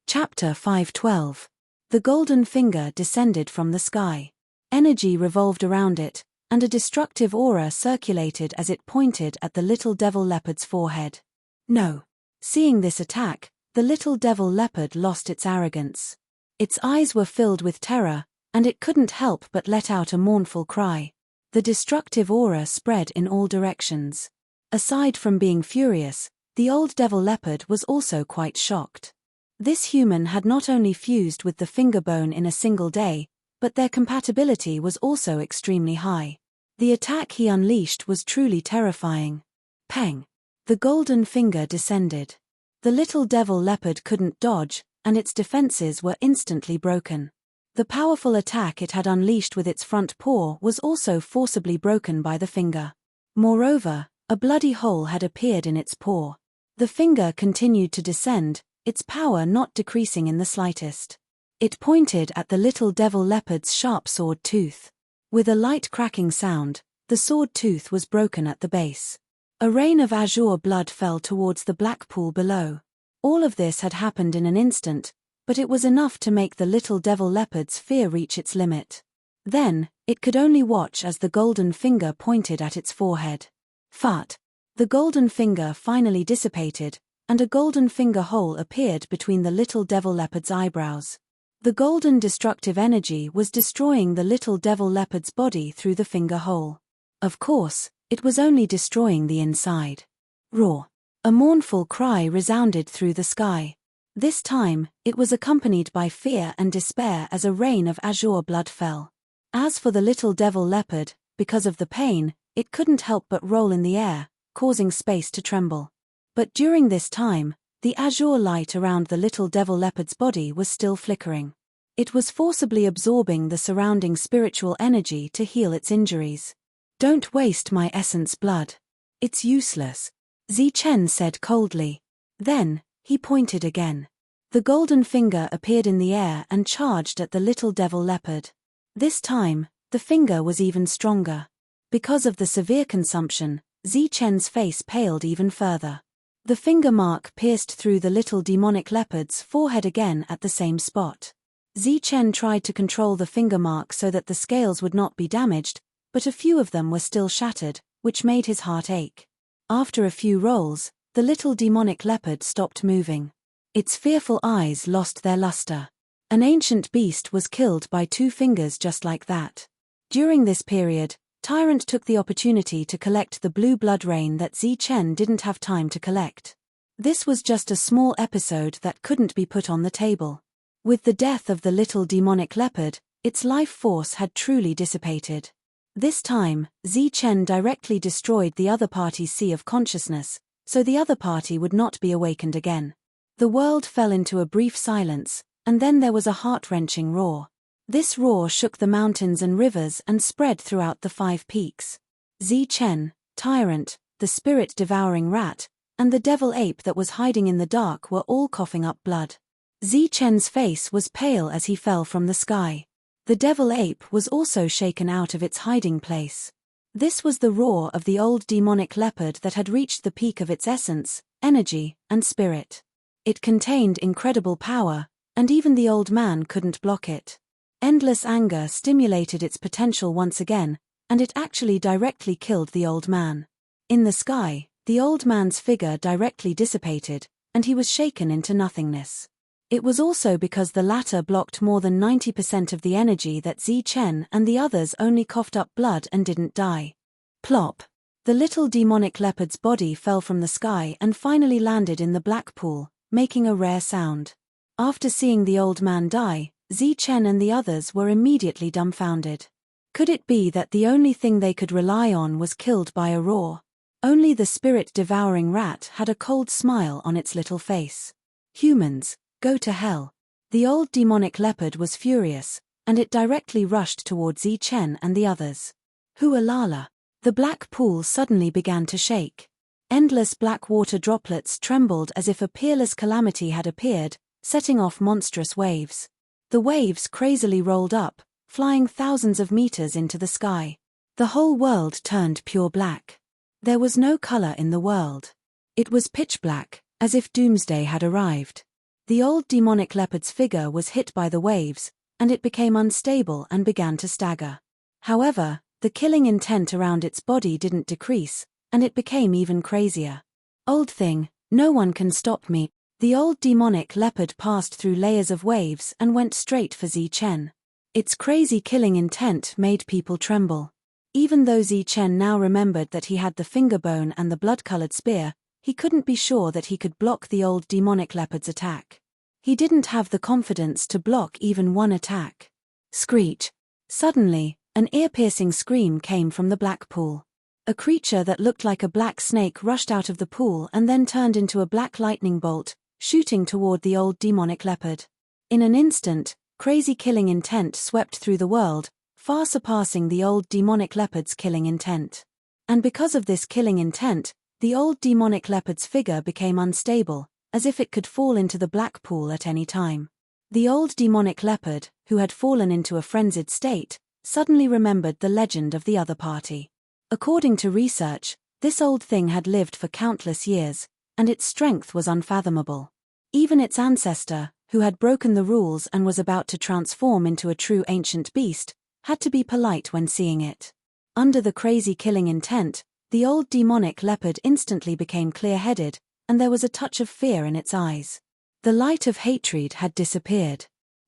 Chapter 5:12. The golden finger descended from the sky. Energy revolved around it, and a destructive aura circulated as it pointed at the little devil leopard's forehead. No. Seeing this attack, the little devil leopard lost its arrogance. Its eyes were filled with terror, and it couldn't help but let out a mournful cry. The destructive aura spread in all directions. Aside from being furious, the old devil leopard was also quite shocked. This human had not only fused with the finger bone in a single day, but their compatibility was also extremely high. The attack he unleashed was truly terrifying. Peng! The golden finger descended. The little devil leopard couldn't dodge, and its defenses were instantly broken. The powerful attack it had unleashed with its front paw was also forcibly broken by the finger. Moreover, a bloody hole had appeared in its paw. The finger continued to descend, its power not decreasing in the slightest. It pointed at the little devil leopard's sharp sword tooth. With a light cracking sound, the sword tooth was broken at the base. A rain of azure blood fell towards the black pool below. All of this had happened in an instant, but it was enough to make the little devil leopard's fear reach its limit. Then, it could only watch as the golden finger pointed at its forehead. Fart! The golden finger finally dissipated, and a golden finger hole appeared between the little devil leopard's eyebrows. The golden destructive energy was destroying the little devil leopard's body through the finger hole. Of course, it was only destroying the inside. Roar! A mournful cry resounded through the sky. This time, it was accompanied by fear and despair as a rain of azure blood fell. As for the little devil leopard, because of the pain, it couldn't help but roll in the air, causing space to tremble. But during this time, the azure light around the little devil leopard's body was still flickering. It was forcibly absorbing the surrounding spiritual energy to heal its injuries. "Don't waste my essence blood. It's useless," Zichen said coldly. Then, he pointed again. The golden finger appeared in the air and charged at the little devil leopard. This time, the finger was even stronger. Because of the severe consumption, Zichen's face paled even further. The finger mark pierced through the little demonic leopard's forehead again at the same spot. Zichen tried to control the finger mark so that the scales would not be damaged, but a few of them were still shattered, which made his heart ache. After a few rolls, the little demonic leopard stopped moving. Its fearful eyes lost their luster. An ancient beast was killed by 2 fingers just like that. During this period, Tyrant took the opportunity to collect the blue blood rain that Zichen didn't have time to collect. This was just a small episode that couldn't be put on the table. With the death of the little demonic leopard, its life force had truly dissipated. This time, Zichen directly destroyed the other party's sea of consciousness, so the other party would not be awakened again. The world fell into a brief silence, and then there was a heart-wrenching roar. This roar shook the mountains and rivers and spread throughout the 5 peaks. Zichen, Tyrant, the spirit-devouring rat, and the devil ape that was hiding in the dark were all coughing up blood. Zichen's face was pale as he fell from the sky. The devil ape was also shaken out of its hiding place. This was the roar of the old demonic leopard that had reached the peak of its essence, energy, and spirit. It contained incredible power, and even the old man couldn't block it. Endless anger stimulated its potential once again, and it actually directly killed the old man. In the sky, the old man's figure directly dissipated, and he was shaken into nothingness. It was also because the latter blocked more than 90% of the energy that Zichen and the others only coughed up blood and didn't die. Plop! The little demonic leopard's body fell from the sky and finally landed in the black pool, making a rare sound. After seeing the old man die, Zichen and the others were immediately dumbfounded. Could it be that the only thing they could rely on was killed by a roar? Only the spirit-devouring rat had a cold smile on its little face. "Humans, go to hell." The old demonic leopard was furious, and it directly rushed toward Zichen and the others. Hualala! The black pool suddenly began to shake. Endless black water droplets trembled as if a peerless calamity had appeared, setting off monstrous waves. The waves crazily rolled up, flying thousands of meters into the sky. The whole world turned pure black. There was no color in the world. It was pitch black, as if doomsday had arrived. The old demonic leopard's figure was hit by the waves, and it became unstable and began to stagger. However, the killing intent around its body didn't decrease, and it became even crazier. Old thing, no one can stop me. The old demonic leopard passed through layers of waves and went straight for Zi Chen. Its crazy killing intent made people tremble. Even though Zi Chen now remembered that he had the finger bone and the blood-colored spear, he couldn't be sure that he could block the old demonic leopard's attack. He didn't have the confidence to block even one attack. Screech! Suddenly, an ear-piercing scream came from the black pool. A creature that looked like a black snake rushed out of the pool and then turned into a black lightning bolt, shooting toward the old demonic leopard. In an instant, crazy killing intent swept through the world, far surpassing the old demonic leopard's killing intent. And because of this killing intent, the old demonic leopard's figure became unstable, as if it could fall into the black pool at any time. The old demonic leopard, who had fallen into a frenzied state, suddenly remembered the legend of the other party. According to research, this old thing had lived for countless years, and its strength was unfathomable. Even its ancestor, who had broken the rules and was about to transform into a true ancient beast, had to be polite when seeing it. Under the crazy killing intent, the old demonic leopard instantly became clear-headed, and there was a touch of fear in its eyes. The light of hatred had disappeared.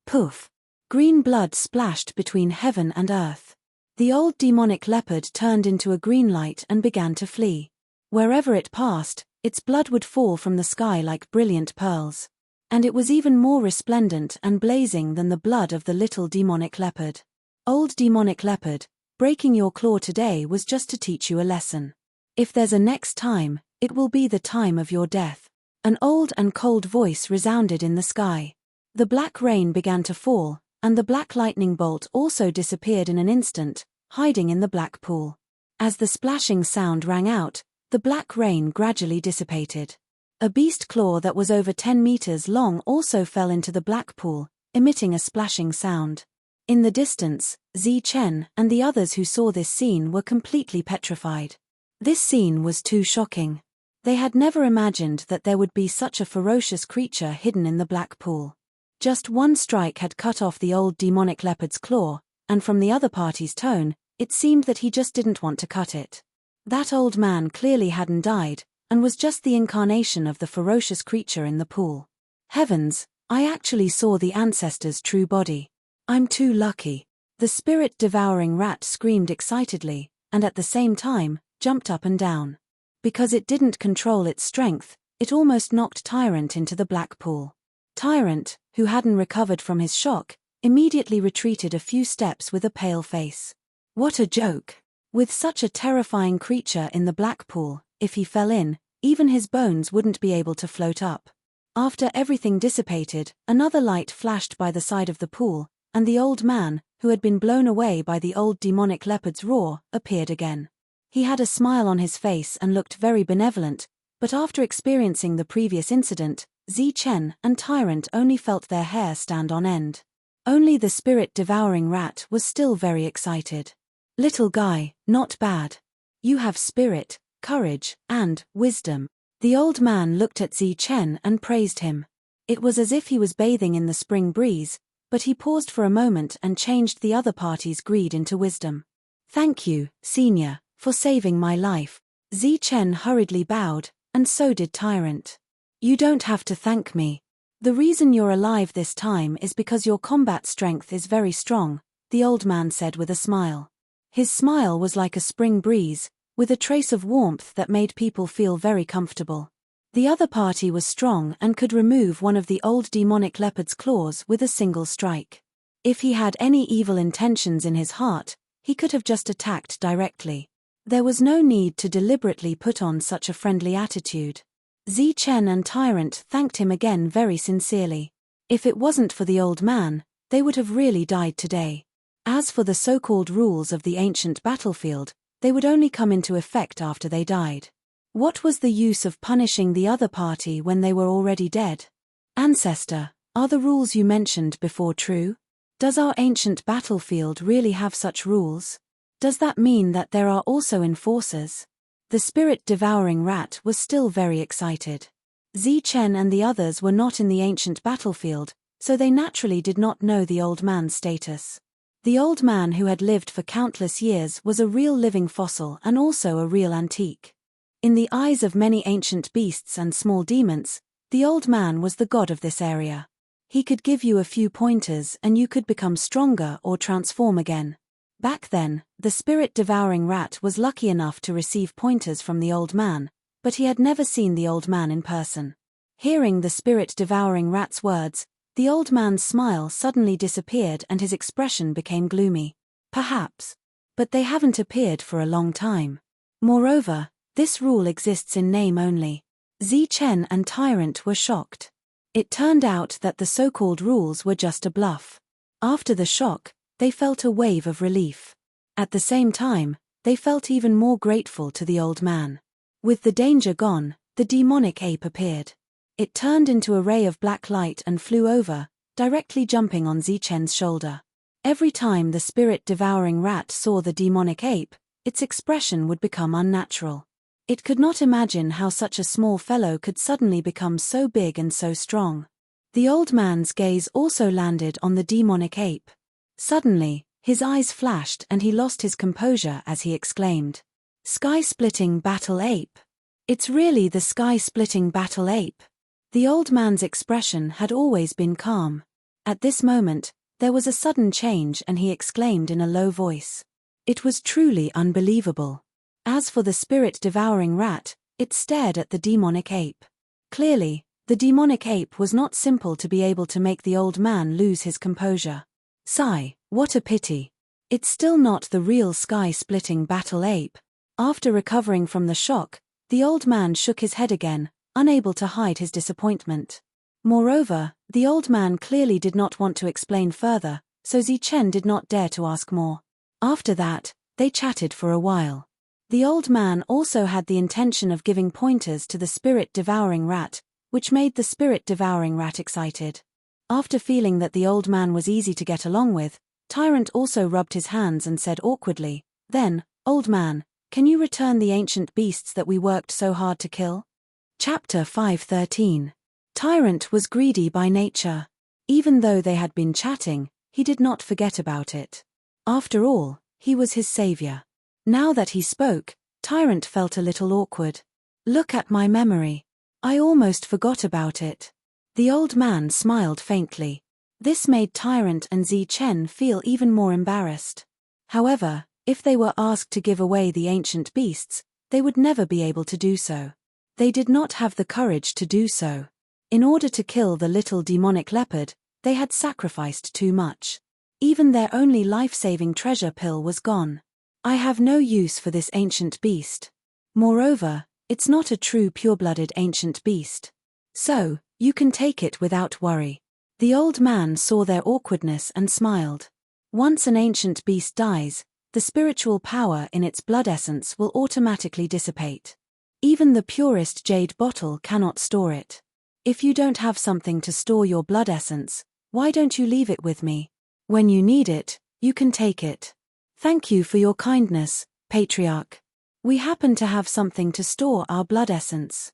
Poof! Green blood splashed between heaven and earth. The old demonic leopard turned into a green light and began to flee. Wherever it passed, its blood would fall from the sky like brilliant pearls. And it was even more resplendent and blazing than the blood of the little demonic leopard. Old demonic leopard, breaking your claw today was just to teach you a lesson. If there's a next time, it will be the time of your death. An old and cold voice resounded in the sky. The black rain began to fall, and the black lightning bolt also disappeared in an instant, hiding in the black pool. As the splashing sound rang out, the black rain gradually dissipated. A beast claw that was over 10 meters long also fell into the black pool, emitting a splashing sound. In the distance, Zi Chen and the others who saw this scene were completely petrified. This scene was too shocking. They had never imagined that there would be such a ferocious creature hidden in the black pool. Just one strike had cut off the old demonic leopard's claw, and from the other party's tone, it seemed that he just didn't want to cut it. That old man clearly hadn't died, and was just the incarnation of the ferocious creature in the pool. Heavens, I actually saw the ancestor's true body. I'm too lucky. The spirit-devouring rat screamed excitedly, and at the same time, jumped up and down. Because it didn't control its strength, it almost knocked Tyrant into the black pool. Tyrant, who hadn't recovered from his shock, immediately retreated a few steps with a pale face. What a joke! With such a terrifying creature in the black pool, if he fell in, even his bones wouldn't be able to float up. After everything dissipated, another light flashed by the side of the pool, and the old man, who had been blown away by the old demonic leopard's roar, appeared again. He had a smile on his face and looked very benevolent, but after experiencing the previous incident, Zi Chen and Tyrant only felt their hair stand on end. Only the spirit-devouring rat was still very excited. Little guy, not bad. You have spirit, courage, and wisdom. The old man looked at Zi Chen and praised him. It was as if he was bathing in the spring breeze, but he paused for a moment and changed the other party's greed into wisdom. Thank you, senior, for saving my life. Zi Chen hurriedly bowed, and so did Tyrant. You don't have to thank me. The reason you're alive this time is because your combat strength is very strong, the old man said with a smile. His smile was like a spring breeze, with a trace of warmth that made people feel very comfortable. The other party was strong and could remove one of the old demonic leopard's claws with a single strike. If he had any evil intentions in his heart, he could have just attacked directly. There was no need to deliberately put on such a friendly attitude. Zi Chen and Tyrant thanked him again very sincerely. If it wasn't for the old man, they would have really died today. As for the so-called rules of the ancient battlefield, they would only come into effect after they died. What was the use of punishing the other party when they were already dead? Ancestor, are the rules you mentioned before true? Does our ancient battlefield really have such rules? Does that mean that there are also enforcers? The spirit-devouring rat was still very excited. Chen and the others were not in the ancient battlefield, so they naturally did not know the old man's status. The old man who had lived for countless years was a real living fossil and also a real antique. In the eyes of many ancient beasts and small demons, the old man was the god of this area. He could give you a few pointers and you could become stronger or transform again. Back then, the spirit-devouring rat was lucky enough to receive pointers from the old man, but he had never seen the old man in person. Hearing the spirit-devouring rat's words, the old man's smile suddenly disappeared and his expression became gloomy. Perhaps. But they haven't appeared for a long time. Moreover, this rule exists in name only. Chen and Tyrant were shocked. It turned out that the so-called rules were just a bluff. After the shock, they felt a wave of relief. At the same time, they felt even more grateful to the old man. With the danger gone, the demonic ape appeared. It turned into a ray of black light and flew over, directly jumping on Chen's shoulder. Every time the spirit-devouring rat saw the demonic ape, its expression would become unnatural. It could not imagine how such a small fellow could suddenly become so big and so strong. The old man's gaze also landed on the demonic ape. Suddenly, his eyes flashed and he lost his composure as he exclaimed, "Sky-splitting battle ape! It's really the sky-splitting battle ape!" The old man's expression had always been calm. At this moment, there was a sudden change and he exclaimed in a low voice. It was truly unbelievable. As for the spirit-devouring rat, it stared at the demonic ape. Clearly, the demonic ape was not simple to be able to make the old man lose his composure. Sigh, what a pity. It's still not the real sky-splitting battle ape. After recovering from the shock, the old man shook his head again, unable to hide his disappointment. Moreover, the old man clearly did not want to explain further, so Chen did not dare to ask more. After that, they chatted for a while. The old man also had the intention of giving pointers to the spirit-devouring rat, which made the spirit-devouring rat excited. After feeling that the old man was easy to get along with, Tyrant also rubbed his hands and said awkwardly, "Then, old man, can you return the ancient beasts that we worked so hard to kill?" Chapter 5:13. Tyrant was greedy by nature. Even though they had been chatting, he did not forget about it. After all, he was his savior. Now that he spoke, Tyrant felt a little awkward. "Look at my memory. I almost forgot about it." The old man smiled faintly. This made Tyrant and Chen feel even more embarrassed. However, if they were asked to give away the ancient beasts, they would never be able to do so. They did not have the courage to do so. In order to kill the little demonic leopard, they had sacrificed too much. Even their only life-saving treasure pill was gone. "I have no use for this ancient beast. Moreover, it's not a true pure-blooded ancient beast. So, you can take it without worry." The old man saw their awkwardness and smiled. Once an ancient beast dies, the spiritual power in its blood essence will automatically dissipate. Even the purest jade bottle cannot store it. If you don't have something to store your blood essence, why don't you leave it with me? When you need it, you can take it. Thank you for your kindness, Patriarch. We happen to have something to store our blood essence.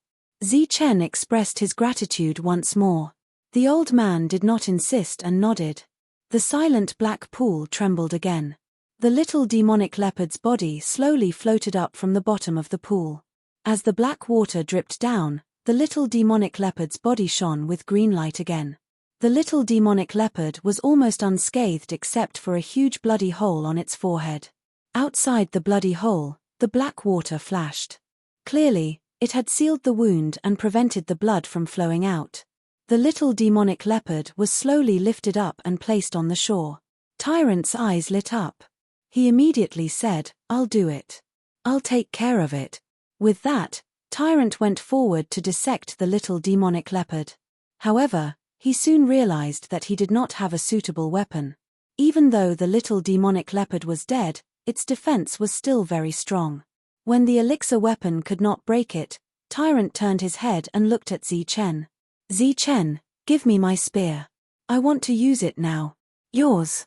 Chen expressed his gratitude once more. The old man did not insist and nodded. The silent black pool trembled again. The little demonic leopard's body slowly floated up from the bottom of the pool. As the black water dripped down, the little demonic leopard's body shone with green light again. The little demonic leopard was almost unscathed except for a huge bloody hole on its forehead. Outside the bloody hole, the black water flashed. Clearly, it had sealed the wound and prevented the blood from flowing out. The little demonic leopard was slowly lifted up and placed on the shore. Tyrant's eyes lit up. He immediately said, "I'll do it. I'll take care of it." With that, Tyrant went forward to dissect the little demonic leopard. However, he soon realized that he did not have a suitable weapon. Even though the little demonic leopard was dead, its defense was still very strong. When the elixir weapon could not break it, Tyrant turned his head and looked at Chen. "Chen, give me my spear. I want to use it now." "Yours."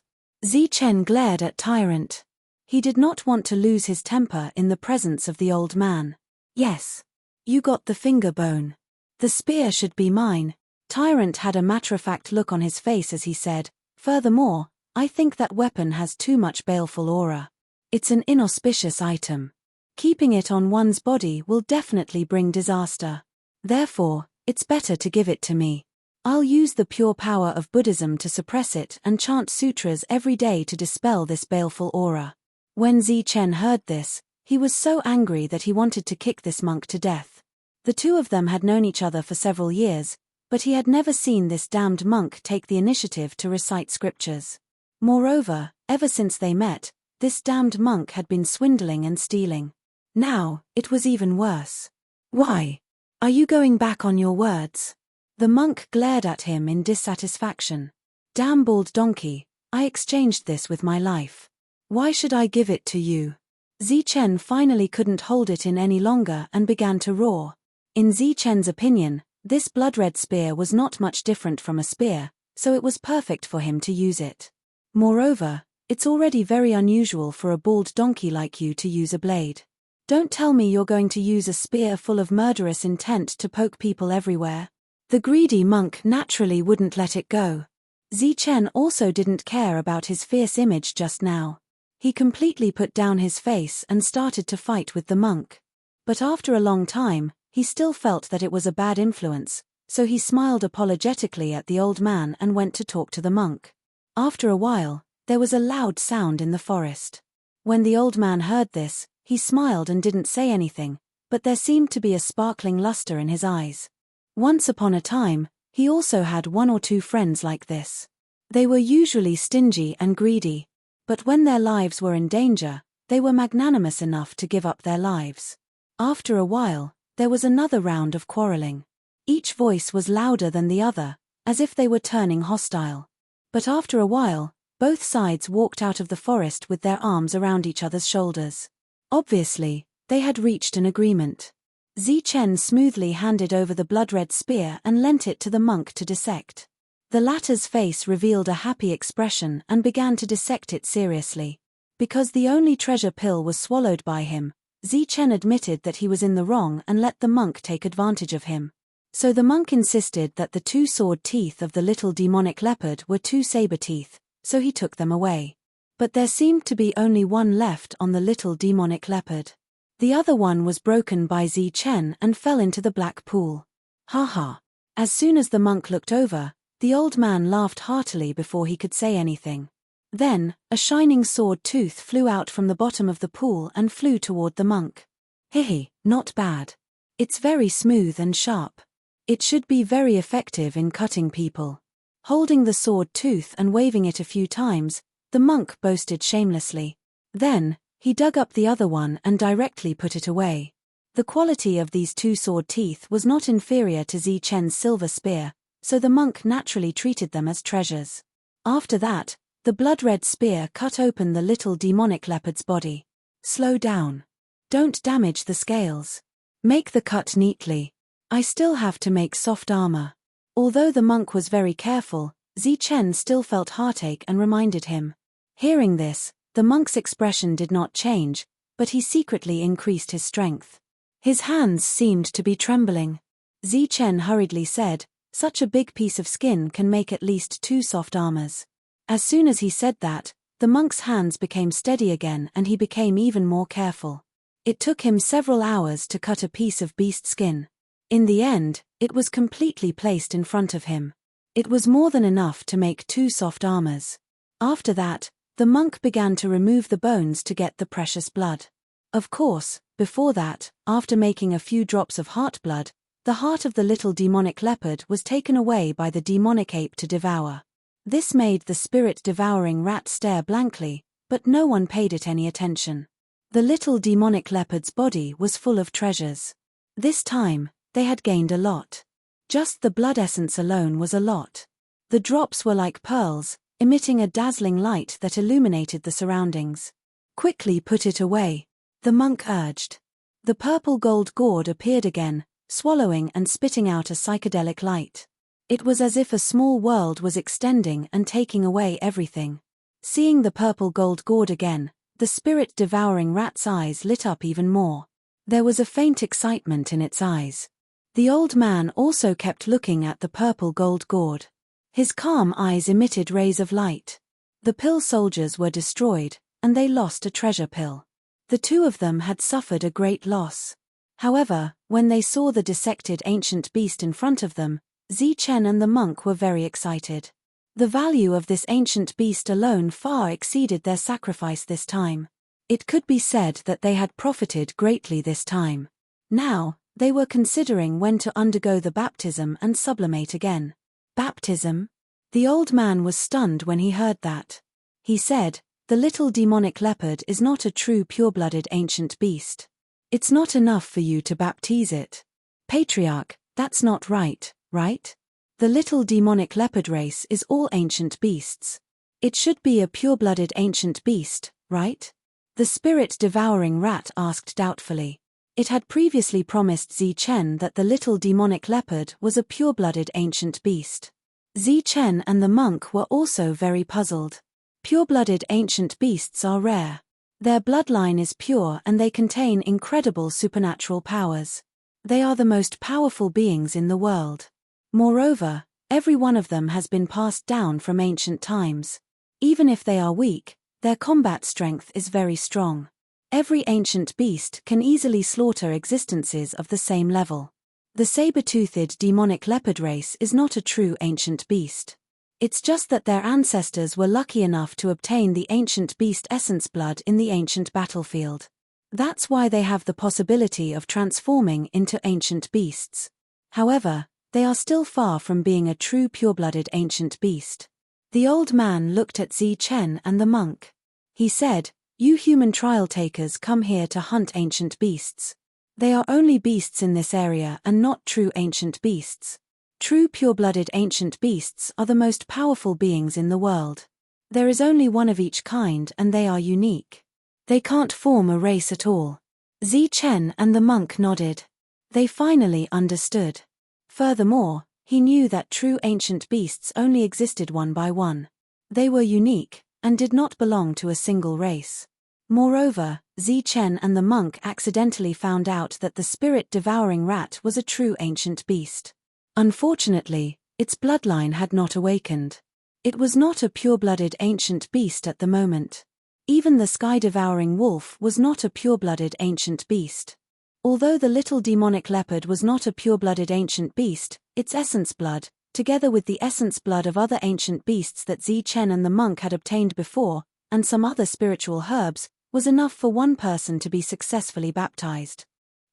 Chen glared at Tyrant. He did not want to lose his temper in the presence of the old man. "Yes. You got the finger bone. The spear should be mine. Tyrant had a matter-of-fact look on his face as he said, furthermore, I think that weapon has too much baleful aura. It's an inauspicious item. Keeping it on one's body will definitely bring disaster. Therefore, it's better to give it to me. I'll use the pure power of Buddhism to suppress it and chant sutras every day to dispel this baleful aura. When Zichen heard this, he was so angry that he wanted to kick this monk to death. The two of them had known each other for several years, but he had never seen this damned monk take the initiative to recite scriptures. Moreover, ever since they met, this damned monk had been swindling and stealing. Now, it was even worse. Why? Are you going back on your words? The monk glared at him in dissatisfaction. Damn bald donkey, I exchanged this with my life. Why should I give it to you? Zichen finally couldn't hold it in any longer and began to roar. In Zichen's opinion, this blood-red spear was not much different from a spear, so it was perfect for him to use it. Moreover, it's already very unusual for a bald donkey like you to use a blade. Don't tell me you're going to use a spear full of murderous intent to poke people everywhere. The greedy monk naturally wouldn't let it go. Zichen also didn't care about his fierce image just now. He completely put down his face and started to fight with the monk. But after a long time, he still felt that it was a bad influence, so he smiled apologetically at the old man and went to talk to the monk. After a while, there was a loud sound in the forest. When the old man heard this, he smiled and didn't say anything, but there seemed to be a sparkling luster in his eyes. Once upon a time, he also had one or two friends like this. They were usually stingy and greedy, but when their lives were in danger, they were magnanimous enough to give up their lives. After a while, there was another round of quarreling. Each voice was louder than the other, as if they were turning hostile. But after a while, both sides walked out of the forest with their arms around each other's shoulders. Obviously, they had reached an agreement. Zichen smoothly handed over the blood-red spear and lent it to the monk to dissect. The latter's face revealed a happy expression and began to dissect it seriously. Because the only treasure pill was swallowed by him, Zichen admitted that he was in the wrong and let the monk take advantage of him. So the monk insisted that the two sword teeth of the little demonic leopard were two saber teeth, so he took them away. But there seemed to be only one left on the little demonic leopard. The other one was broken by Zichen and fell into the black pool. Ha ha. As soon as the monk looked over, the old man laughed heartily before he could say anything. Then, a shining sword tooth flew out from the bottom of the pool and flew toward the monk. Hehe, not bad. It's very smooth and sharp. It should be very effective in cutting people. Holding the sword tooth and waving it a few times, the monk boasted shamelessly. Then, he dug up the other one and directly put it away. The quality of these two sword teeth was not inferior to Zichen's silver spear, so the monk naturally treated them as treasures. After that, the blood-red spear cut open the little demonic leopard's body. Slow down. Don't damage the scales. Make the cut neatly. I still have to make soft armor. Although the monk was very careful, Zichen still felt heartache and reminded him. Hearing this, the monk's expression did not change, but he secretly increased his strength. His hands seemed to be trembling. Zichen hurriedly said, such a big piece of skin can make at least 2 soft armors. As soon as he said that, the monk's hands became steady again and he became even more careful. It took him several hours to cut a piece of beast skin. In the end, it was completely placed in front of him. It was more than enough to make 2 soft armors. After that, the monk began to remove the bones to get the precious blood. Of course, before that, after making a few drops of heart blood, the heart of the little demonic leopard was taken away by the demonic ape to devour. This made the spirit-devouring rat stare blankly, but no one paid it any attention. The little demonic leopard's body was full of treasures. This time, they had gained a lot. Just the blood essence alone was a lot. The drops were like pearls, emitting a dazzling light that illuminated the surroundings. Quickly put it away, the monk urged. The purple gold gourd appeared again, swallowing and spitting out a psychedelic light. It was as if a small world was extending and taking away everything. Seeing the purple gold gourd again, the spirit-devouring rat's eyes lit up even more. There was a faint excitement in its eyes. The old man also kept looking at the purple gold gourd. His calm eyes emitted rays of light. The pill soldiers were destroyed, and they lost a treasure pill. The two of them had suffered a great loss. However, when they saw the dissected ancient beast in front of them, Zichen and the monk were very excited. The value of this ancient beast alone far exceeded their sacrifice this time. It could be said that they had profited greatly this time. Now, they were considering when to undergo the baptism and sublimate again. Baptism? The old man was stunned when he heard that. He said, "The little demonic leopard is not a true pure-blooded ancient beast. It's not enough for you to baptize it. Patriarch, that's not right, right? The little demonic leopard race is all ancient beasts. It should be a pure-blooded ancient beast, right?" The spirit-devouring rat asked doubtfully. It had previously promised Zichen that the little demonic leopard was a pure-blooded ancient beast. Zichen and the monk were also very puzzled. Pure-blooded ancient beasts are rare. Their bloodline is pure and they contain incredible supernatural powers. They are the most powerful beings in the world. Moreover, every one of them has been passed down from ancient times. Even if they are weak, their combat strength is very strong. Every ancient beast can easily slaughter existences of the same level. The saber-toothed demonic leopard race is not a true ancient beast. It's just that their ancestors were lucky enough to obtain the ancient beast essence blood in the ancient battlefield. That's why they have the possibility of transforming into ancient beasts. However, they are still far from being a true pure-blooded ancient beast. The old man looked at Zichen and the monk. He said, "You human trial takers come here to hunt ancient beasts. They are only beasts in this area and not true ancient beasts. True pure-blooded ancient beasts are the most powerful beings in the world. There is only one of each kind and they are unique. They can't form a race at all." Zichen and the monk nodded. They finally understood. Furthermore, he knew that true ancient beasts only existed one by one. They were unique, and did not belong to a single race. Moreover, Zichen and the monk accidentally found out that the spirit-devouring rat was a true ancient beast. Unfortunately, its bloodline had not awakened. It was not a pure-blooded ancient beast at the moment. Even the sky-devouring wolf was not a pure-blooded ancient beast. Although the little demonic leopard was not a pure-blooded ancient beast, its essence blood, together with the essence blood of other ancient beasts that Zichen and the monk had obtained before, and some other spiritual herbs, was enough for one person to be successfully baptized.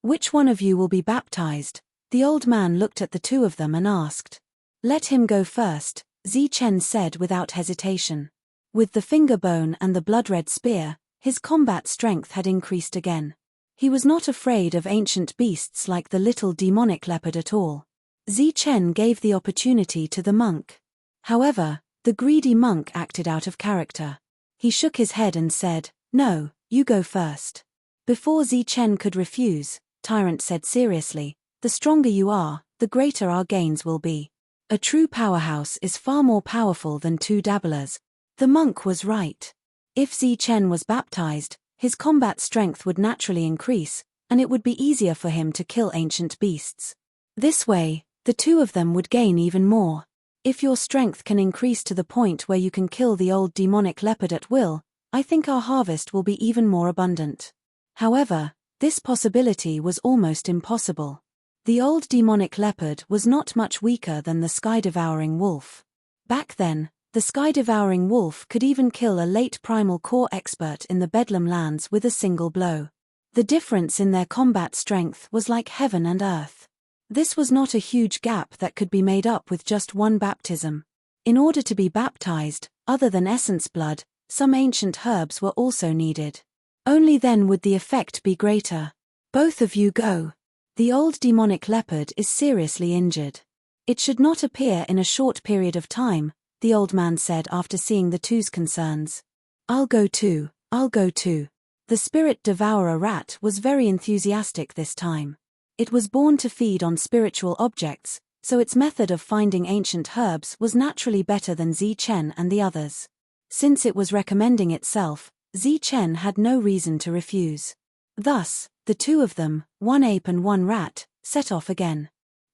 "Which one of you will be baptized?" The old man looked at the two of them and asked. "Let him go first," Zichen said without hesitation. With the finger bone and the blood-red spear, his combat strength had increased again. He was not afraid of ancient beasts like the little demonic leopard at all. Zichen gave the opportunity to the monk. However, the greedy monk acted out of character. He shook his head and said, "No, you go first." Before Zichen could refuse, Tyrant said seriously, "The stronger you are, the greater our gains will be. A true powerhouse is far more powerful than two dabblers." The monk was right. If Zichen was baptized, his combat strength would naturally increase, and it would be easier for him to kill ancient beasts. This way, the two of them would gain even more. If your strength can increase to the point where you can kill the old demonic leopard at will, I think our harvest will be even more abundant. However, this possibility was almost impossible. The old demonic leopard was not much weaker than the sky-devouring wolf. Back then, the sky-devouring wolf could even kill a late primal core expert in the Bedlam lands with a single blow. The difference in their combat strength was like heaven and earth. This was not a huge gap that could be made up with just one baptism. In order to be baptized, other than essence blood, some ancient herbs were also needed. Only then would the effect be greater. "Both of you go. The old demonic leopard is seriously injured. It should not appear in a short period of time," the old man said after seeing the two's concerns. I'll go too. The spirit-devourer rat was very enthusiastic this time. It was born to feed on spiritual objects, so its method of finding ancient herbs was naturally better than Zichen and the others. Since it was recommending itself, Zichen had no reason to refuse. Thus, the two of them, one ape and one rat, set off again.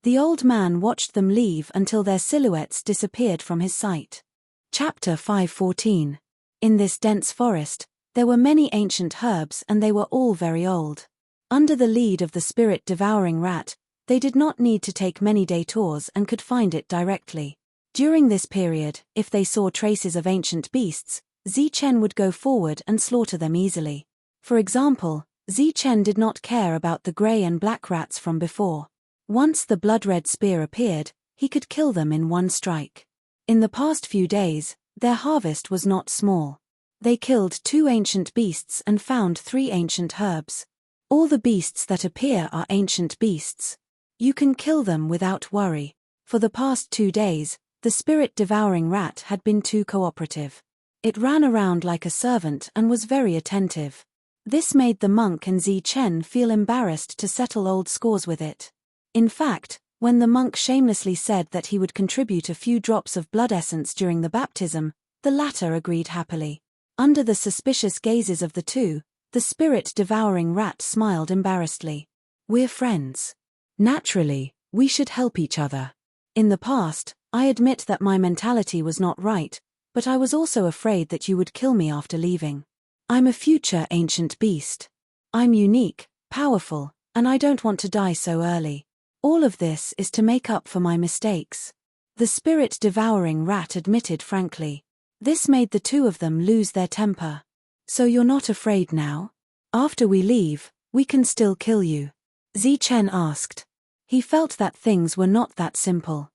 The old man watched them leave until their silhouettes disappeared from his sight. Chapter 5:14. In this dense forest, there were many ancient herbs and they were all very old. Under the lead of the spirit-devouring rat, they did not need to take many detours and could find it directly. During this period, if they saw traces of ancient beasts, Zichen would go forward and slaughter them easily. For example, Zichen did not care about the grey and black rats from before. Once the blood-red spear appeared, he could kill them in one strike. In the past few days, their harvest was not small. They killed 2 ancient beasts and found 3 ancient herbs. All the beasts that appear are ancient beasts. You can kill them without worry. For the past 2 days, the spirit-devouring rat had been too cooperative. It ran around like a servant and was very attentive. This made the monk and Zichen feel embarrassed to settle old scores with it. In fact, when the monk shamelessly said that he would contribute a few drops of blood essence during the baptism, the latter agreed happily. Under the suspicious gazes of the two, the spirit-devouring rat smiled embarrassedly. "We're friends. Naturally, we should help each other. In the past, I admit that my mentality was not right, but I was also afraid that you would kill me after leaving. I'm a future ancient beast. I'm unique, powerful, and I don't want to die so early. All of this is to make up for my mistakes." The spirit-devouring rat admitted frankly. This made the two of them lose their temper. "So you're not afraid now? After we leave, we can still kill you?" Zichen asked. He felt that things were not that simple.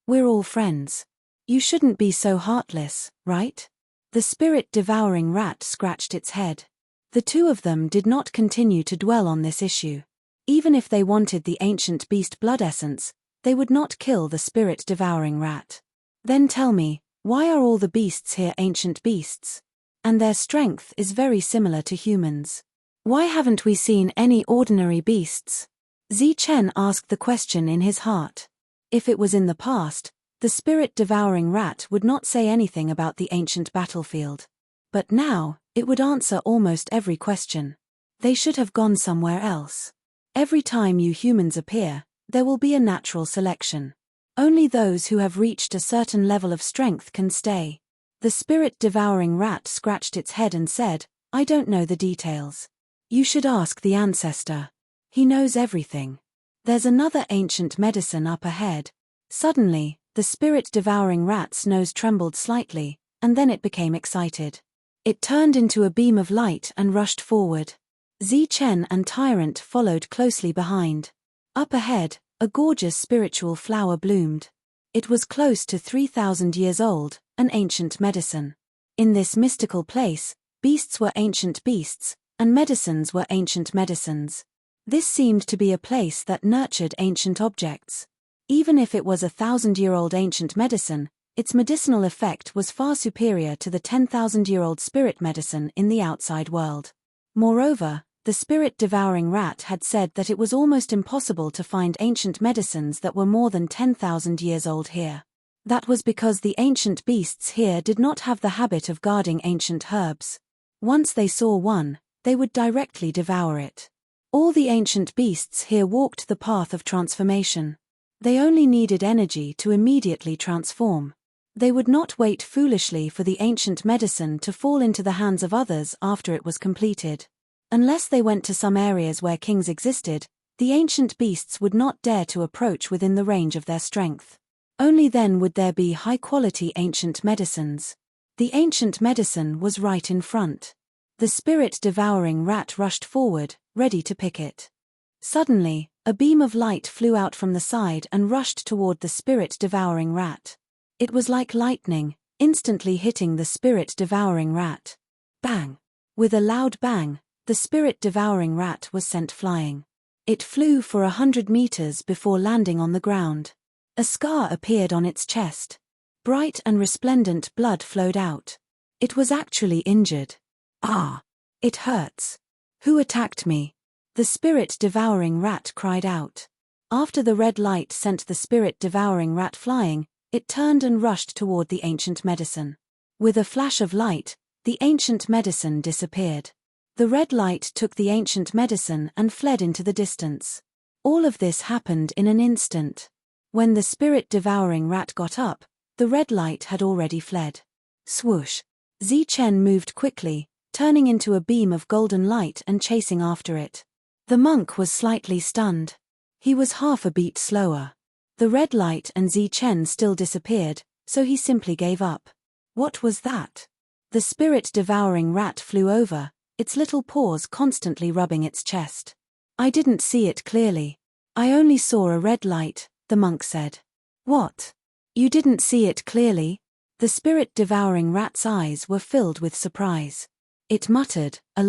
We're all friends. You shouldn't be so heartless, right?" The spirit-devouring rat scratched its head. The two of them did not continue to dwell on this issue. Even if they wanted the ancient beast blood essence, they would not kill the spirit-devouring rat. "Then tell me, why are all the beasts here ancient beasts? And their strength is very similar to humans. Why haven't we seen any ordinary beasts?" Zichen asked the question in his heart. If it was in the past, the spirit-devouring rat would not say anything about the ancient battlefield. But now, it would answer almost every question. They should have gone somewhere else. Every time you humans appear, there will be a natural selection. Only those who have reached a certain level of strength can stay. The spirit-devouring rat scratched its head and said, "I don't know the details. You should ask the ancestor. He knows everything. There's another ancient medicine up ahead." Suddenly, the spirit-devouring rat's nose trembled slightly, and then it became excited. It turned into a beam of light and rushed forward. Zichen and Tyrant followed closely behind. Up ahead, a gorgeous spiritual flower bloomed. It was close to 3,000 years old, an ancient medicine. In this mystical place, beasts were ancient beasts, and medicines were ancient medicines. This seemed to be a place that nurtured ancient objects. Even if it was a 1,000-year-old ancient medicine, its medicinal effect was far superior to the 10,000-year-old spirit medicine in the outside world. Moreover, the spirit-devouring rat had said that it was almost impossible to find ancient medicines that were more than 10,000 years old here. That was because the ancient beasts here did not have the habit of guarding ancient herbs. Once they saw one, they would directly devour it. All the ancient beasts here walked the path of transformation. They only needed energy to immediately transform. They would not wait foolishly for the ancient medicine to fall into the hands of others after it was completed. Unless they went to some areas where kings existed, the ancient beasts would not dare to approach within the range of their strength. Only then would there be high-quality ancient medicines. The ancient medicine was right in front. The spirit-devouring rat rushed forward, ready to pick it. Suddenly, a beam of light flew out from the side and rushed toward the spirit-devouring rat. It was like lightning, instantly hitting the spirit-devouring rat. Bang! With a loud bang, the spirit-devouring rat was sent flying. It flew for 100 meters before landing on the ground. A scar appeared on its chest. Bright and resplendent blood flowed out. It was actually injured. "Ah! It hurts. Who attacked me?" The spirit-devouring rat cried out. After the red light sent the spirit-devouring rat flying, it turned and rushed toward the ancient medicine. With a flash of light, the ancient medicine disappeared. The red light took the ancient medicine and fled into the distance. All of this happened in an instant. When the spirit-devouring rat got up, the red light had already fled. Swoosh! Zichen moved quickly, turning into a beam of golden light and chasing after it. The monk was slightly stunned. He was half a beat slower. The red light and Zichen still disappeared, so he simply gave up. What was that? The spirit-devouring rat flew over, its little paws constantly rubbing its chest. I didn't see it clearly. I only saw a red light, the monk said. What? You didn't see it clearly? The spirit-devouring rat's eyes were filled with surprise. It muttered, a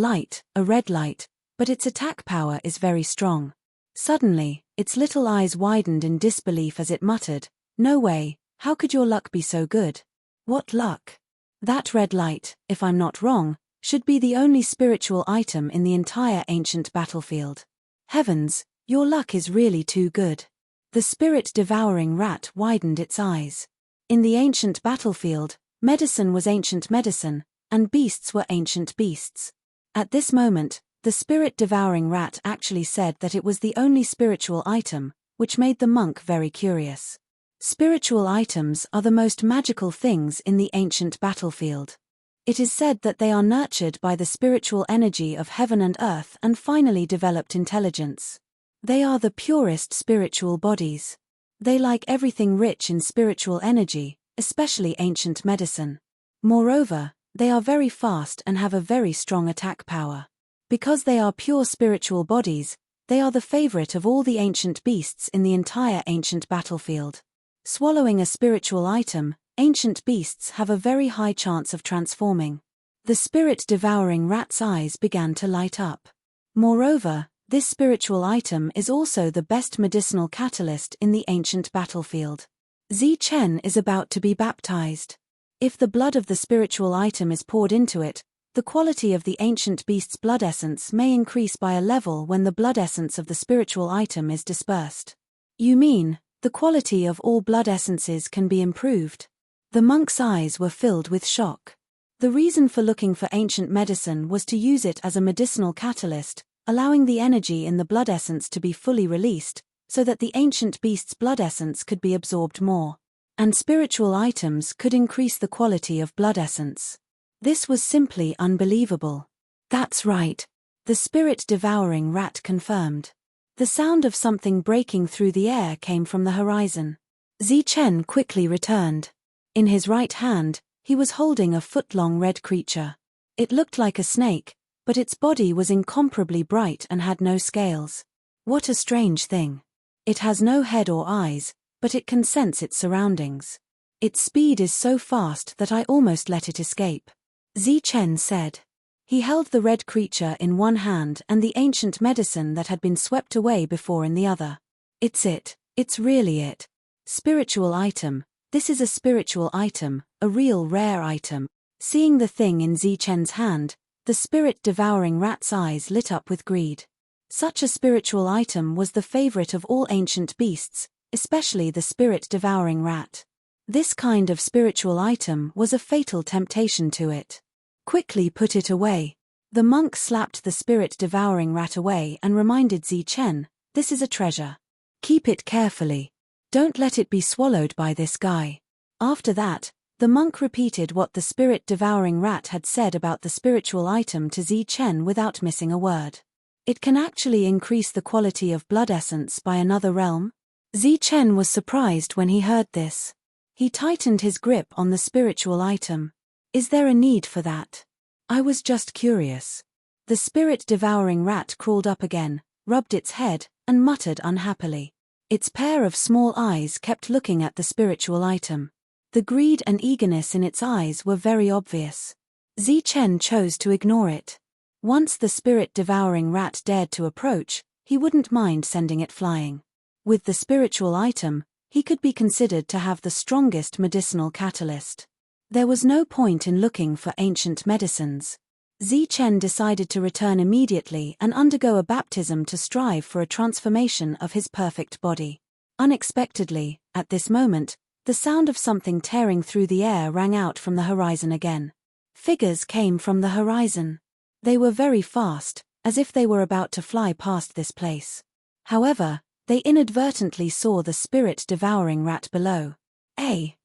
red light, but its attack power is very strong. Suddenly, its little eyes widened in disbelief as it muttered, no way, how could your luck be so good? What luck? That red light, if I'm not wrong, should be the only spiritual item in the entire ancient battlefield. Heavens, your luck is really too good. The spirit-devouring rat widened its eyes. In the ancient battlefield, medicine was ancient medicine, and beasts were ancient beasts. At this moment, the spirit-devouring rat actually said that it was the only spiritual item, which made the monk very curious. Spiritual items are the most magical things in the ancient battlefield. It is said that they are nurtured by the spiritual energy of heaven and earth and finally developed intelligence. They are the purest spiritual bodies. They like everything rich in spiritual energy, especially ancient medicine. Moreover, they are very fast and have a very strong attack power. Because they are pure spiritual bodies, they are the favorite of all the ancient beasts in the entire ancient battlefield. Swallowing a spiritual item, ancient beasts have a very high chance of transforming. The spirit-devouring rat's eyes began to light up. Moreover, this spiritual item is also the best medicinal catalyst in the ancient battlefield. Zichen is about to be baptized. If the blood of the spiritual item is poured into it, the quality of the ancient beast's blood essence may increase by a level when the blood essence of the spiritual item is dispersed. You mean, the quality of all blood essences can be improved? The monk's eyes were filled with shock. The reason for looking for ancient medicine was to use it as a medicinal catalyst, allowing the energy in the blood essence to be fully released, so that the ancient beast's blood essence could be absorbed more. And spiritual items could increase the quality of blood essence. This was simply unbelievable. That's right. The spirit-devouring rat confirmed. The sound of something breaking through the air came from the horizon. Zichen quickly returned. In his right hand, he was holding a foot-long red creature. It looked like a snake, but its body was incomparably bright and had no scales. What a strange thing. It has no head or eyes, but it can sense its surroundings. Its speed is so fast that I almost let it escape. Zichen said. He held the red creature in one hand and the ancient medicine that had been swept away before in the other. It's really it. Spiritual item, this is a spiritual item, a real rare item. Seeing the thing in Zichen's hand, the spirit-devouring rat's eyes lit up with greed. Such a spiritual item was the favorite of all ancient beasts, especially the spirit-devouring rat. This kind of spiritual item was a fatal temptation to it. Quickly put it away. The monk slapped the spirit-devouring rat away and reminded Zichen, this is a treasure. Keep it carefully. Don't let it be swallowed by this guy. After that, the monk repeated what the spirit-devouring rat had said about the spiritual item to Zichen without missing a word. It can actually increase the quality of blood essence by another realm? Zichen was surprised when he heard this. He tightened his grip on the spiritual item. Is there a need for that? I was just curious. The spirit-devouring rat crawled up again, rubbed its head, and muttered unhappily. Its pair of small eyes kept looking at the spiritual item. The greed and eagerness in its eyes were very obvious. Zichen chose to ignore it. Once the spirit-devouring rat dared to approach, he wouldn't mind sending it flying. With the spiritual item, he could be considered to have the strongest medicinal catalyst. There was no point in looking for ancient medicines. Zichen decided to return immediately and undergo a baptism to strive for a transformation of his perfect body. Unexpectedly, at this moment, the sound of something tearing through the air rang out from the horizon again. Figures came from the horizon. They were very fast, as if they were about to fly past this place. However, They inadvertently saw the spirit-devouring rat below.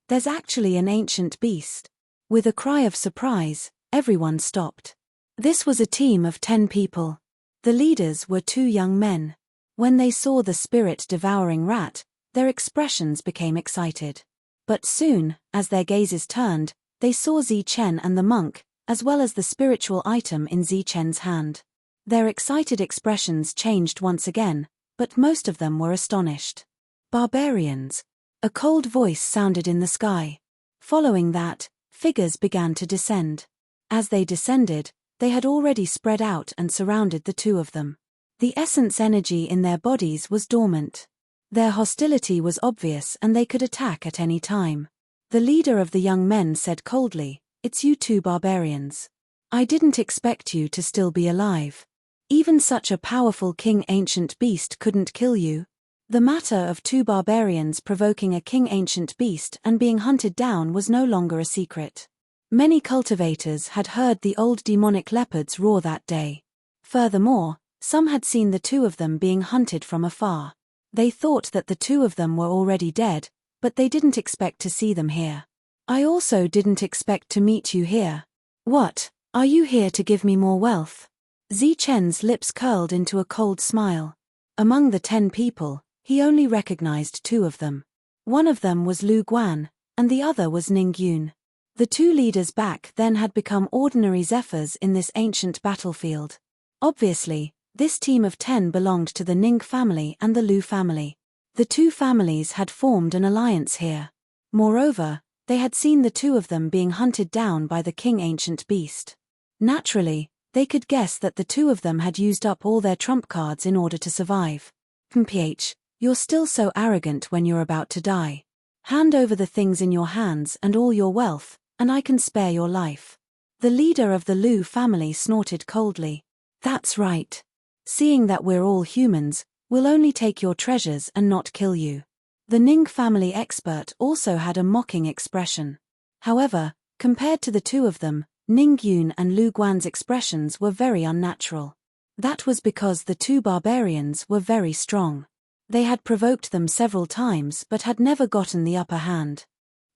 There's actually an ancient beast. With a cry of surprise, everyone stopped. This was a team of 10 people. The leaders were 2 young men. When they saw the spirit-devouring rat, their expressions became excited. But soon, as their gazes turned, they saw Zichen and the monk, as well as the spiritual item in Zichen's hand. Their excited expressions changed once again, but most of them were astonished. Barbarians. A cold voice sounded in the sky. Following that, figures began to descend. As they descended, they had already spread out and surrounded the 2 of them. The essence energy in their bodies was dormant. Their hostility was obvious and they could attack at any time. The leader of the young men said coldly, "It's you 2 barbarians. I didn't expect you to still be alive. Even such a powerful king ancient beast couldn't kill you." The matter of 2 barbarians provoking a king ancient beast and being hunted down was no longer a secret. Many cultivators had heard the old demonic leopards roar that day. Furthermore, some had seen the 2 of them being hunted from afar. They thought that the 2 of them were already dead, but they didn't expect to see them here. "I also didn't expect to meet you here. What, are you here to give me more wealth?" Zichen's lips curled into a cold smile. Among the 10 people, he only recognized 2 of them. One of them was Lu Guan, and the other was Ning Yun. The 2 leaders back then had become ordinary zephyrs in this ancient battlefield. Obviously, this team of 10 belonged to the Ning family and the Lu family. The 2 families had formed an alliance here. Moreover, they had seen the 2 of them being hunted down by the king ancient beast. Naturally, they could guess that the 2 of them had used up all their trump cards in order to survive. You're still so arrogant when you're about to die. Hand over the things in your hands and all your wealth, and I can spare your life." The leader of the Lu family snorted coldly. "That's right. Seeing that we're all humans, we'll only take your treasures and not kill you." The Ning family expert also had a mocking expression. However, compared to the 2 of them, Ning Yun and Lu Guan's expressions were very unnatural. That was because the 2 barbarians were very strong. They had provoked them several times but had never gotten the upper hand.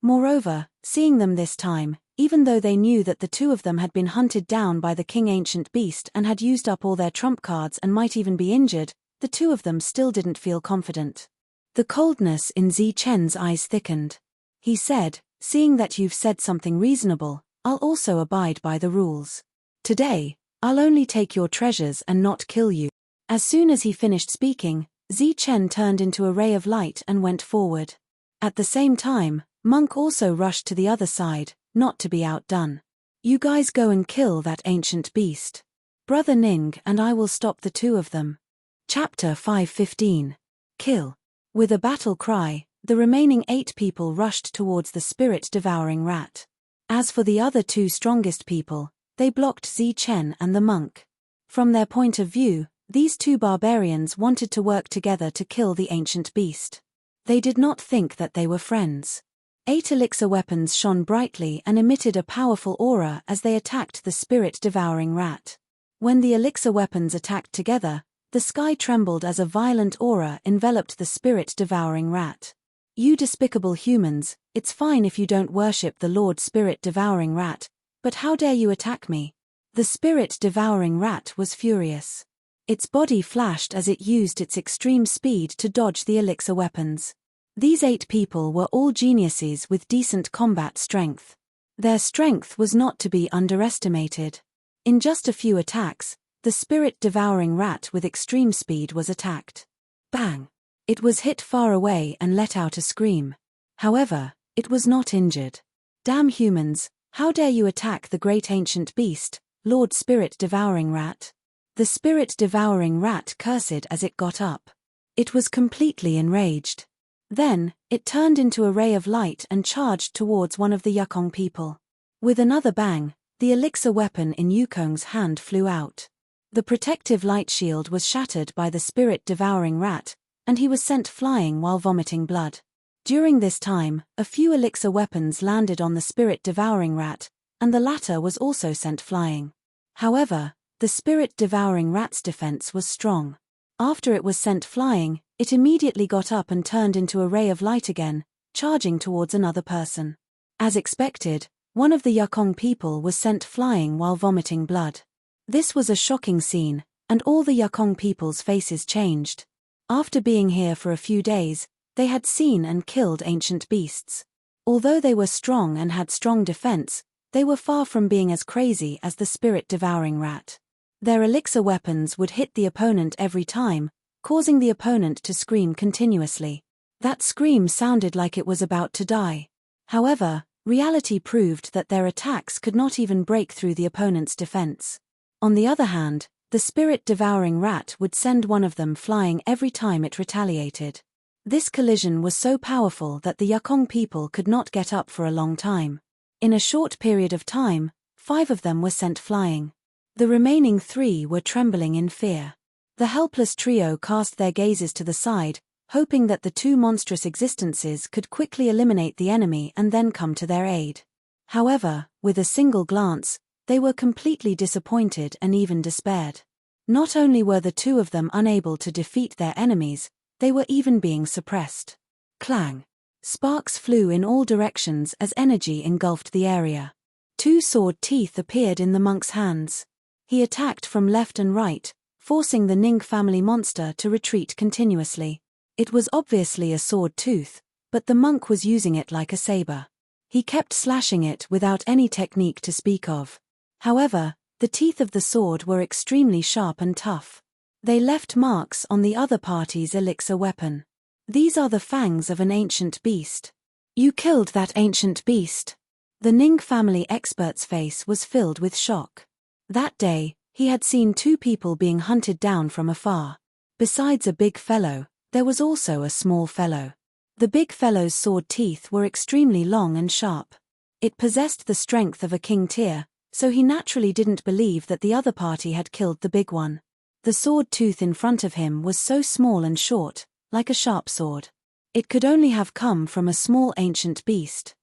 Moreover, seeing them this time, even though they knew that the 2 of them had been hunted down by the king ancient beast and had used up all their trump cards and might even be injured, the 2 of them still didn't feel confident. The coldness in Zichen's eyes thickened. He said, "Seeing that you've said something reasonable, I'll also abide by the rules. Today, I'll only take your treasures and not kill you." As soon as he finished speaking, Zichen turned into a ray of light and went forward. At the same time, Monk also rushed to the other side, not to be outdone. "You guys go and kill that ancient beast. Brother Ning and I will stop the 2 of them." Chapter 5:15. Kill. With a battle cry, the remaining 8 people rushed towards the spirit-devouring rat. As for the other 2 strongest people, they blocked Zichen and the monk. From their point of view, these 2 barbarians wanted to work together to kill the ancient beast. They did not think that they were friends. 8 elixir weapons shone brightly and emitted a powerful aura as they attacked the spirit-devouring rat. When the elixir weapons attacked together, the sky trembled as a violent aura enveloped the spirit-devouring rat. "You despicable humans, it's fine if you don't worship the Lord Spirit-devouring rat, but how dare you attack me?" The spirit-devouring rat was furious. Its body flashed as it used its extreme speed to dodge the elixir weapons. These 8 people were all geniuses with decent combat strength. Their strength was not to be underestimated. In just a few attacks, the spirit-devouring rat with extreme speed was attacked. Bang! It was hit far away and let out a scream. However, it was not injured. "Damn humans, how dare you attack the great ancient beast, Lord Spirit-devouring rat?" The spirit-devouring rat cursed as it got up. It was completely enraged. Then, it turned into a ray of light and charged towards one of the Yukong people. With another bang, the elixir weapon in Yukong's hand flew out. The protective light shield was shattered by the spirit-devouring rat, and he was sent flying while vomiting blood. During this time, a few elixir weapons landed on the spirit-devouring rat, and the latter was also sent flying. However, the spirit-devouring rat's defense was strong. After it was sent flying, it immediately got up and turned into a ray of light again, charging towards another person. As expected, one of the Yukong people was sent flying while vomiting blood. This was a shocking scene, and all the Yukong people's faces changed. After being here for a few days, they had seen and killed ancient beasts. Although they were strong and had strong defense, they were far from being as crazy as the spirit-devouring rat. Their elixir weapons would hit the opponent every time, causing the opponent to scream continuously. That scream sounded like it was about to die. However, reality proved that their attacks could not even break through the opponent's defense. On the other hand, the spirit-devouring rat would send one of them flying every time it retaliated. This collision was so powerful that the Yukong people could not get up for a long time. In a short period of time, 5 of them were sent flying. The remaining 3 were trembling in fear. The helpless trio cast their gazes to the side, hoping that the 2 monstrous existences could quickly eliminate the enemy and then come to their aid. However, with a single glance, they were completely disappointed and even despaired. Not only were the 2 of them unable to defeat their enemies, they were even being suppressed. Clang! Sparks flew in all directions as energy engulfed the area. 2 sword teeth appeared in the monk's hands. He attacked from left and right, forcing the Ning family monster to retreat continuously. It was obviously a sword tooth, but the monk was using it like a saber. He kept slashing it without any technique to speak of. However, the teeth of the sword were extremely sharp and tough. They left marks on the other party's elixir weapon. These are the fangs of an ancient beast. You killed that ancient beast. The Ning family expert's face was filled with shock. That day, he had seen 2 people being hunted down from afar. Besides a big fellow, there was also a small fellow. The big fellow's sword teeth were extremely long and sharp. It possessed the strength of a king tier, so he naturally didn't believe that the other party had killed the big one. The sword tooth in front of him was so small and short, like a sharp sword. It could only have come from a small ancient beast.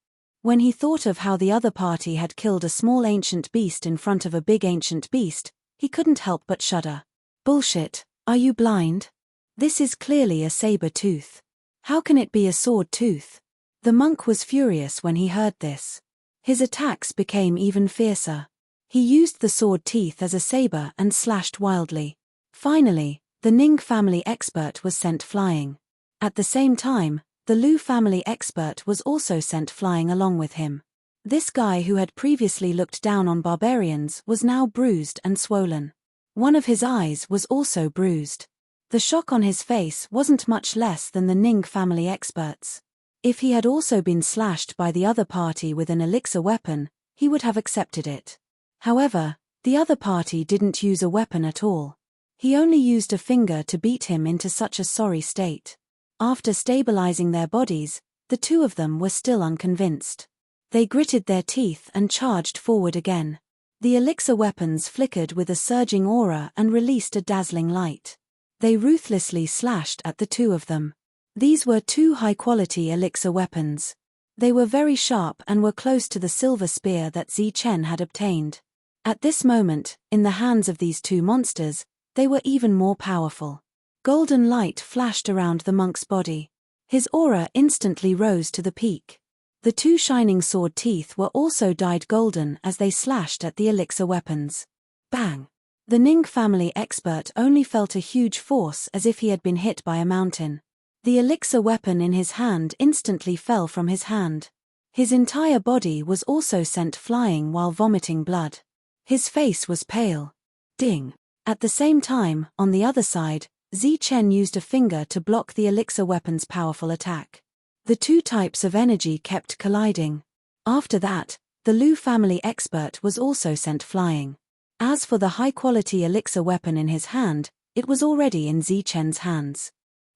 When he thought of how the other party had killed a small ancient beast in front of a big ancient beast, he couldn't help but shudder. Bullshit, are you blind? This is clearly a saber tooth. How can it be a sword tooth? The monk was furious when he heard this. His attacks became even fiercer. He used the sword teeth as a saber and slashed wildly. Finally, the Ning family expert was sent flying. At the same time, the Lu family expert was also sent flying along with him. This guy who had previously looked down on barbarians was now bruised and swollen. One of his eyes was also bruised. The shock on his face wasn't much less than the Ning family experts. If he had also been slashed by the other party with an elixir weapon, he would have accepted it. However, the other party didn't use a weapon at all. He only used a finger to beat him into such a sorry state. After stabilizing their bodies, the 2 of them were still unconvinced. They gritted their teeth and charged forward again. The elixir weapons flickered with a surging aura and released a dazzling light. They ruthlessly slashed at the 2 of them. These were 2 high-quality elixir weapons. They were very sharp and were close to the silver spear that Zi Chen had obtained. At this moment, in the hands of these 2 monsters, they were even more powerful. Golden light flashed around the monk's body. His aura instantly rose to the peak. The 2 shining sword teeth were also dyed golden as they slashed at the elixir weapons. Bang! The Ning family expert only felt a huge force as if he had been hit by a mountain. The elixir weapon in his hand instantly fell from his hand. His entire body was also sent flying while vomiting blood. His face was pale. Ding! At the same time, on the other side, Zi Chen used a finger to block the elixir weapon's powerful attack. The 2 types of energy kept colliding. After that, the Lu family expert was also sent flying. As for the high-quality elixir weapon in his hand, it was already in Zi Chen's hands.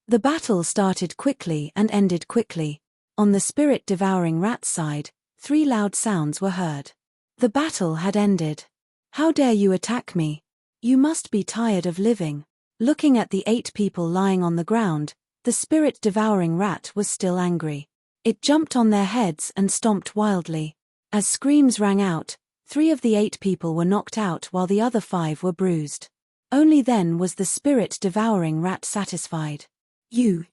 The battle started quickly and ended quickly. On the spirit-devouring rat's side, 3 loud sounds were heard. The battle had ended. How dare you attack me? You must be tired of living. Looking at the 8 people lying on the ground, the spirit-devouring rat was still angry. It jumped on their heads and stomped wildly. As screams rang out, 3 of the 8 people were knocked out while the other 5 were bruised. Only then was the spirit-devouring rat satisfied. You.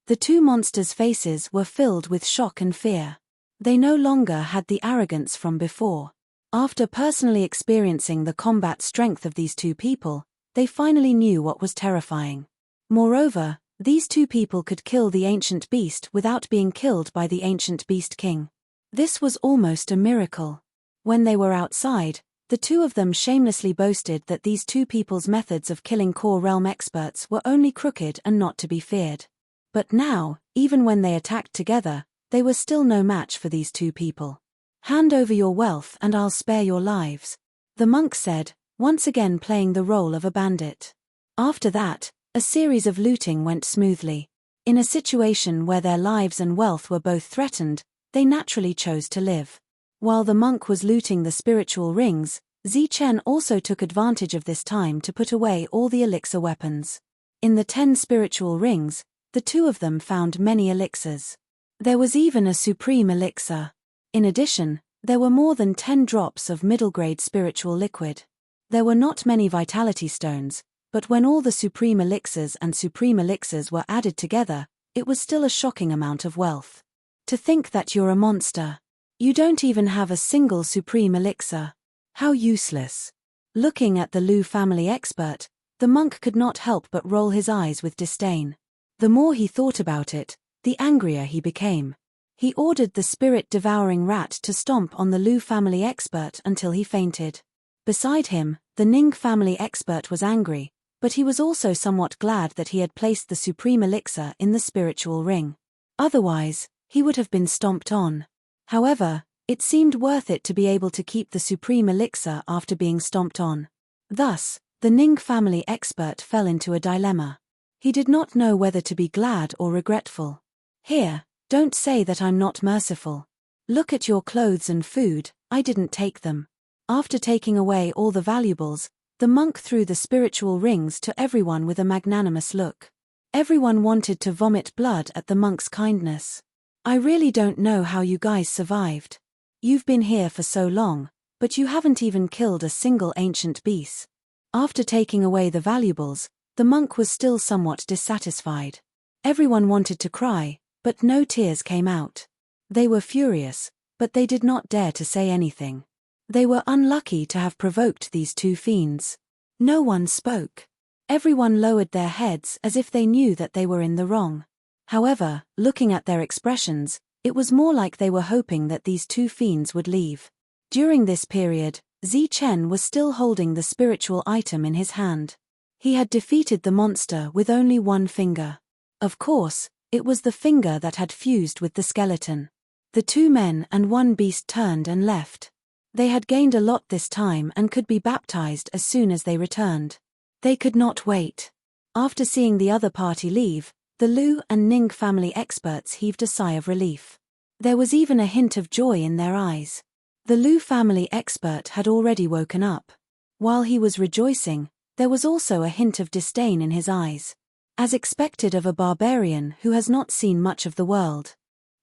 The two monsters' faces were filled with shock and fear. They no longer had the arrogance from before. After personally experiencing the combat strength of these two people, they finally knew what was terrifying. Moreover, these two people could kill the ancient beast without being killed by the ancient beast king. This was almost a miracle. When they were outside, the two of them shamelessly boasted that these two people's methods of killing core realm experts were only crooked and not to be feared. But now, even when they attacked together, they were still no match for these two people. Hand over your wealth and I'll spare your lives, the monk said, once again playing the role of a bandit. After that, a series of looting went smoothly. In a situation where their lives and wealth were both threatened, they naturally chose to live. While the monk was looting the spiritual rings, Zichen also took advantage of this time to put away all the elixir weapons. In the 10 spiritual rings, the two of them found many elixirs. There was even a supreme elixir. In addition, there were more than 10 drops of middle-grade spiritual liquid. There were not many vitality stones, but when all the supreme elixirs and supreme elixirs were added together, it was still a shocking amount of wealth. To think that you're a monster. You don't even have a single supreme elixir. How useless. Looking at the Lu family expert, the monk could not help but roll his eyes with disdain. The more he thought about it, the angrier he became. He ordered the spirit-devouring rat to stomp on the Lu family expert until he fainted. Beside him, the Ning family expert was angry, but he was also somewhat glad that he had placed the supreme elixir in the spiritual ring. Otherwise, he would have been stomped on. However, it seemed worth it to be able to keep the supreme elixir after being stomped on. Thus, the Ning family expert fell into a dilemma. He did not know whether to be glad or regretful. Here, don't say that I'm not merciful. Look at your clothes and food, I didn't take them. After taking away all the valuables, the monk threw the spiritual rings to everyone with a magnanimous look. Everyone wanted to vomit blood at the monk's kindness. I really don't know how you guys survived. You've been here for so long, but you haven't even killed a single ancient beast. After taking away the valuables, the monk was still somewhat dissatisfied. Everyone wanted to cry, but no tears came out. They were furious, but they did not dare to say anything. They were unlucky to have provoked these two fiends. No one spoke. Everyone lowered their heads as if they knew that they were in the wrong. However, looking at their expressions, it was more like they were hoping that these two fiends would leave. During this period, Zichen was still holding the spiritual item in his hand. He had defeated the monster with only one finger. Of course, it was the finger that had fused with the skeleton. The two men and one beast turned and left. They had gained a lot this time and could be baptized as soon as they returned. They could not wait. After seeing the other party leave, the Lu and Ning family experts heaved a sigh of relief. There was even a hint of joy in their eyes. The Lu family expert had already woken up. While he was rejoicing, there was also a hint of disdain in his eyes. As expected of a barbarian who has not seen much of the world.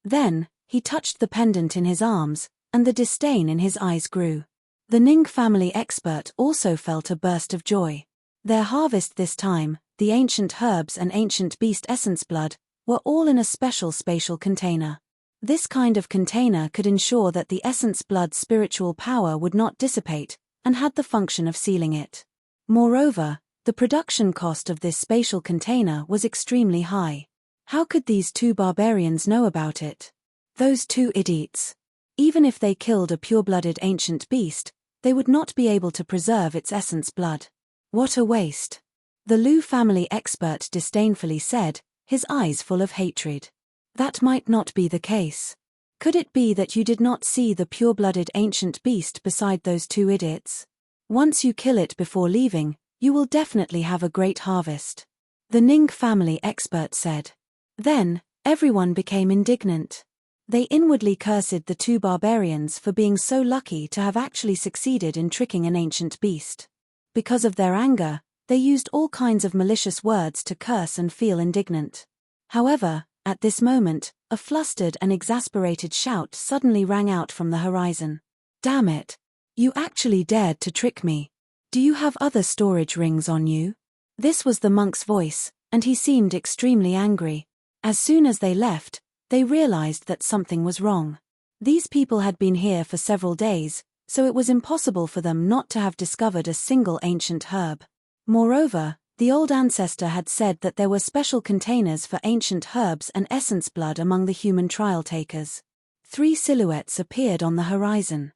Then, he touched the pendant in his arms, and the disdain in his eyes grew. The Ning family expert also felt a burst of joy. Their harvest this time, the ancient herbs and ancient beast essence blood, were all in a special spatial container. This kind of container could ensure that the essence blood's spiritual power would not dissipate, and had the function of sealing it. Moreover, the production cost of this spatial container was extremely high. How could these two barbarians know about it? Those two idiots. Even if they killed a pure-blooded ancient beast, they would not be able to preserve its essence blood. What a waste. The Lu family expert disdainfully said, his eyes full of hatred. That might not be the case. Could it be that you did not see the pure-blooded ancient beast beside those two idiots? Once you kill it before leaving, you will definitely have a great harvest. The Ning family expert said. Then, everyone became indignant. They inwardly cursed the two barbarians for being so lucky to have actually succeeded in tricking an ancient beast. Because of their anger, they used all kinds of malicious words to curse and feel indignant. However, at this moment, a flustered and exasperated shout suddenly rang out from the horizon. Damn it! You actually dared to trick me. Do you have other storage rings on you? This was the monk's voice, and he seemed extremely angry. As soon as they left, they realized that something was wrong. These people had been here for several days, so it was impossible for them not to have discovered a single ancient herb. Moreover, the old ancestor had said that there were special containers for ancient herbs and essence blood among the human trial takers. 3 silhouettes appeared on the horizon.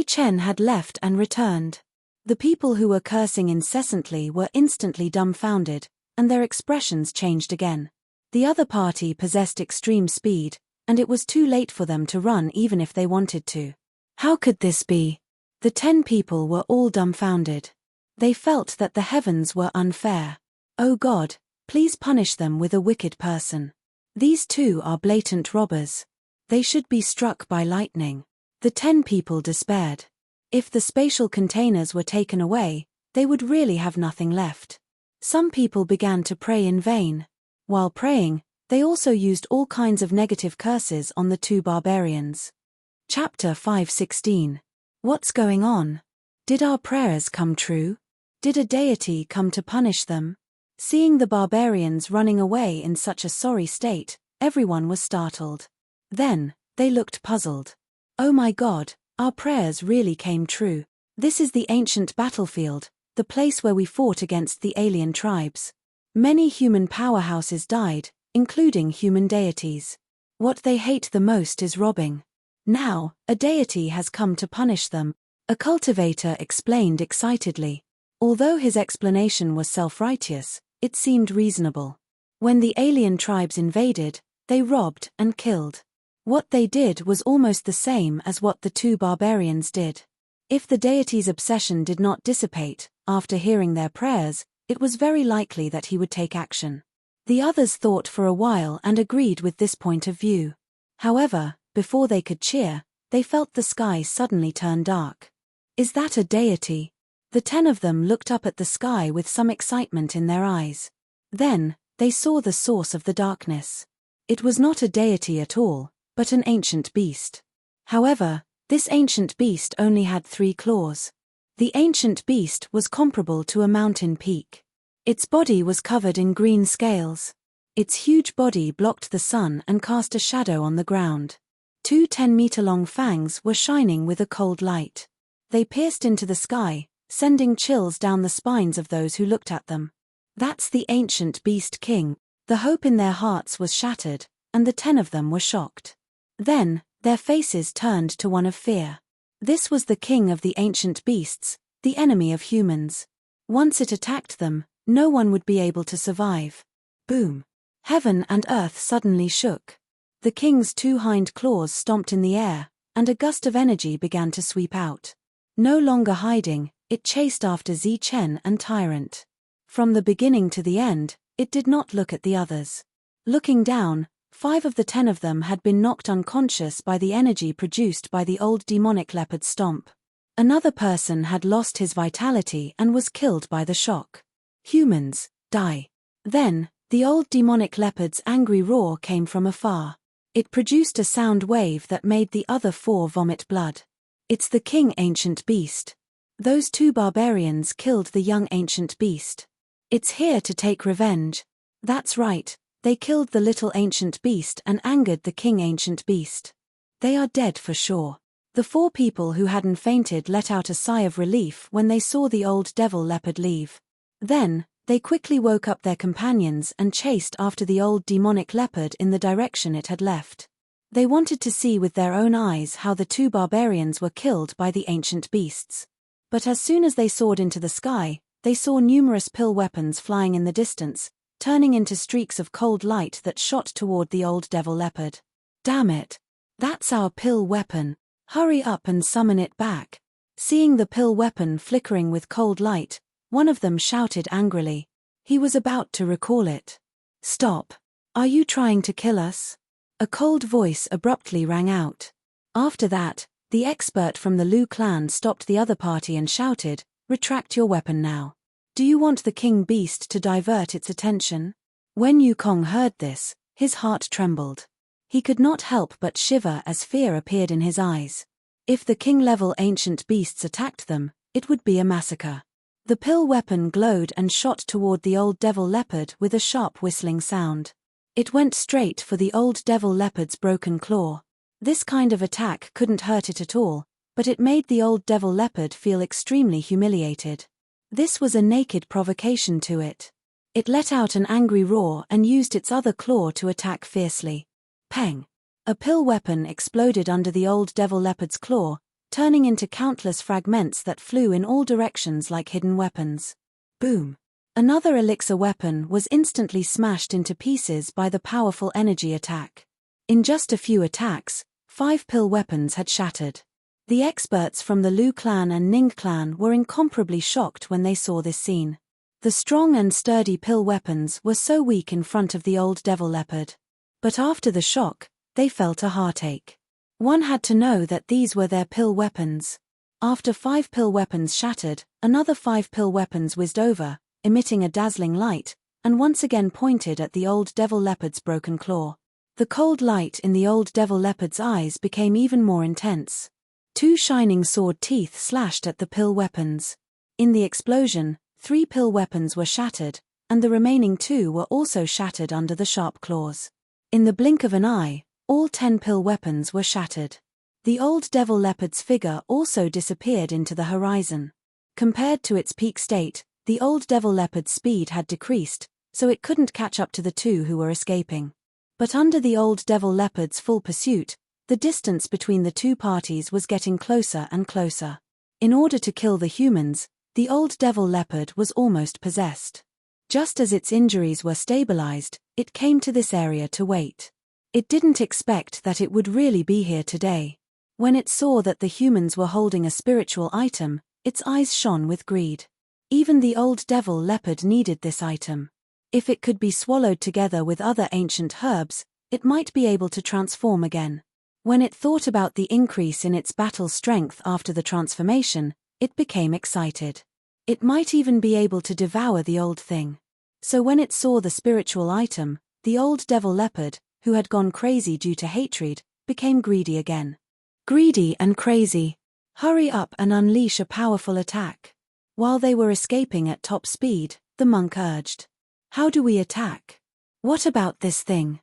Chen had left and returned. The people who were cursing incessantly were instantly dumbfounded, and their expressions changed again. The other party possessed extreme speed, and it was too late for them to run even if they wanted to. How could this be? The 10 people were all dumbfounded. They felt that the heavens were unfair. Oh God, please punish them with a wicked person. These 2 are blatant robbers. They should be struck by lightning. The 10 people despaired. If the spatial containers were taken away, they would really have nothing left. Some people began to pray in vain. While praying, they also used all kinds of negative curses on the 2 barbarians. Chapter 5:16. What's going on? Did our prayers come true? Did a deity come to punish them? Seeing the barbarians running away in such a sorry state, everyone was startled. Then, they looked puzzled. Oh my God, our prayers really came true. This is the ancient battlefield, the place where we fought against the alien tribes. Many human powerhouses died, including human deities. What they hate the most is robbing. Now, a deity has come to punish them, a cultivator explained excitedly. Although his explanation was self-righteous, it seemed reasonable. When the alien tribes invaded, they robbed and killed. What they did was almost the same as what the 2 barbarians did. If the deity's obsession did not dissipate, after hearing their prayers, it was very likely that he would take action. The others thought for a while and agreed with this point of view. However, before they could cheer, they felt the sky suddenly turn dark. Is that a deity? The 10 of them looked up at the sky with some excitement in their eyes. Then, they saw the source of the darkness. It was not a deity at all, but an ancient beast. However, this ancient beast only had 3 claws. The ancient beast was comparable to a mountain peak. Its body was covered in green scales. Its huge body blocked the sun and cast a shadow on the ground. 2 10-meter-long fangs were shining with a cold light. They pierced into the sky, sending chills down the spines of those who looked at them. That's the ancient beast king. The hope in their hearts was shattered, and the 10 of them were shocked. Then, their faces turned to one of fear. This was the king of the ancient beasts, the enemy of humans. Once it attacked them, no one would be able to survive. Boom! Heaven and earth suddenly shook. The king's 2 hind claws stomped in the air, and a gust of energy began to sweep out. No longer hiding, it chased after Chen and Tyrant. From the beginning to the end, it did not look at the others. Looking down, 5 of the 10 of them had been knocked unconscious by the energy produced by the old demonic leopard stomp. Another person had lost his vitality and was killed by the shock. Humans, die. Then, the old demonic leopard's angry roar came from afar. It produced a sound wave that made the other 4 vomit blood. It's the king ancient beast. Those 2 barbarians killed the young ancient beast. It's here to take revenge. That's right. They killed the little ancient beast and angered the king ancient beast. They are dead for sure. The 4 people who hadn't fainted let out a sigh of relief when they saw the old devil leopard leave. Then, they quickly woke up their companions and chased after the old demonic leopard in the direction it had left. They wanted to see with their own eyes how the 2 barbarians were killed by the ancient beasts. But as soon as they soared into the sky, they saw numerous pill weapons flying in the distance, turning into streaks of cold light that shot toward the old devil leopard. Damn it! That's our pill weapon. Hurry up and summon it back. Seeing the pill weapon flickering with cold light, one of them shouted angrily. He was about to recall it. Stop! Are you trying to kill us? A cold voice abruptly rang out. After that, the expert from the Lu clan stopped the other party and shouted, "Retract your weapon now. Do you want the king beast to divert its attention?" When Yukong heard this, his heart trembled. He could not help but shiver as fear appeared in his eyes. If the king-level ancient beasts attacked them, it would be a massacre. The pill weapon glowed and shot toward the old devil leopard with a sharp whistling sound. It went straight for the old devil leopard's broken claw. This kind of attack couldn't hurt it at all, but it made the old devil leopard feel extremely humiliated. This was a naked provocation to it. It let out an angry roar and used its other claw to attack fiercely. Peng! A pill weapon exploded under the old devil leopard's claw, turning into countless fragments that flew in all directions like hidden weapons. Boom! Another elixir weapon was instantly smashed into pieces by the powerful energy attack. In just a few attacks, 5 pill weapons had shattered. The experts from the Lu clan and Ning clan were incomparably shocked when they saw this scene. The strong and sturdy pill weapons were so weak in front of the old devil leopard. But after the shock, they felt a heartache. One had to know that these were their pill weapons. After 5 pill weapons shattered, another 5 pill weapons whizzed over, emitting a dazzling light, and once again pointed at the old devil leopard's broken claw. The cold light in the old devil leopard's eyes became even more intense. 2 shining sword teeth slashed at the pill weapons. In the explosion, 3 pill weapons were shattered, and the remaining 2 were also shattered under the sharp claws. In the blink of an eye, all 10 pill weapons were shattered. The old devil leopard's figure also disappeared into the horizon. Compared to its peak state, the old devil leopard's speed had decreased, so it couldn't catch up to the 2 who were escaping. But under the old devil leopard's full pursuit, the distance between the 2 parties was getting closer and closer. In order to kill the humans, the old devil leopard was almost possessed. Just as its injuries were stabilized, it came to this area to wait. It didn't expect that it would really be here today. When it saw that the humans were holding a spiritual item, its eyes shone with greed. Even the old devil leopard needed this item. If it could be swallowed together with other ancient herbs, it might be able to transform again. When it thought about the increase in its battle strength after the transformation, it became excited. It might even be able to devour the old thing. So when it saw the spiritual item, the old devil leopard, who had gone crazy due to hatred, became greedy again. Greedy and crazy. Hurry up and unleash a powerful attack. While they were escaping at top speed, the monk urged. How do we attack? What about this thing?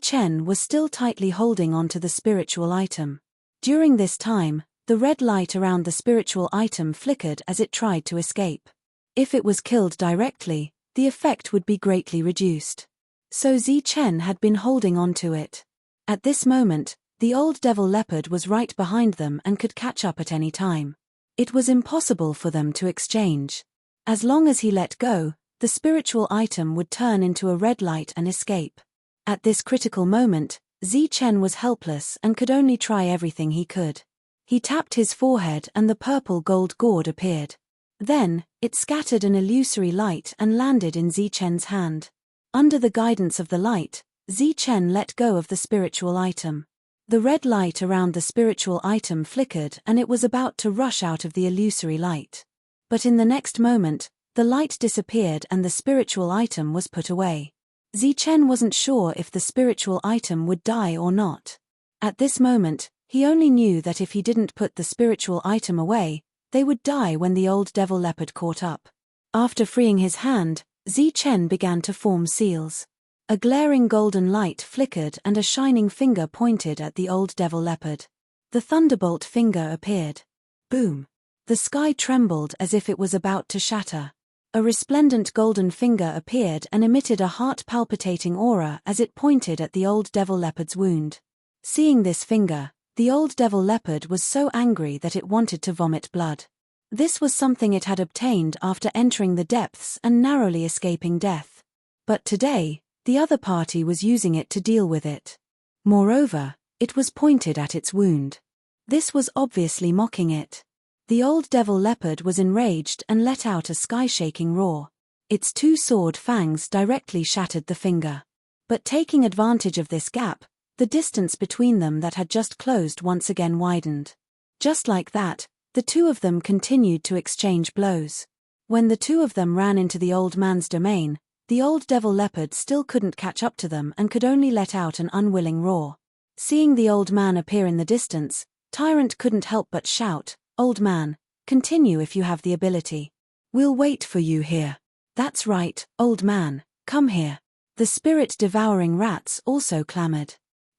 Chen was still tightly holding onto the spiritual item. During this time, the red light around the spiritual item flickered as it tried to escape. If it was killed directly, the effect would be greatly reduced. So Chen had been holding onto it. At this moment, the old devil leopard was right behind them and could catch up at any time. It was impossible for them to exchange. As long as he let go, the spiritual item would turn into a red light and escape. At this critical moment, Chen was helpless and could only try everything he could. He tapped his forehead and the purple gold gourd appeared. Then, it scattered an illusory light and landed in Chen's hand. Under the guidance of the light, Chen let go of the spiritual item. The red light around the spiritual item flickered and it was about to rush out of the illusory light. But in the next moment, the light disappeared and the spiritual item was put away. Chen wasn't sure if the spiritual item would die or not. At this moment, he only knew that if he didn't put the spiritual item away, they would die when the old devil leopard caught up. After freeing his hand, Chen began to form seals. A glaring golden light flickered and a shining finger pointed at the old devil leopard. The thunderbolt finger appeared. Boom! The sky trembled as if it was about to shatter. A resplendent golden finger appeared and emitted a heart-palpitating aura as it pointed at the old devil leopard's wound. Seeing this finger, the old devil leopard was so angry that it wanted to vomit blood. This was something it had obtained after entering the depths and narrowly escaping death. But today, the other party was using it to deal with it. Moreover, it was pointed at its wound. This was obviously mocking it. The old devil leopard was enraged and let out a sky-shaking roar. Its 2 sword fangs directly shattered the finger. But taking advantage of this gap, the distance between them that had just closed once again widened. Just like that, the 2 of them continued to exchange blows. When the 2 of them ran into the old man's domain, the old devil leopard still couldn't catch up to them and could only let out an unwilling roar. Seeing the old man appear in the distance, Tyrant couldn't help but shout, "Old man, continue if you have the ability." We'll wait for you here. That's right, old man, come here. The spirit-devouring rats also clamored.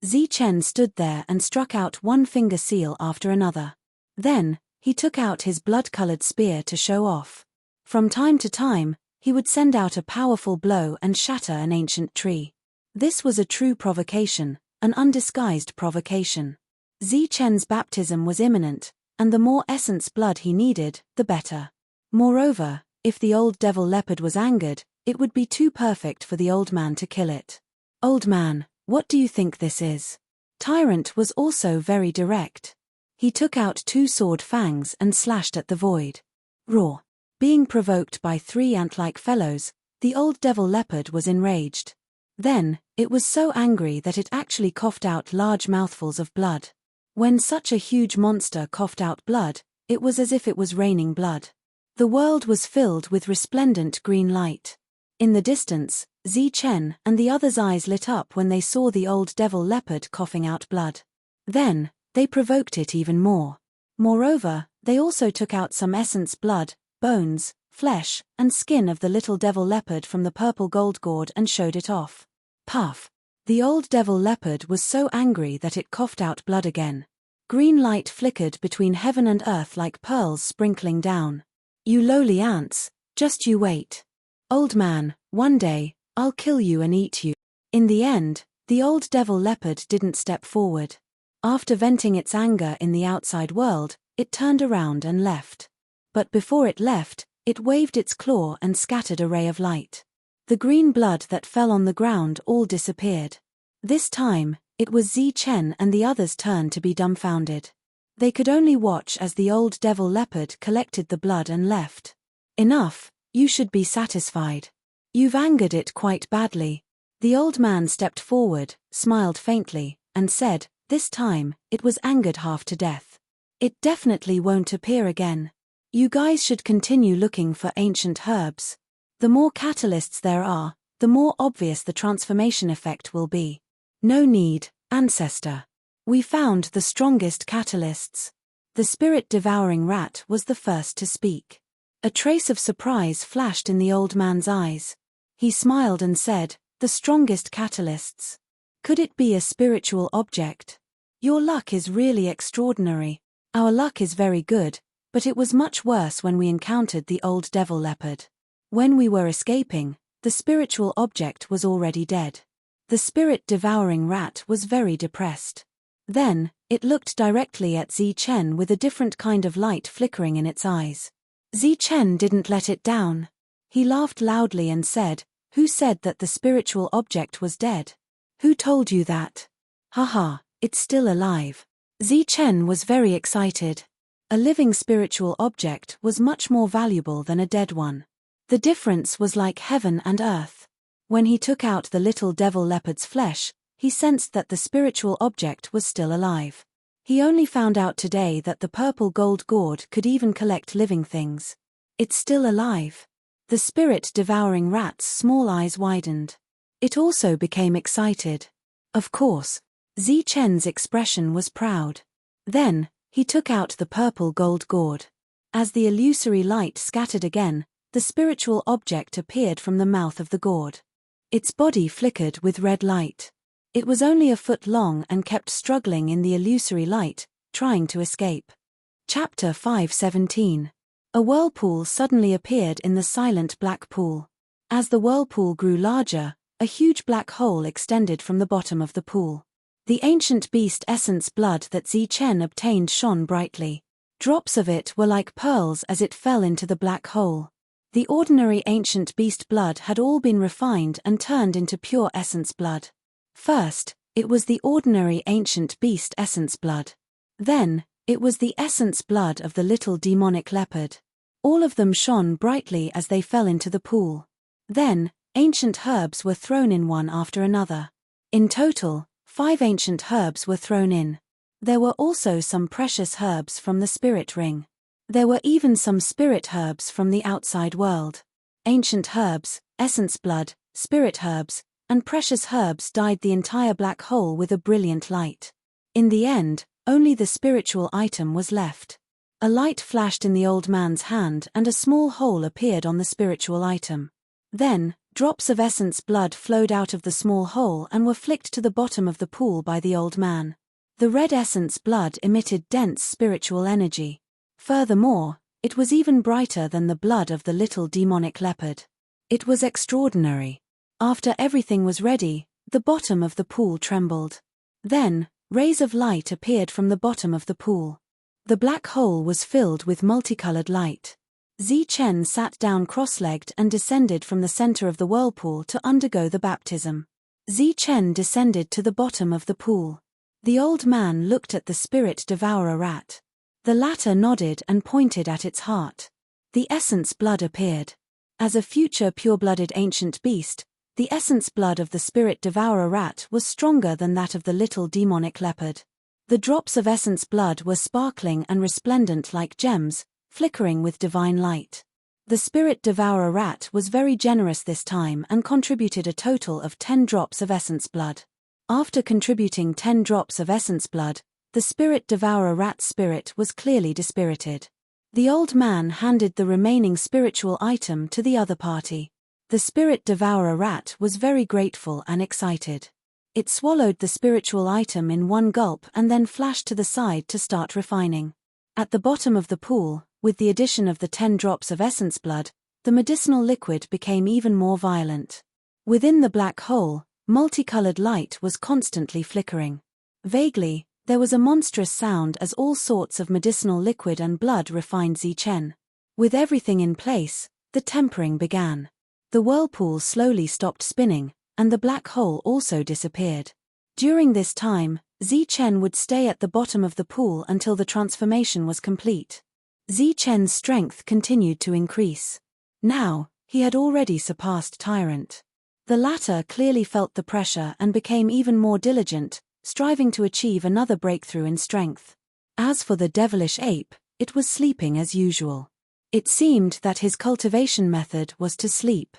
Zichen stood there and struck out one finger seal after another. Then, he took out his blood-colored spear to show off. From time to time, he would send out a powerful blow and shatter an ancient tree. This was a true provocation, an undisguised provocation. Zichen's baptism was imminent, and the more essence blood he needed, the better. Moreover, if the old devil leopard was angered, it would be too perfect for the old man to kill it. Old man, what do you think this is? Tyrant was also very direct. He took out 2 sword fangs and slashed at the void. Roar. Being provoked by 3 ant-like fellows, the old devil leopard was enraged. Then, it was so angry that it actually coughed out large mouthfuls of blood. When such a huge monster coughed out blood, it was as if it was raining blood. The world was filled with resplendent green light. In the distance, Zichen and the others' eyes lit up when they saw the old devil leopard coughing out blood. Then, they provoked it even more. Moreover, they also took out some essence blood, bones, flesh, and skin of the little devil leopard from the purple gold gourd and showed it off. Puff! The old devil leopard was so angry that it coughed out blood again. Green light flickered between heaven and earth like pearls sprinkling down. You lowly ants, just you wait. Old man, one day, I'll kill you and eat you. In the end, the old devil leopard didn't step forward. After venting its anger in the outside world, it turned around and left. But before it left, it waved its claw and scattered a ray of light. The green blood that fell on the ground all disappeared. This time, it was Zichen and the others' turn to be dumbfounded. They could only watch as the old devil leopard collected the blood and left. Enough, you should be satisfied. You've angered it quite badly. The old man stepped forward, smiled faintly, and said, this time, it was angered half to death. It definitely won't appear again. You guys should continue looking for ancient herbs. The more catalysts there are, the more obvious the transformation effect will be. No need, ancestor. We found the strongest catalysts. The spirit-devouring rat was the first to speak. A trace of surprise flashed in the old man's eyes. He smiled and said, the strongest catalysts. Could it be a spiritual object? Your luck is really extraordinary. Our luck is very good, but it was much worse when we encountered the old devil leopard. When we were escaping, the spiritual object was already dead. The spirit-devouring rat was very depressed. Then, it looked directly at Zichen with a different kind of light flickering in its eyes. Zichen didn't let it down. He laughed loudly and said, who said that the spiritual object was dead? Who told you that? Haha, it's still alive. Zichen was very excited. A living spiritual object was much more valuable than a dead one. The difference was like heaven and earth. When he took out the little devil leopard's flesh, he sensed that the spiritual object was still alive. He only found out today that the purple gold gourd could even collect living things. It's still alive. The spirit-devouring rat's small eyes widened. It also became excited. Of course, Zichen's expression was proud. Then, he took out the purple gold gourd. As the illusory light scattered again, the spiritual object appeared from the mouth of the gourd. Its body flickered with red light. It was only a foot long and kept struggling in the illusory light, trying to escape. Chapter 5:17. A whirlpool suddenly appeared in the silent black pool. As the whirlpool grew larger, a huge black hole extended from the bottom of the pool. The ancient beast essence blood that Zichen obtained shone brightly. Drops of it were like pearls as it fell into the black hole. The ordinary ancient beast blood had all been refined and turned into pure essence blood. First, it was the ordinary ancient beast essence blood. Then, it was the essence blood of the little demonic leopard. All of them shone brightly as they fell into the pool. Then, ancient herbs were thrown in one after another. In total, 5 ancient herbs were thrown in. There were also some precious herbs from the spirit ring. There were even some spirit herbs from the outside world. Ancient herbs, essence blood, spirit herbs, and precious herbs dyed the entire black hole with a brilliant light. In the end, only the spiritual item was left. A light flashed in the old man's hand and a small hole appeared on the spiritual item. Then, drops of essence blood flowed out of the small hole and were flicked to the bottom of the pool by the old man. The red essence blood emitted dense spiritual energy. Furthermore, it was even brighter than the blood of the little demonic leopard. It was extraordinary. After everything was ready, the bottom of the pool trembled. Then, rays of light appeared from the bottom of the pool. The black hole was filled with multicolored light. Zichen sat down cross-legged and descended from the center of the whirlpool to undergo the baptism. Zichen descended to the bottom of the pool. The old man looked at the spirit devourer rat. The latter nodded and pointed at its heart. The essence blood appeared. As a future pure-blooded ancient beast, the essence blood of the spirit devourer rat was stronger than that of the little demonic leopard. The drops of essence blood were sparkling and resplendent like gems, flickering with divine light. The spirit devourer rat was very generous this time and contributed a total of 10 drops of essence blood. After contributing 10 drops of essence blood, the spirit devourer rat's spirit was clearly dispirited. The old man handed the remaining spiritual item to the other party. The spirit devourer rat was very grateful and excited. It swallowed the spiritual item in one gulp and then flashed to the side to start refining. At the bottom of the pool, with the addition of the 10 drops of essence blood, the medicinal liquid became even more violent. Within the black hole, multicolored light was constantly flickering. Vaguely, there was a monstrous sound as all sorts of medicinal liquid and blood refined Zichen. With everything in place, the tempering began. The whirlpool slowly stopped spinning, and the black hole also disappeared. During this time, Zichen would stay at the bottom of the pool until the transformation was complete. Zichen's strength continued to increase. Now, he had already surpassed Tyrant. The latter clearly felt the pressure and became even more diligent, striving to achieve another breakthrough in strength. As for the devilish ape, it was sleeping as usual. It seemed that his cultivation method was to sleep.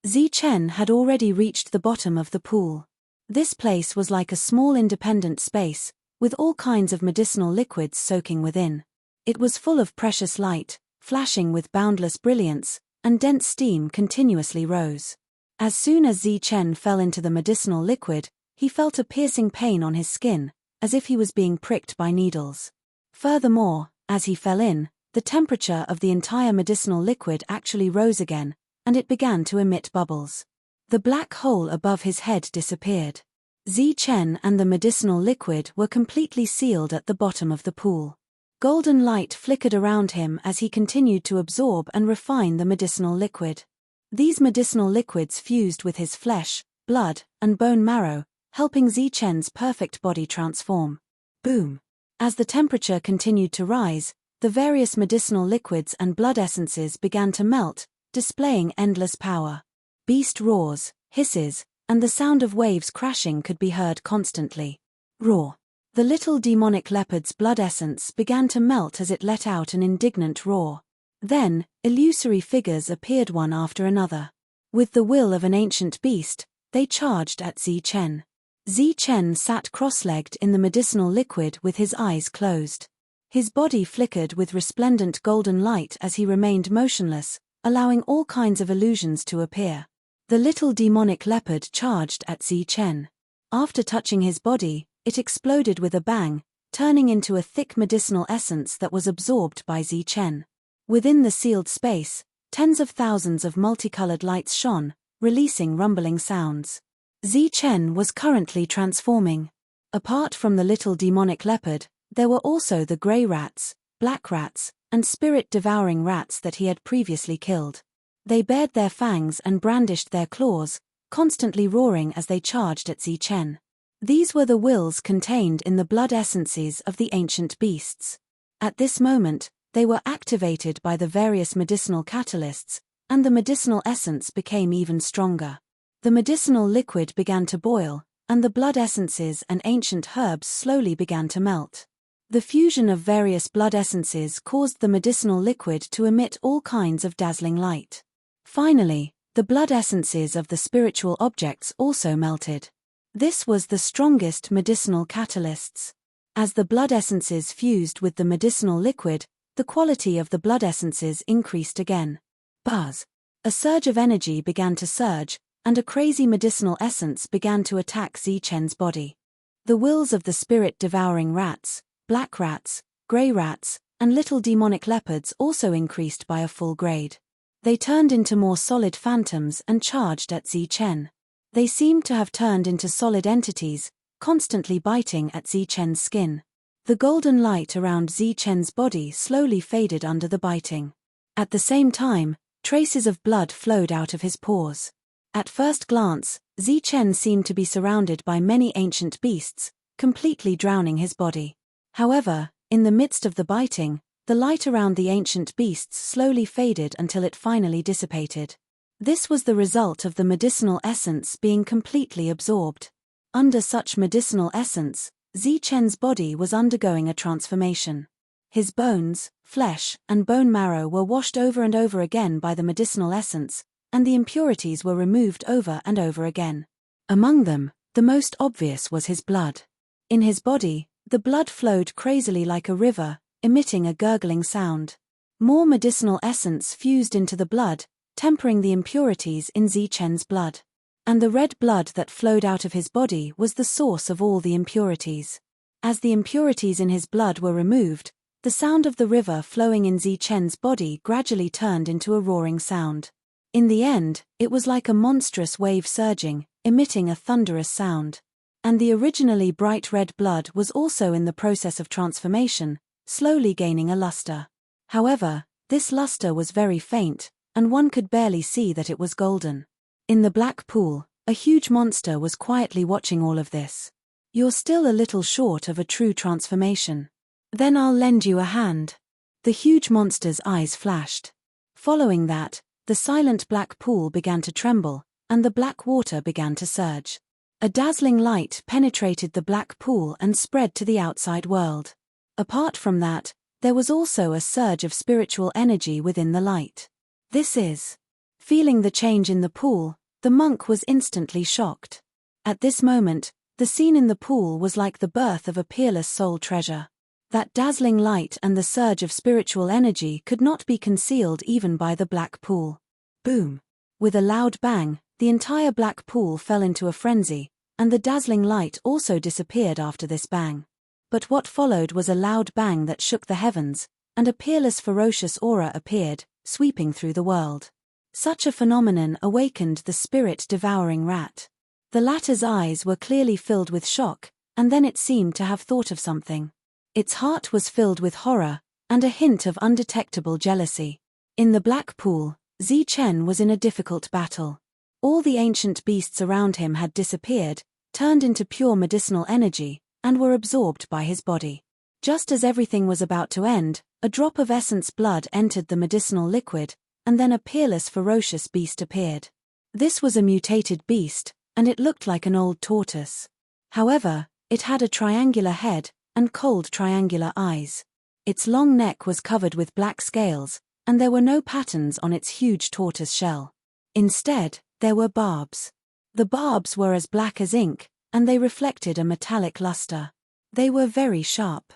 Zichen had already reached the bottom of the pool. This place was like a small independent space, with all kinds of medicinal liquids soaking within. It was full of precious light, flashing with boundless brilliance, and dense steam continuously rose. As soon as Zichen fell into the medicinal liquid, he felt a piercing pain on his skin, as if he was being pricked by needles. Furthermore, as he fell in, the temperature of the entire medicinal liquid actually rose again, and it began to emit bubbles. The black hole above his head disappeared. Zichen and the medicinal liquid were completely sealed at the bottom of the pool. Golden light flickered around him as he continued to absorb and refine the medicinal liquid. These medicinal liquids fused with his flesh, blood, and bone marrow, helping Zichen's perfect body transform. Boom! As the temperature continued to rise, the various medicinal liquids and blood essences began to melt, displaying endless power. Beast roars, hisses, and the sound of waves crashing could be heard constantly. Roar! The little demonic leopard's blood essence began to melt as it let out an indignant roar. Then, illusory figures appeared one after another. With the will of an ancient beast, they charged at Zichen. Zichen sat cross-legged in the medicinal liquid with his eyes closed. His body flickered with resplendent golden light as he remained motionless, allowing all kinds of illusions to appear. The little demonic leopard charged at Zichen. After touching his body, it exploded with a bang, turning into a thick medicinal essence that was absorbed by Zichen. Within the sealed space, tens of thousands of multicolored lights shone, releasing rumbling sounds. Zichen was currently transforming. Apart from the little demonic leopard, there were also the grey rats, black rats, and spirit-devouring rats that he had previously killed. They bared their fangs and brandished their claws, constantly roaring as they charged at Zichen. These were the wills contained in the blood essences of the ancient beasts. At this moment, they were activated by the various medicinal catalysts, and the medicinal essence became even stronger. The medicinal liquid began to boil, and the blood essences and ancient herbs slowly began to melt. The fusion of various blood essences caused the medicinal liquid to emit all kinds of dazzling light. Finally, the blood essences of the spiritual objects also melted. This was the strongest medicinal catalysts. As the blood essences fused with the medicinal liquid, the quality of the blood essences increased again. Buzz. A surge of energy began to surge, and a crazy medicinal essence began to attack Zichen's body. The wills of the spirit-devouring rats, black rats, grey rats, and little demonic leopards also increased by a full grade. They turned into more solid phantoms and charged at Zichen. They seemed to have turned into solid entities, constantly biting at Zichen's skin. The golden light around Zichen's body slowly faded under the biting. At the same time, traces of blood flowed out of his pores. At first glance, Zichen seemed to be surrounded by many ancient beasts, completely drowning his body. However, in the midst of the biting, the light around the ancient beasts slowly faded until it finally dissipated. This was the result of the medicinal essence being completely absorbed. Under such medicinal essence, Zichen's body was undergoing a transformation. His bones, flesh, and bone marrow were washed over and over again by the medicinal essence, and the impurities were removed over and over again. Among them, the most obvious was his blood. In his body, the blood flowed crazily like a river, emitting a gurgling sound. More medicinal essence fused into the blood, tempering the impurities in Zichen's blood. And the red blood that flowed out of his body was the source of all the impurities. As the impurities in his blood were removed, the sound of the river flowing in Zichen's body gradually turned into a roaring sound. In the end, it was like a monstrous wave surging, emitting a thunderous sound. And the originally bright red blood was also in the process of transformation, slowly gaining a luster. However, this luster was very faint, and one could barely see that it was golden. In the black pool, a huge monster was quietly watching all of this. "You're still a little short of a true transformation. Then I'll lend you a hand." The huge monster's eyes flashed. Following that, the silent black pool began to tremble, and the black water began to surge. A dazzling light penetrated the black pool and spread to the outside world. Apart from that, there was also a surge of spiritual energy within the light. This is. Feeling the change in the pool, the monk was instantly shocked. At this moment, the scene in the pool was like the birth of a peerless soul treasure. That dazzling light and the surge of spiritual energy could not be concealed even by the black pool. Boom! With a loud bang, the entire black pool fell into a frenzy, and the dazzling light also disappeared after this bang. But what followed was a loud bang that shook the heavens, and a peerless ferocious aura appeared, sweeping through the world. Such a phenomenon awakened the spirit-devouring rat. The latter's eyes were clearly filled with shock, and then it seemed to have thought of something. Its heart was filled with horror, and a hint of undetectable jealousy. In the black pool, Zichen was in a difficult battle. All the ancient beasts around him had disappeared, turned into pure medicinal energy, and were absorbed by his body. Just as everything was about to end, a drop of essence blood entered the medicinal liquid, and then a peerless ferocious beast appeared. This was a mutated beast, and it looked like an old tortoise. However, it had a triangular head, and cold triangular eyes. Its long neck was covered with black scales, and there were no patterns on its huge tortoise shell. Instead, there were barbs. The barbs were as black as ink, and they reflected a metallic luster. They were very sharp.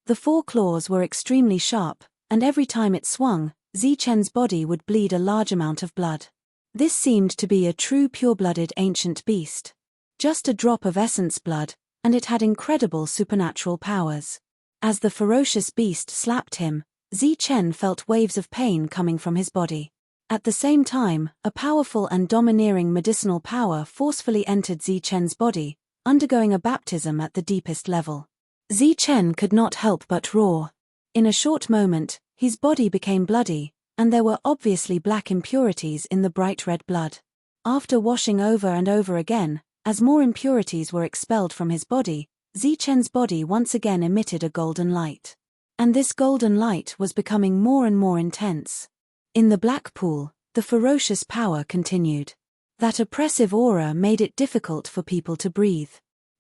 The foreclaws were extremely sharp, and every time it swung, Zichen's body would bleed a large amount of blood. This seemed to be a true pure-blooded ancient beast. Just a drop of essence blood, and it had incredible supernatural powers. As the ferocious beast slapped him, Zichen felt waves of pain coming from his body. At the same time, a powerful and domineering medicinal power forcefully entered Zichen's body, undergoing a baptism at the deepest level. Zichen could not help but roar. In a short moment, his body became bloody, and there were obviously black impurities in the bright red blood. After washing over and over again, as more impurities were expelled from his body, Zichen's body once again emitted a golden light. And this golden light was becoming more and more intense. In the black pool, the ferocious power continued. That oppressive aura made it difficult for people to breathe.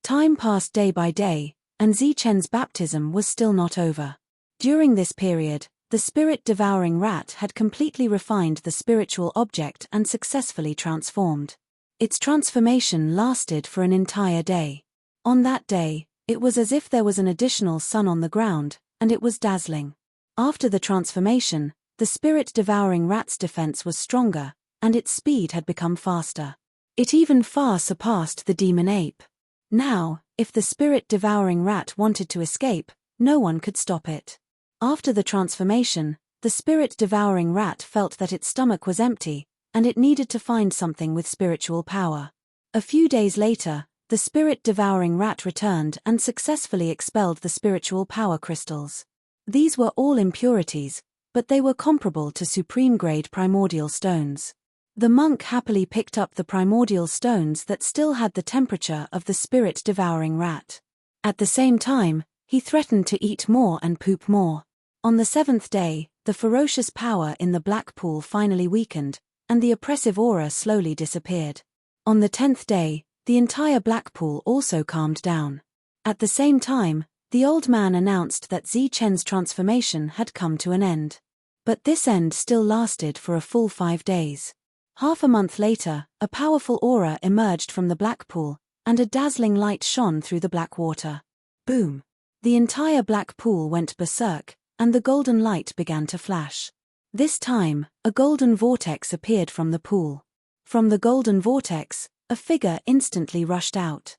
Time passed day by day, and Zichen's baptism was still not over. During this period, the spirit-devouring rat had completely refined the spiritual object and successfully transformed. Its transformation lasted for an entire day. On that day, it was as if there was an additional sun on the ground, and it was dazzling. After the transformation, the spirit-devouring rat's defense was stronger, and its speed had become faster. It even far surpassed the demon ape. Now, if the spirit-devouring rat wanted to escape, no one could stop it. After the transformation, the spirit-devouring rat felt that its stomach was empty, and it needed to find something with spiritual power. A few days later, the spirit-devouring rat returned and successfully expelled the spiritual power crystals. These were all impurities, but they were comparable to supreme-grade primordial stones. The monk happily picked up the primordial stones that still had the temperature of the spirit-devouring rat. At the same time, he threatened to eat more and poop more. On the 7th day, the ferocious power in the black pool finally weakened, and the oppressive aura slowly disappeared. On the 10th day, the entire black pool also calmed down. At the same time, the old man announced that Zichen's transformation had come to an end. But this end still lasted for a full 5 days. Half a month later, a powerful aura emerged from the black pool, and a dazzling light shone through the black water. Boom! The entire black pool went berserk, and the golden light began to flash. This time, a golden vortex appeared from the pool. From the golden vortex, a figure instantly rushed out.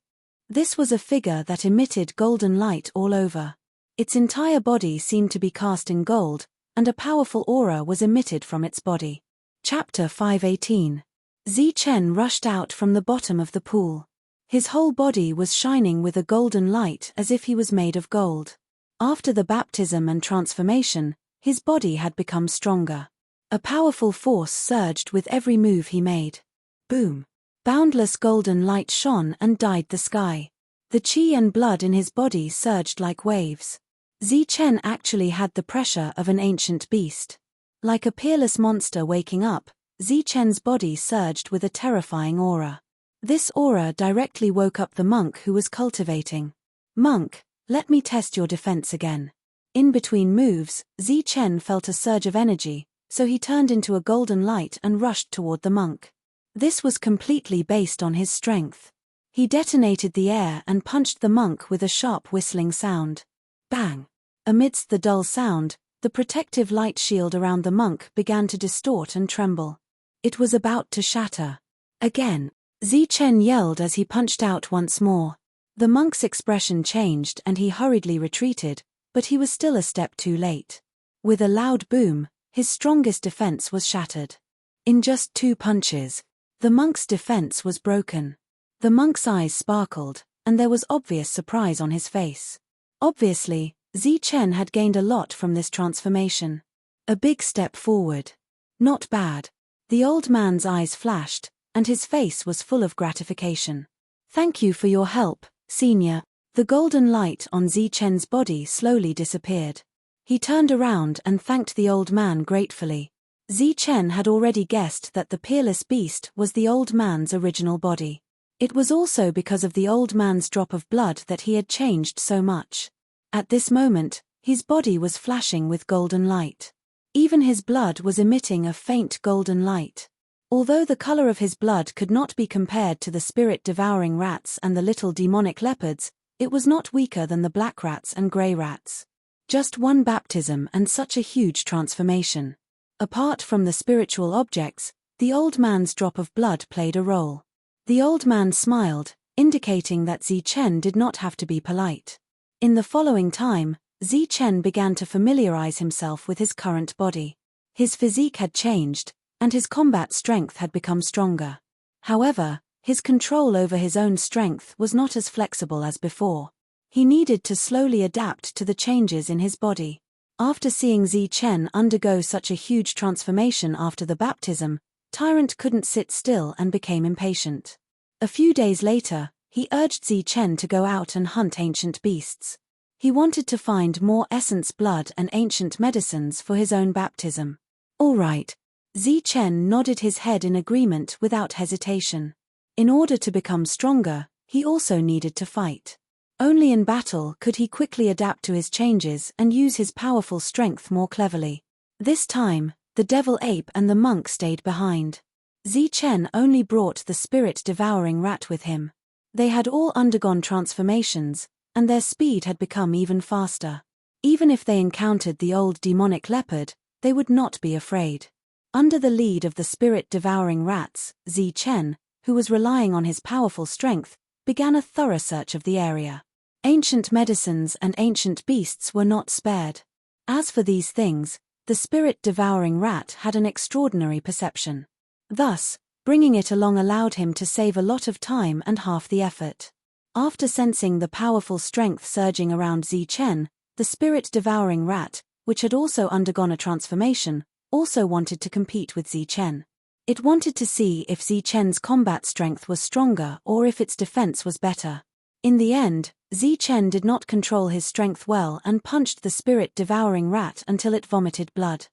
This was a figure that emitted golden light all over. Its entire body seemed to be cast in gold, and a powerful aura was emitted from its body. Chapter 5:18. Zichen rushed out from the bottom of the pool. His whole body was shining with a golden light as if he was made of gold. After the baptism and transformation, his body had become stronger. A powerful force surged with every move he made. Boom! Boundless golden light shone and dyed the sky. The qi and blood in his body surged like waves. Zichen actually had the pressure of an ancient beast. Like a peerless monster waking up, Zichen's body surged with a terrifying aura. This aura directly woke up the monk who was cultivating. "Monk, let me test your defense again." In between moves, Zichen felt a surge of energy, so he turned into a golden light and rushed toward the monk. This was completely based on his strength. He detonated the air and punched the monk with a sharp whistling sound. Bang! Amidst the dull sound, the protective light shield around the monk began to distort and tremble. It was about to shatter. Again, Zichen yelled as he punched out once more. The monk's expression changed and he hurriedly retreated, but he was still a step too late. With a loud boom, his strongest defense was shattered. In just 2 punches, the monk's defense was broken. The monk's eyes sparkled, and there was obvious surprise on his face. Obviously, Zichen had gained a lot from this transformation. A big step forward. Not bad. The old man's eyes flashed, and his face was full of gratification. "Thank you for your help, senior." The golden light on Zichen's body slowly disappeared. He turned around and thanked the old man gratefully. Zichen had already guessed that the peerless beast was the old man's original body. It was also because of the old man's drop of blood that he had changed so much. At this moment, his body was flashing with golden light. Even his blood was emitting a faint golden light. Although the color of his blood could not be compared to the spirit-devouring rats and the little demonic leopards, it was not weaker than the black rats and grey rats. Just one baptism and such a huge transformation. Apart from the spiritual objects, the old man's drop of blood played a role. The old man smiled, indicating that Zichen did not have to be polite. In the following time, Zichen began to familiarize himself with his current body. His physique had changed, and his combat strength had become stronger. However, his control over his own strength was not as flexible as before. He needed to slowly adapt to the changes in his body. After seeing Zichen undergo such a huge transformation after the baptism, Tyrant couldn't sit still and became impatient. A few days later, he urged Zichen to go out and hunt ancient beasts. He wanted to find more essence blood and ancient medicines for his own baptism. "All right." Zichen nodded his head in agreement without hesitation. In order to become stronger, he also needed to fight. Only in battle could he quickly adapt to his changes and use his powerful strength more cleverly. This time, the devil ape and the monk stayed behind. Zichen only brought the spirit-devouring rat with him. They had all undergone transformations, and their speed had become even faster. Even if they encountered the old demonic leopard, they would not be afraid. Under the lead of the spirit-devouring rats, Chen, who was relying on his powerful strength, began a thorough search of the area. Ancient medicines and ancient beasts were not spared. As for these things, the spirit-devouring rat had an extraordinary perception. Thus, bringing it along allowed him to save a lot of time and half the effort. After sensing the powerful strength surging around Chen, the spirit-devouring rat, which had also undergone a transformation, also wanted to compete with Chen. It wanted to see if Chen's combat strength was stronger or if its defense was better. In the end, Chen did not control his strength well and punched the spirit-devouring rat until it vomited blood.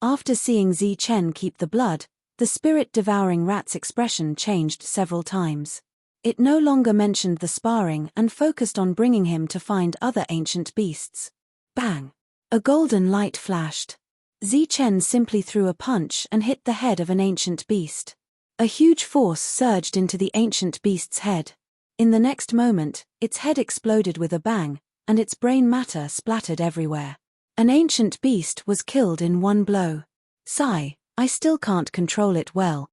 After seeing Chen keep the blood, the spirit-devouring rat's expression changed several times. It no longer mentioned the sparring and focused on bringing him to find other ancient beasts. Bang! A golden light flashed. Chen simply threw a punch and hit the head of an ancient beast. A huge force surged into the ancient beast's head. In the next moment, its head exploded with a bang, and its brain matter splattered everywhere. An ancient beast was killed in one blow. Sigh, I still can't control it well.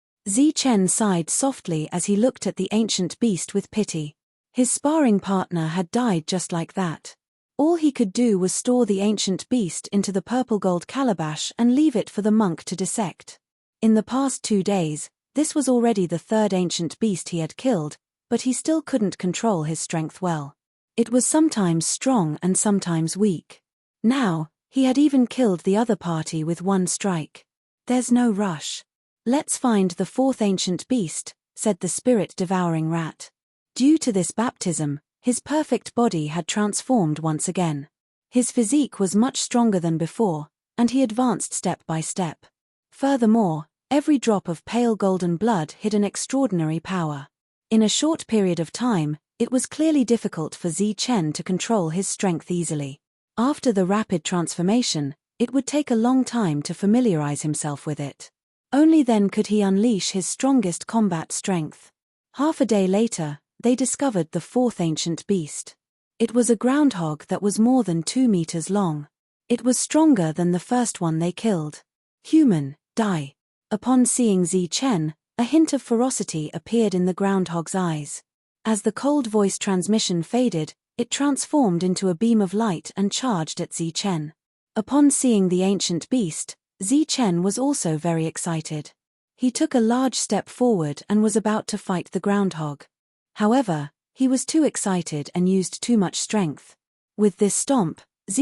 Chen sighed softly as he looked at the ancient beast with pity. His sparring partner had died just like that. All he could do was store the ancient beast into the purple-gold calabash and leave it for the monk to dissect. In the past 2 days, this was already the third ancient beast he had killed, but he still couldn't control his strength well. It was sometimes strong and sometimes weak. Now, he had even killed the other party with one strike. There's no rush. Let's find the fourth ancient beast, said the spirit-devouring rat. Due to this baptism, his perfect body had transformed once again. His physique was much stronger than before, and he advanced step by step. Furthermore, every drop of pale golden blood hid an extraordinary power. In a short period of time, it was clearly difficult for Chen to control his strength easily. After the rapid transformation, it would take a long time to familiarize himself with it. Only then could he unleash his strongest combat strength. Half a day later, they discovered the fourth ancient beast. It was a groundhog that was more than 2 meters long. It was stronger than the first one they killed. Human, die. Upon seeing Chen, a hint of ferocity appeared in the groundhog's eyes. As the cold voice transmission faded, it transformed into a beam of light and charged at Chen. Upon seeing the ancient beast, Chen was also very excited. He took a large step forward and was about to fight the groundhog. However, he was too excited and used too much strength. With this stomp,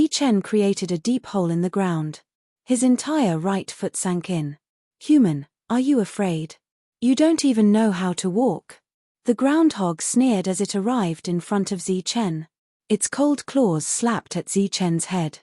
Chen created a deep hole in the ground. His entire right foot sank in. Human, are you afraid? You don't even know how to walk. The groundhog sneered as it arrived in front of Chen. Its cold claws slapped at Chen's head.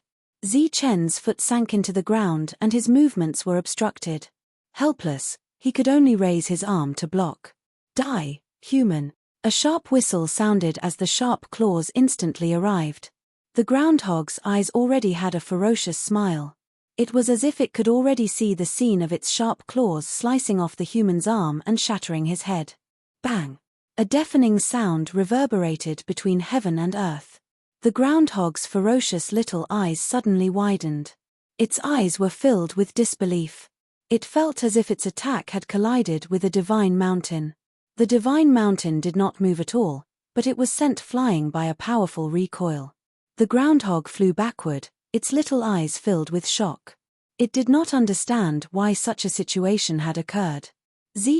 Chen's foot sank into the ground and his movements were obstructed. Helpless, he could only raise his arm to block. Die, human. A sharp whistle sounded as the sharp claws instantly arrived. The groundhog's eyes already had a ferocious smile. It was as if it could already see the scene of its sharp claws slicing off the human's arm and shattering his head. Bang! A deafening sound reverberated between heaven and earth. The groundhog's ferocious little eyes suddenly widened. Its eyes were filled with disbelief. It felt as if its attack had collided with a divine mountain. The divine mountain did not move at all, but it was sent flying by a powerful recoil. The groundhog flew backward, its little eyes filled with shock. It did not understand why such a situation had occurred.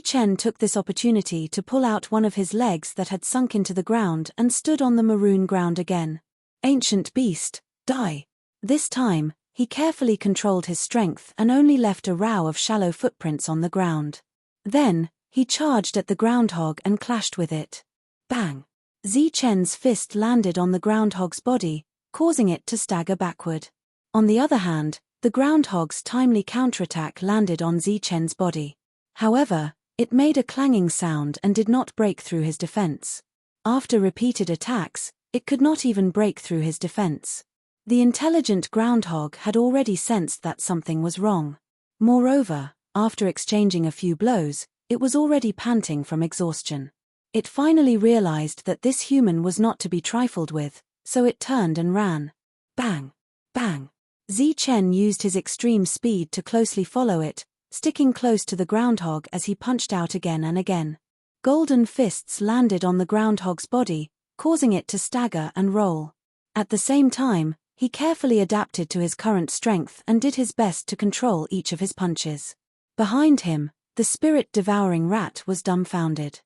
Chen took this opportunity to pull out one of his legs that had sunk into the ground and stood on the maroon ground again. Ancient beast, die. This time, he carefully controlled his strength and only left a row of shallow footprints on the ground. Then, he charged at the groundhog and clashed with it. Bang! Chen's fist landed on the groundhog's body, causing it to stagger backward. On the other hand, the groundhog's timely counterattack landed on Chen's body. However, it made a clanging sound and did not break through his defense. After repeated attacks, it could not even break through his defense. The intelligent groundhog had already sensed that something was wrong. Moreover, after exchanging a few blows, it was already panting from exhaustion. It finally realized that this human was not to be trifled with, so it turned and ran. Bang! Bang! Zi Chen used his extreme speed to closely follow it, sticking close to the groundhog as he punched out again and again. Golden fists landed on the groundhog's body, causing it to stagger and roll. At the same time, he carefully adapted to his current strength and did his best to control each of his punches. Behind him, the spirit-devouring rat was dumbfounded.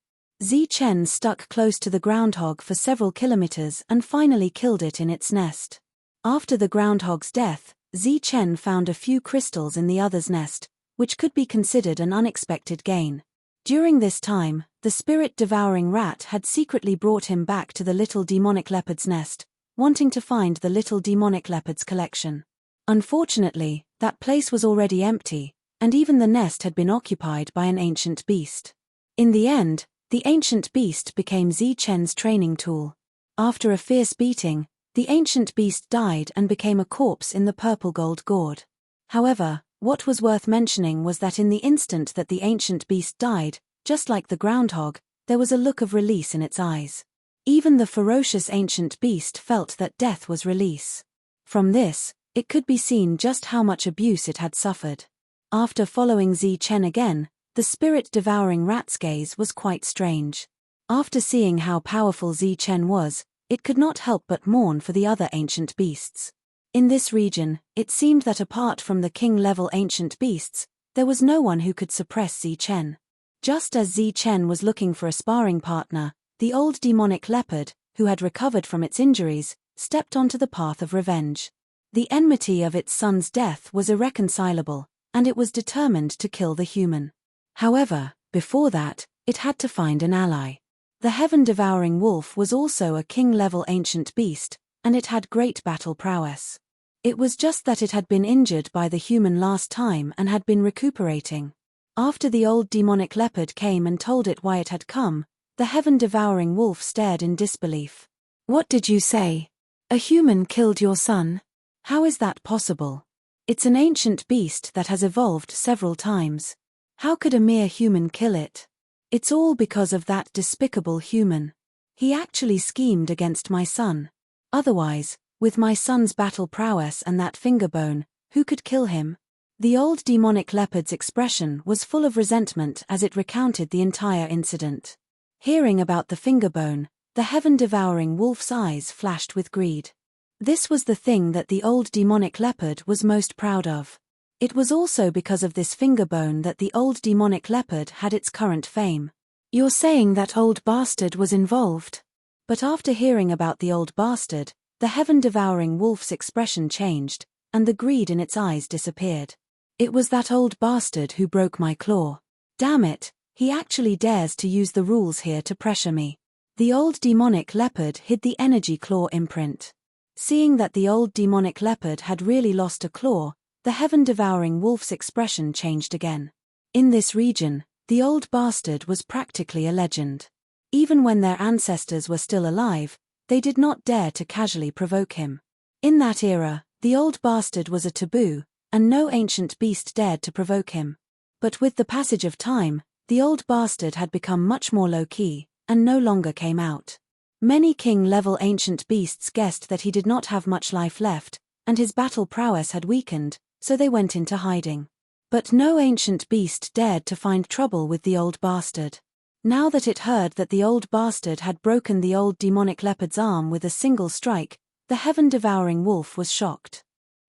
Zi Chen stuck close to the groundhog for several kilometers and finally killed it in its nest. After the groundhog's death, Zi Chen found a few crystals in the other's nest, which could be considered an unexpected gain. During this time, the spirit-devouring rat had secretly brought him back to the little demonic leopard's nest, wanting to find the little demonic leopard's collection. Unfortunately, that place was already empty, and even the nest had been occupied by an ancient beast. In the end, the ancient beast became Zi Chen's training tool. After a fierce beating, the ancient beast died and became a corpse in the purple gold gourd. However, what was worth mentioning was that in the instant that the ancient beast died, just like the groundhog, there was a look of release in its eyes. Even the ferocious ancient beast felt that death was release. From this, it could be seen just how much abuse it had suffered. After following Zi Chen again, the spirit-devouring rat's gaze was quite strange. After seeing how powerful Zi Chen was, it could not help but mourn for the other ancient beasts. In this region, it seemed that apart from the king-level ancient beasts, there was no one who could suppress Zi Chen. Just as Zi Chen was looking for a sparring partner, the old demonic leopard, who had recovered from its injuries, stepped onto the path of revenge. The enmity of its son's death was irreconcilable, and it was determined to kill the human. However, before that, it had to find an ally. The heaven-devouring wolf was also a king-level ancient beast, and it had great battle prowess. It was just that it had been injured by the human last time and had been recuperating. After the old demonic leopard came and told it why it had come, the heaven-devouring wolf stared in disbelief. "What did you say? A human killed your son? How is that possible? It's an ancient beast that has evolved several times. How could a mere human kill it? It's all because of that despicable human. He actually schemed against my son. Otherwise, with my son's battle prowess and that finger bone, who could kill him?" The old demonic leopard's expression was full of resentment as it recounted the entire incident. Hearing about the finger bone, the heaven-devouring wolf's eyes flashed with greed. This was the thing that the old demonic leopard was most proud of. It was also because of this finger bone that the old demonic leopard had its current fame. "You're saying that old bastard was involved?" But after hearing about the old bastard, the heaven-devouring wolf's expression changed, and the greed in its eyes disappeared. "It was that old bastard who broke my claw. Damn it, he actually dares to use the rules here to pressure me." The old demonic leopard hid the energy claw imprint. Seeing that the old demonic leopard had really lost a claw, the heaven-devouring wolf's expression changed again. In this region, the old bastard was practically a legend. Even when their ancestors were still alive, they did not dare to casually provoke him. In that era, the old bastard was a taboo, and no ancient beast dared to provoke him. But with the passage of time, the old bastard had become much more low-key, and no longer came out. Many king-level ancient beasts guessed that he did not have much life left, and his battle prowess had weakened, so they went into hiding. But no ancient beast dared to find trouble with the old bastard. Now that it heard that the old bastard had broken the old demonic leopard's arm with a single strike, the heaven-devouring wolf was shocked.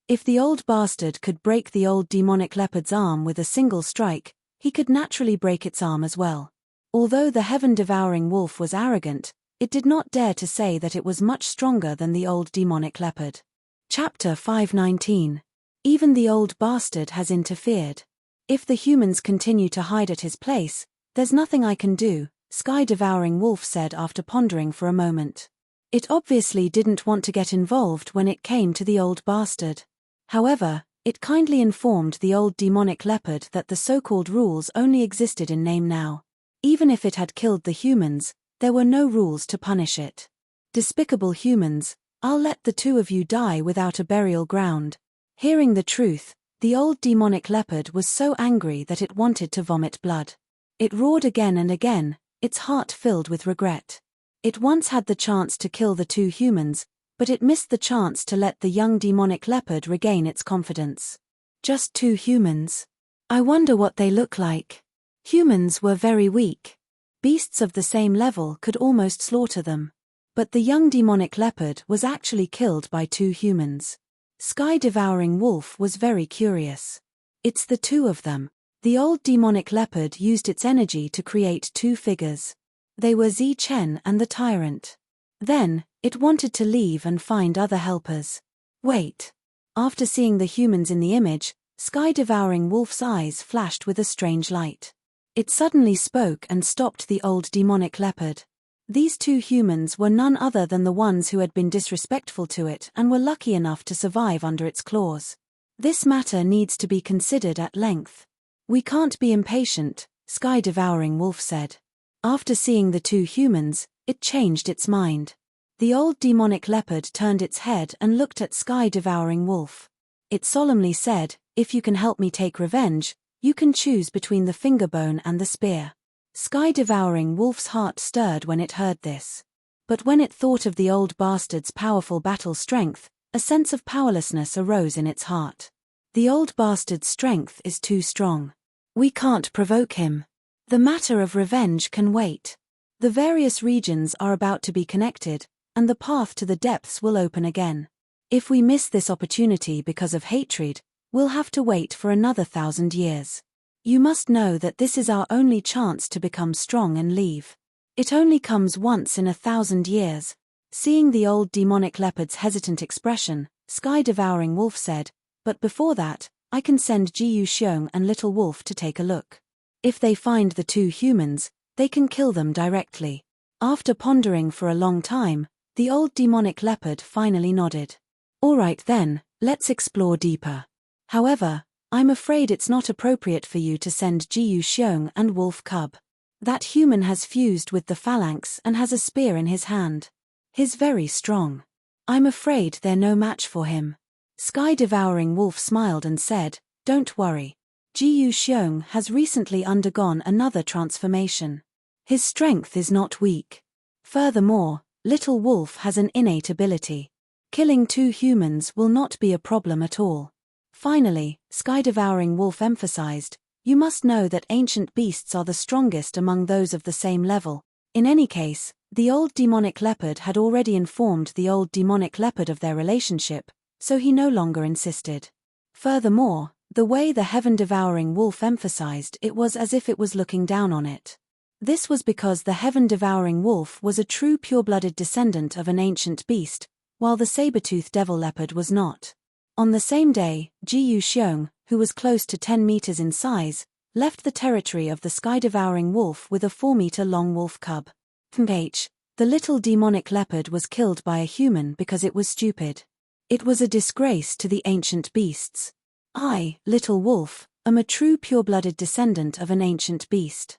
If the old bastard could break the old demonic leopard's arm with a single strike, he could naturally break its arm as well. Although the heaven-devouring wolf was arrogant, it did not dare to say that it was much stronger than the old demonic leopard. Chapter 519. Even the old bastard has interfered. If the humans continue to hide at his place, there's nothing I can do, Sky-devouring wolf said after pondering for a moment. It obviously didn't want to get involved when it came to the old bastard. However, it kindly informed the old demonic leopard that the so-called rules only existed in name now. Even if it had killed the humans, there were no rules to punish it. "Despicable humans, I'll let the two of you die without a burial ground." Hearing the truth, the old demonic leopard was so angry that it wanted to vomit blood. It roared again and again, its heart filled with regret. It once had the chance to kill the two humans, but it missed the chance to let the young demonic leopard regain its confidence. Just 2 humans. I wonder what they look like. Humans were very weak. Beasts of the same level could almost slaughter them. But the young demonic leopard was actually killed by 2 humans. Sky-devouring wolf was very curious. It's the 2 of them. The old demonic leopard used its energy to create 2 figures. They were Chen and the tyrant. Then, it wanted to leave and find other helpers. Wait. After seeing the humans in the image, Sky-devouring wolf's eyes flashed with a strange light. It suddenly spoke and stopped the old demonic leopard. These 2 humans were none other than the ones who had been disrespectful to it and were lucky enough to survive under its claws. This matter needs to be considered at length. We can't be impatient, Sky-devouring wolf said. After seeing the 2 humans, it changed its mind. The old demonic leopard turned its head and looked at Sky-devouring wolf. It solemnly said, "If you can help me take revenge, you can choose between the finger bone and the spear." Sky-devouring wolf's heart stirred when it heard this. But when it thought of the old bastard's powerful battle strength, a sense of powerlessness arose in its heart. The old bastard's strength is too strong. We can't provoke him. The matter of revenge can wait. The various regions are about to be connected, and the path to the depths will open again. If we miss this opportunity because of hatred, we'll have to wait for another 1,000 years. You must know that this is our only chance to become strong and leave. It only comes once in 1,000 years. Seeing the old demonic leopard's hesitant expression, Sky-devouring wolf said, "But before that, I can send Jiyu Xiong and Little Wolf to take a look. If they find the 2 humans, they can kill them directly." After pondering for a long time, the old demonic leopard finally nodded. "All right then, let's explore deeper. However, I'm afraid it's not appropriate for you to send Jiyu Xiong and Wolf Cub. That human has fused with the phalanx and has a spear in his hand. He's very strong. I'm afraid they're no match for him." Sky-devouring wolf smiled and said, "Don't worry. Jiyu Xiong has recently undergone another transformation. His strength is not weak. Furthermore, Little Wolf has an innate ability. Killing 2 humans will not be a problem at all." Finally, Sky-devouring wolf emphasized, "You must know that ancient beasts are the strongest among those of the same level." In any case, the old demonic leopard had already informed the old demonic leopard of their relationship, so he no longer insisted. Furthermore, the way the heaven-devouring wolf emphasized it was as if it was looking down on it. This was because the heaven-devouring wolf was a true pure-blooded descendant of an ancient beast, while the saber-toothed devil leopard was not. On the same day, Jiyu Xiong, who was close to 10 meters in size, left the territory of the sky-devouring wolf with a 4-meter-long wolf cub. The little demonic leopard was killed by a human because it was stupid. It was a disgrace to the ancient beasts. I, Little Wolf, am a true pure-blooded descendant of an ancient beast.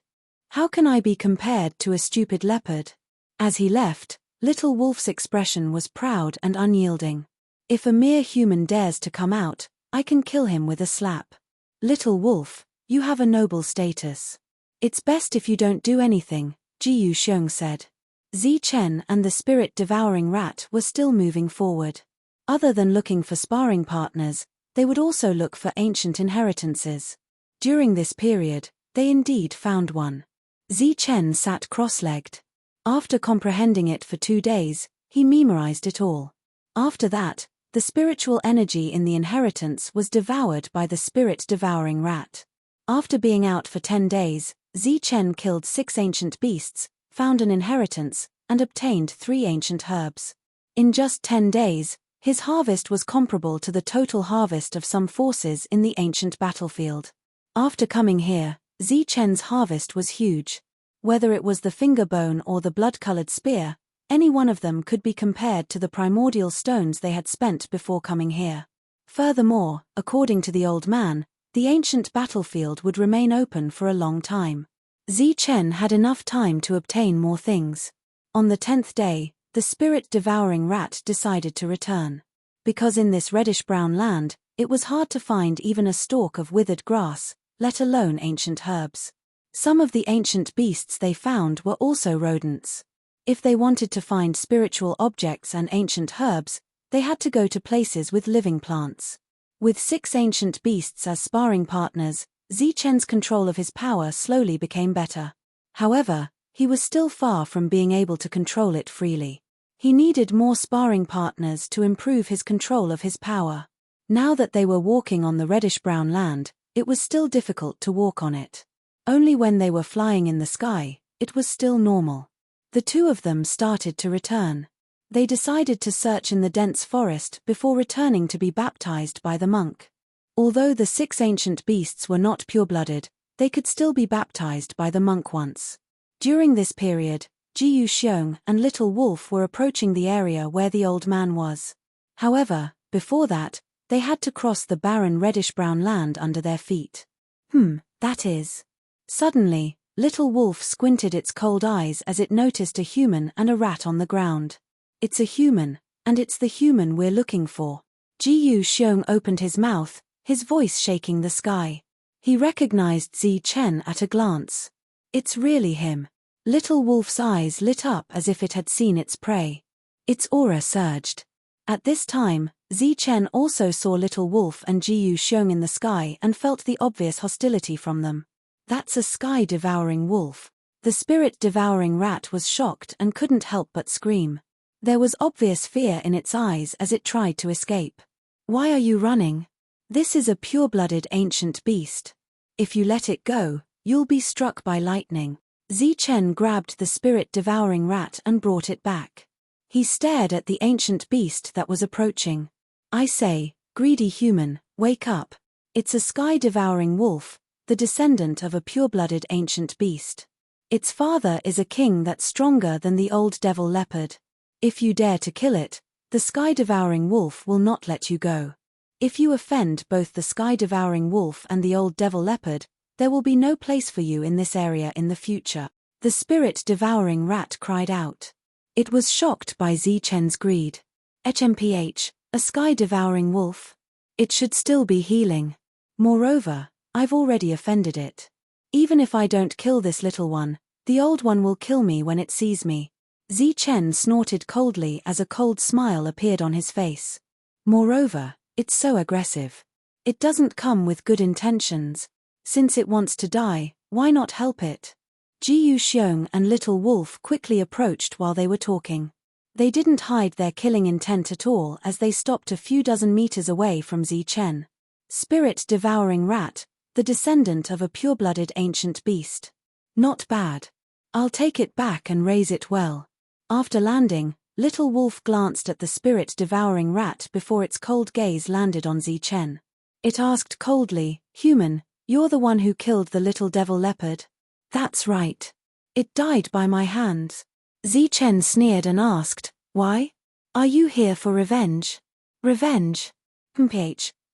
How can I be compared to a stupid leopard? As he left, Little Wolf's expression was proud and unyielding. If a mere human dares to come out, I can kill him with a slap. Little Wolf, you have a noble status. It's best if you don't do anything, Jiyu Xiong said. Chen and the spirit-devouring rat were still moving forward. Other than looking for sparring partners, they would also look for ancient inheritances. During this period, they indeed found one. Chen sat cross-legged. After comprehending it for 2 days, he memorized it all. After that, the spiritual energy in the inheritance was devoured by the spirit-devouring rat. After being out for 10 days, Chen killed 6 ancient beasts, found an inheritance, and obtained 3 ancient herbs. In just 10 days, his harvest was comparable to the total harvest of some forces in the ancient battlefield. After coming here, Chen's harvest was huge. Whether it was the finger bone or the blood-colored spear, any one of them could be compared to the primordial stones they had spent before coming here. Furthermore, according to the old man, the ancient battlefield would remain open for a long time. Chen had enough time to obtain more things. On the 10th day, the spirit-devouring rat decided to return. Because in this reddish-brown land, it was hard to find even a stalk of withered grass, let alone ancient herbs. Some of the ancient beasts they found were also rodents. If they wanted to find spiritual objects and ancient herbs, they had to go to places with living plants. With 6 ancient beasts as sparring partners, Zichen's control of his power slowly became better. However, he was still far from being able to control it freely. He needed more sparring partners to improve his control of his power. Now that they were walking on the reddish-brown land, it was still difficult to walk on it. Only when they were flying in the sky, it was still normal. The two of them started to return. They decided to search in the dense forest before returning to be baptized by the monk. Although the 6 ancient beasts were not pure-blooded, they could still be baptized by the monk once. During this period, Jiyu Xiong and Little Wolf were approaching the area where the old man was. However, before that, they had to cross the barren reddish-brown land under their feet. That is. Suddenly, Little Wolf squinted its cold eyes as it noticed a human and a rat on the ground. It's a human, and it's the human we're looking for. Jiyu Xiong opened his mouth, his voice shaking the sky. He recognized Zichen at a glance. It's really him. Little Wolf's eyes lit up as if it had seen its prey. Its aura surged. At this time, Zichen also saw Little Wolf and Jiyu Xiong in the sky and felt the obvious hostility from them. That's a sky-devouring wolf. The spirit-devouring rat was shocked and couldn't help but scream. There was obvious fear in its eyes as it tried to escape. Why are you running? This is a pure-blooded ancient beast. If you let it go, you'll be struck by lightning. Zichen grabbed the spirit-devouring rat and brought it back. He stared at the ancient beast that was approaching. I say, greedy human, wake up. It's a sky-devouring wolf, the descendant of a pure-blooded ancient beast. Its father is a king that's stronger than the old devil leopard. If you dare to kill it, the sky-devouring wolf will not let you go. If you offend both the sky-devouring wolf and the old devil leopard, there will be no place for you in this area in the future. The spirit-devouring rat cried out. It was shocked by Zichen's greed. HMPH, a sky-devouring wolf? It should still be healing. Moreover, I've already offended it. Even if I don't kill this little one, the old one will kill me when it sees me. Zichen snorted coldly as a cold smile appeared on his face. Moreover, it's so aggressive. It doesn't come with good intentions. Since it wants to die, why not help it? Jiyu Xiong and Little Wolf quickly approached while they were talking. They didn't hide their killing intent at all as they stopped a few dozen meters away from Zichen. Spirit-devouring rat, the descendant of a pure-blooded ancient beast. Not bad. I'll take it back and raise it well. After landing, Little Wolf glanced at the spirit-devouring rat before its cold gaze landed on Zichen. It asked coldly, Human, you're the one who killed the little devil leopard? That's right. It died by my hands. Zichen sneered and asked, Why? Are you here for revenge? Revenge?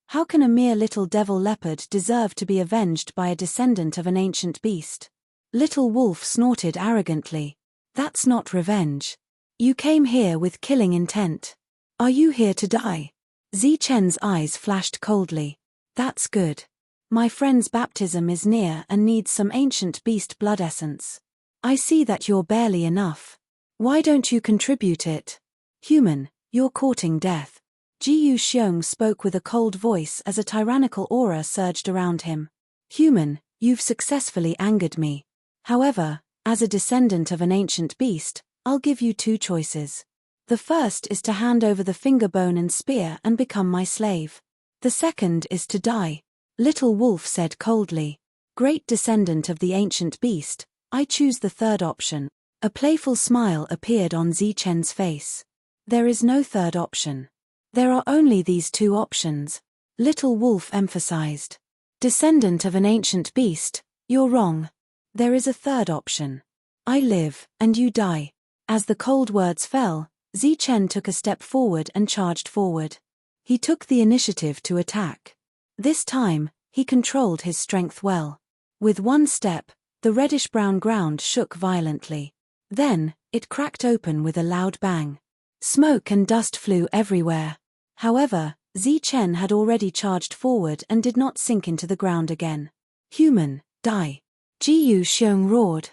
How can a mere little devil leopard deserve to be avenged by a descendant of an ancient beast? Little Wolf snorted arrogantly. That's not revenge. You came here with killing intent. Are you here to die? Zichen's eyes flashed coldly. That's good. My friend's baptism is near and needs some ancient beast blood essence. I see that you're barely enough. Why don't you contribute it? Human, you're courting death. Jiyu Xiong spoke with a cold voice as a tyrannical aura surged around him. Human, you've successfully angered me. However, as a descendant of an ancient beast, I'll give you 2 choices. The first is to hand over the finger bone and spear and become my slave. The second is to die. Little Wolf said coldly. Great descendant of the ancient beast, I choose the third option. A playful smile appeared on Zichen's face. There is no third option. There are only these 2 options. Little Wolf emphasized. Descendant of an ancient beast, you're wrong. There is a third option. I live, and you die. As the cold words fell, Zichen took a step forward and charged forward. He took the initiative to attack. This time, he controlled his strength well. With one step, the reddish-brown ground shook violently. Then, it cracked open with a loud bang. Smoke and dust flew everywhere. However, Zichen had already charged forward and did not sink into the ground again. Human, die. Jiyu Xiong roared.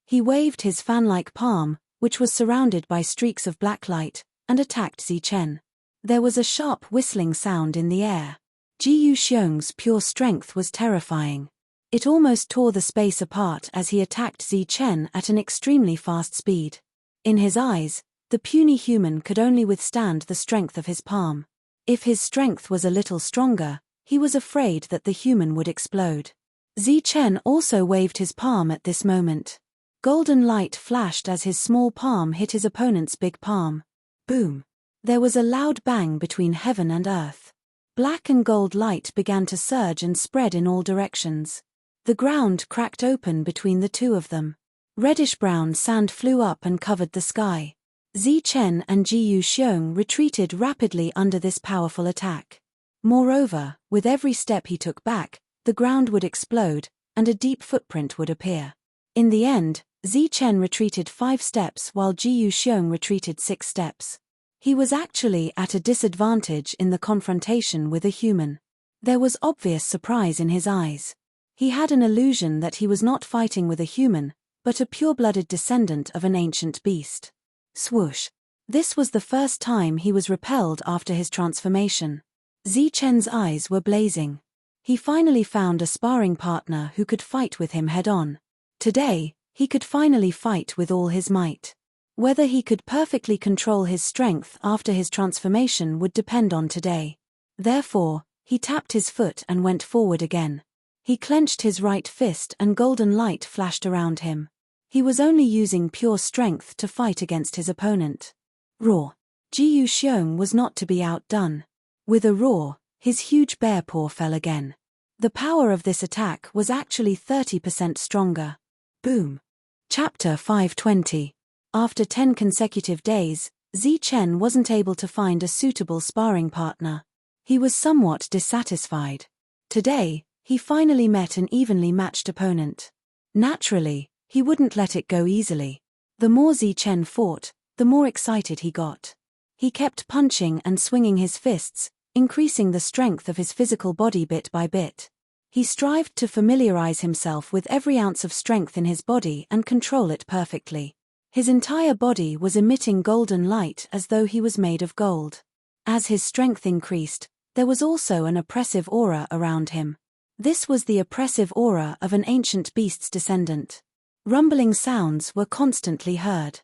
He waved his fan-like palm, which was surrounded by streaks of black light, and attacked Zichen. There was a sharp whistling sound in the air. Ji Yuxiong's pure strength was terrifying. It almost tore the space apart as he attacked Zichen at an extremely fast speed. In his eyes, the puny human could only withstand the strength of his palm. If his strength was a little stronger, he was afraid that the human would explode. Zichen also waved his palm at this moment. Golden light flashed as his small palm hit his opponent's big palm. Boom! There was a loud bang between heaven and earth. Black and gold light began to surge and spread in all directions. The ground cracked open between the two of them. Reddish-brown sand flew up and covered the sky. Zichen and Ji Yuxiong retreated rapidly under this powerful attack. Moreover, with every step he took back, the ground would explode, and a deep footprint would appear. In the end, Zichen retreated 5 steps while Ji Yuxiong retreated 6 steps. He was actually at a disadvantage in the confrontation with a human. There was obvious surprise in his eyes. He had an illusion that he was not fighting with a human, but a pure-blooded descendant of an ancient beast. Swoosh! This was the first time he was repelled after his transformation. Zichen's eyes were blazing. He finally found a sparring partner who could fight with him head-on. Today, he could finally fight with all his might. Whether he could perfectly control his strength after his transformation would depend on today. Therefore, he tapped his foot and went forward again. He clenched his right fist and golden light flashed around him. He was only using pure strength to fight against his opponent. Roar! Ji Yuxiong was not to be outdone. With a roar, his huge bear paw fell again. The power of this attack was actually 30% stronger. Boom! Chapter 520. After 10 consecutive days, Zichen wasn't able to find a suitable sparring partner. He was somewhat dissatisfied. Today, he finally met an evenly matched opponent. Naturally, he wouldn't let it go easily. The more Zichen fought, the more excited he got. He kept punching and swinging his fists, increasing the strength of his physical body bit by bit. He strived to familiarize himself with every ounce of strength in his body and control it perfectly. His entire body was emitting golden light as though he was made of gold. As his strength increased, there was also an oppressive aura around him. This was the oppressive aura of an ancient beast's descendant. Rumbling sounds were constantly heard.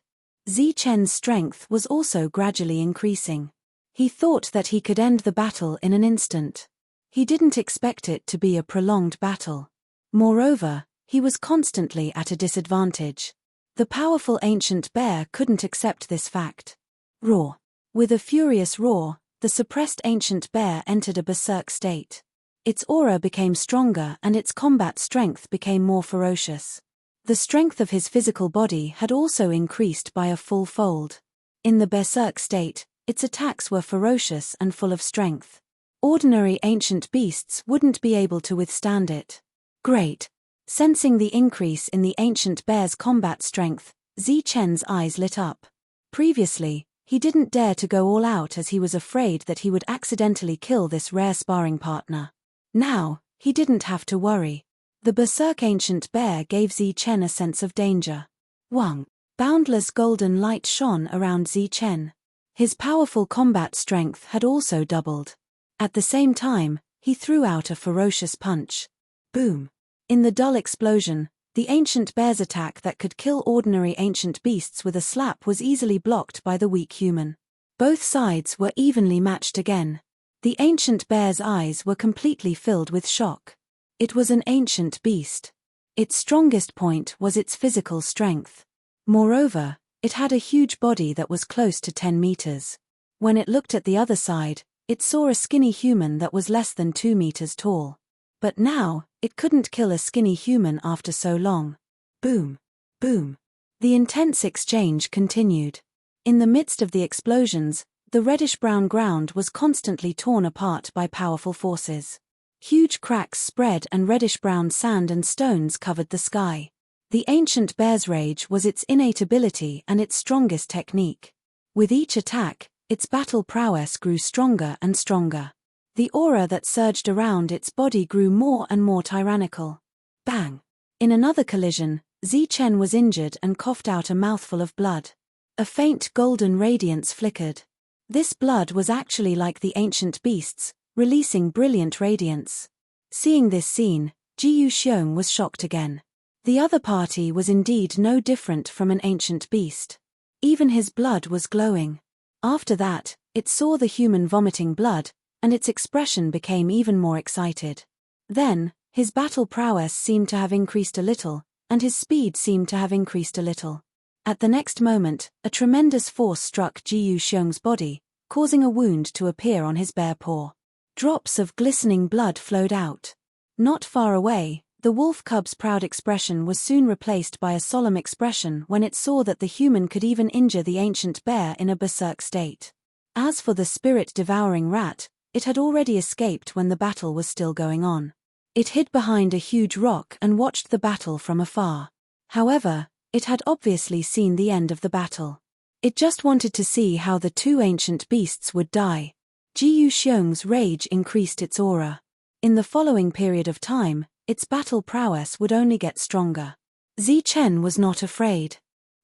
Zichen's strength was also gradually increasing. He thought that he could end the battle in an instant. He didn't expect it to be a prolonged battle. Moreover, he was constantly at a disadvantage. The powerful ancient bear couldn't accept this fact. Roar! With a furious roar, the suppressed ancient bear entered a berserk state. Its aura became stronger and its combat strength became more ferocious. The strength of his physical body had also increased by a full fold. In the berserk state, its attacks were ferocious and full of strength. Ordinary ancient beasts wouldn't be able to withstand it. Great! Sensing the increase in the ancient bear's combat strength, Zichen's eyes lit up. Previously, he didn't dare to go all out as he was afraid that he would accidentally kill this rare sparring partner. Now, he didn't have to worry. The berserk ancient bear gave Zichen a sense of danger. Wang! Boundless golden light shone around Zichen. His powerful combat strength had also doubled. At the same time, he threw out a ferocious punch. Boom! In the dull explosion, the ancient bear's attack that could kill ordinary ancient beasts with a slap was easily blocked by the weak human. Both sides were evenly matched again. The ancient bear's eyes were completely filled with shock. It was an ancient beast. Its strongest point was its physical strength. Moreover, it had a huge body that was close to 10 meters. When it looked at the other side, it saw a skinny human that was less than 2 meters tall. But now, it couldn't kill a skinny human after so long. Boom! Boom! The intense exchange continued. In the midst of the explosions, the reddish-brown ground was constantly torn apart by powerful forces. Huge cracks spread and reddish-brown sand and stones covered the sky. The ancient bear's rage was its innate ability and its strongest technique. With each attack, its battle prowess grew stronger and stronger. The aura that surged around its body grew more and more tyrannical. Bang! In another collision, Zichen was injured and coughed out a mouthful of blood. A faint golden radiance flickered. This blood was actually like the ancient beasts, releasing brilliant radiance. Seeing this scene, Ji Yuxiong was shocked again. The other party was indeed no different from an ancient beast. Even his blood was glowing. After that, it saw the human vomiting blood, and its expression became even more excited. Then, his battle prowess seemed to have increased a little, and his speed seemed to have increased a little. At the next moment, a tremendous force struck Ji Yuxiong's body, causing a wound to appear on his bare paw. Drops of glistening blood flowed out. Not far away, the wolf cub's proud expression was soon replaced by a solemn expression when it saw that the human could even injure the ancient bear in a berserk state. As for the spirit-devouring rat, it had already escaped when the battle was still going on. It hid behind a huge rock and watched the battle from afar. However, it had obviously seen the end of the battle. It just wanted to see how the two ancient beasts would die. Ji Yuxiong's rage increased its aura. In the following period of time, its battle prowess would only get stronger. Zichen was not afraid.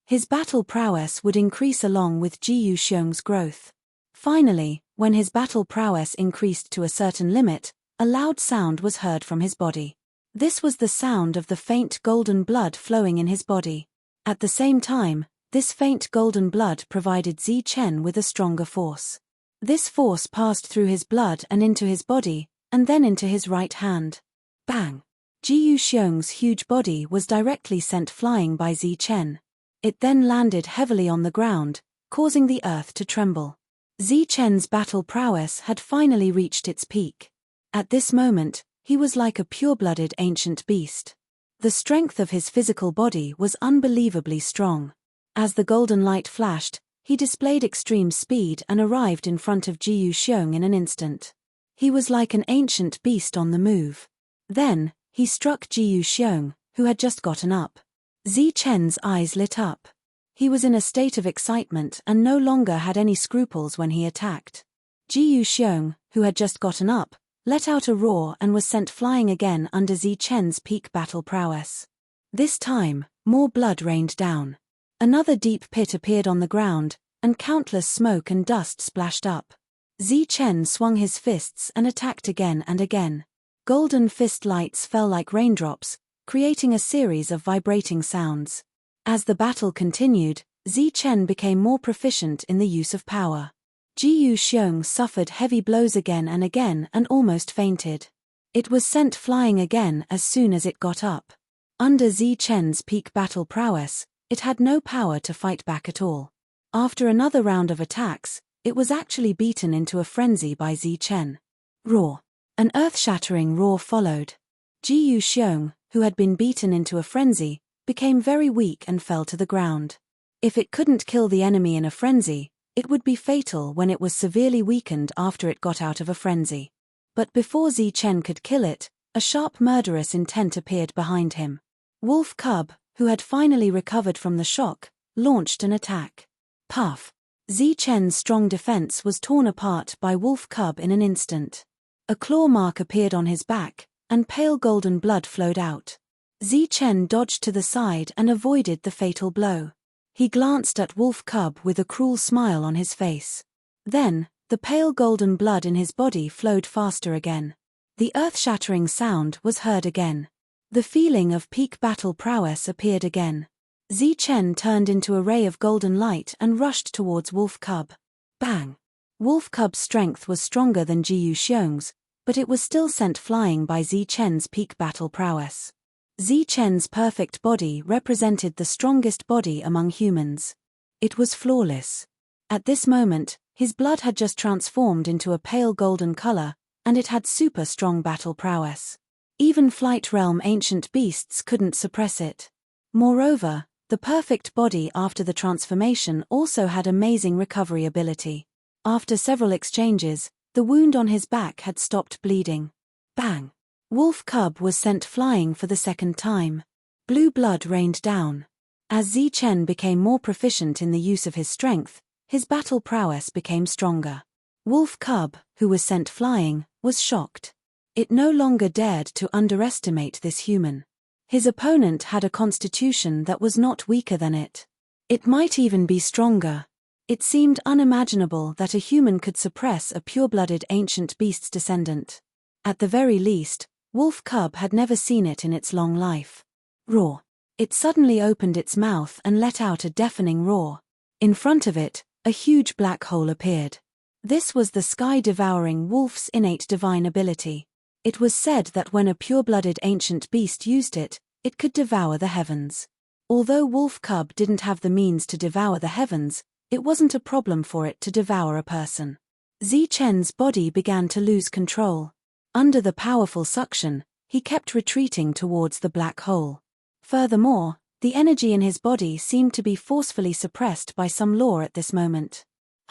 His battle prowess would increase along with Ji Yuxiong's growth. Finally, when his battle prowess increased to a certain limit, a loud sound was heard from his body. This was the sound of the faint golden blood flowing in his body. At the same time, this faint golden blood provided Zichen with a stronger force. This force passed through his blood and into his body, and then into his right hand. Bang! Ji Yuxiong's huge body was directly sent flying by Zichen. It then landed heavily on the ground, causing the earth to tremble. Zichen's battle prowess had finally reached its peak. At this moment, he was like a pure-blooded ancient beast. The strength of his physical body was unbelievably strong. As the golden light flashed, he displayed extreme speed and arrived in front of Ji Yuxiong in an instant. He was like an ancient beast on the move. Then, he struck Ji Yuxiong, who had just gotten up. Zichen's eyes lit up. He was in a state of excitement and no longer had any scruples when he attacked. Ji Yuxiong, who had just gotten up, let out a roar and was sent flying again under Zichen's peak battle prowess. This time, more blood rained down. Another deep pit appeared on the ground, and countless smoke and dust splashed up. Zichen swung his fists and attacked again and again. Golden fist lights fell like raindrops, creating a series of vibrating sounds. As the battle continued, Zichen became more proficient in the use of power. Ji Yuxiong suffered heavy blows again and almost fainted. It was sent flying again as soon as it got up. Under Zichen's peak battle prowess, it had no power to fight back at all. After another round of attacks, it was actually beaten into a frenzy by Zichen. Roar! An earth-shattering roar followed. Ji Yuxiong, who had been beaten into a frenzy, became very weak and fell to the ground. If it couldn't kill the enemy in a frenzy, it would be fatal when it was severely weakened after it got out of a frenzy. But before Zichen could kill it, a sharp murderous intent appeared behind him. Wolf Cub, who had finally recovered from the shock, launched an attack. Puff! Zichen's strong defense was torn apart by Wolf Cub in an instant. A claw mark appeared on his back, and pale golden blood flowed out. Zichen dodged to the side and avoided the fatal blow. He glanced at Wolf Cub with a cruel smile on his face. Then, the pale golden blood in his body flowed faster again. The earth-shattering sound was heard again. The feeling of peak battle prowess appeared again. Zichen turned into a ray of golden light and rushed towards Wolf Cub. Bang! Wolf Cub's strength was stronger than Ji Yuxiong's, but it was still sent flying by Zichen's peak battle prowess. Zichen's perfect body represented the strongest body among humans. It was flawless. At this moment, his blood had just transformed into a pale golden color, and it had super strong battle prowess. Even Flight Realm ancient beasts couldn't suppress it. Moreover, the perfect body after the transformation also had amazing recovery ability. After several exchanges, the wound on his back had stopped bleeding. Bang! Wolf Cub was sent flying for the second time. Blue blood rained down. As Zichen became more proficient in the use of his strength, his battle prowess became stronger. Wolf Cub, who was sent flying, was shocked. It no longer dared to underestimate this human. His opponent had a constitution that was not weaker than it. It might even be stronger. It seemed unimaginable that a human could suppress a pure-blooded ancient beast's descendant. At the very least, Wolf Cub had never seen it in its long life. Roar. It suddenly opened its mouth and let out a deafening roar. In front of it, a huge black hole appeared. This was the sky-devouring wolf's innate divine ability. It was said that when a pure-blooded ancient beast used it, it could devour the heavens. Although Wolf Cub didn't have the means to devour the heavens, it wasn't a problem for it to devour a person. Zichen's body began to lose control. Under the powerful suction, he kept retreating towards the black hole. Furthermore, the energy in his body seemed to be forcefully suppressed by some law at this moment.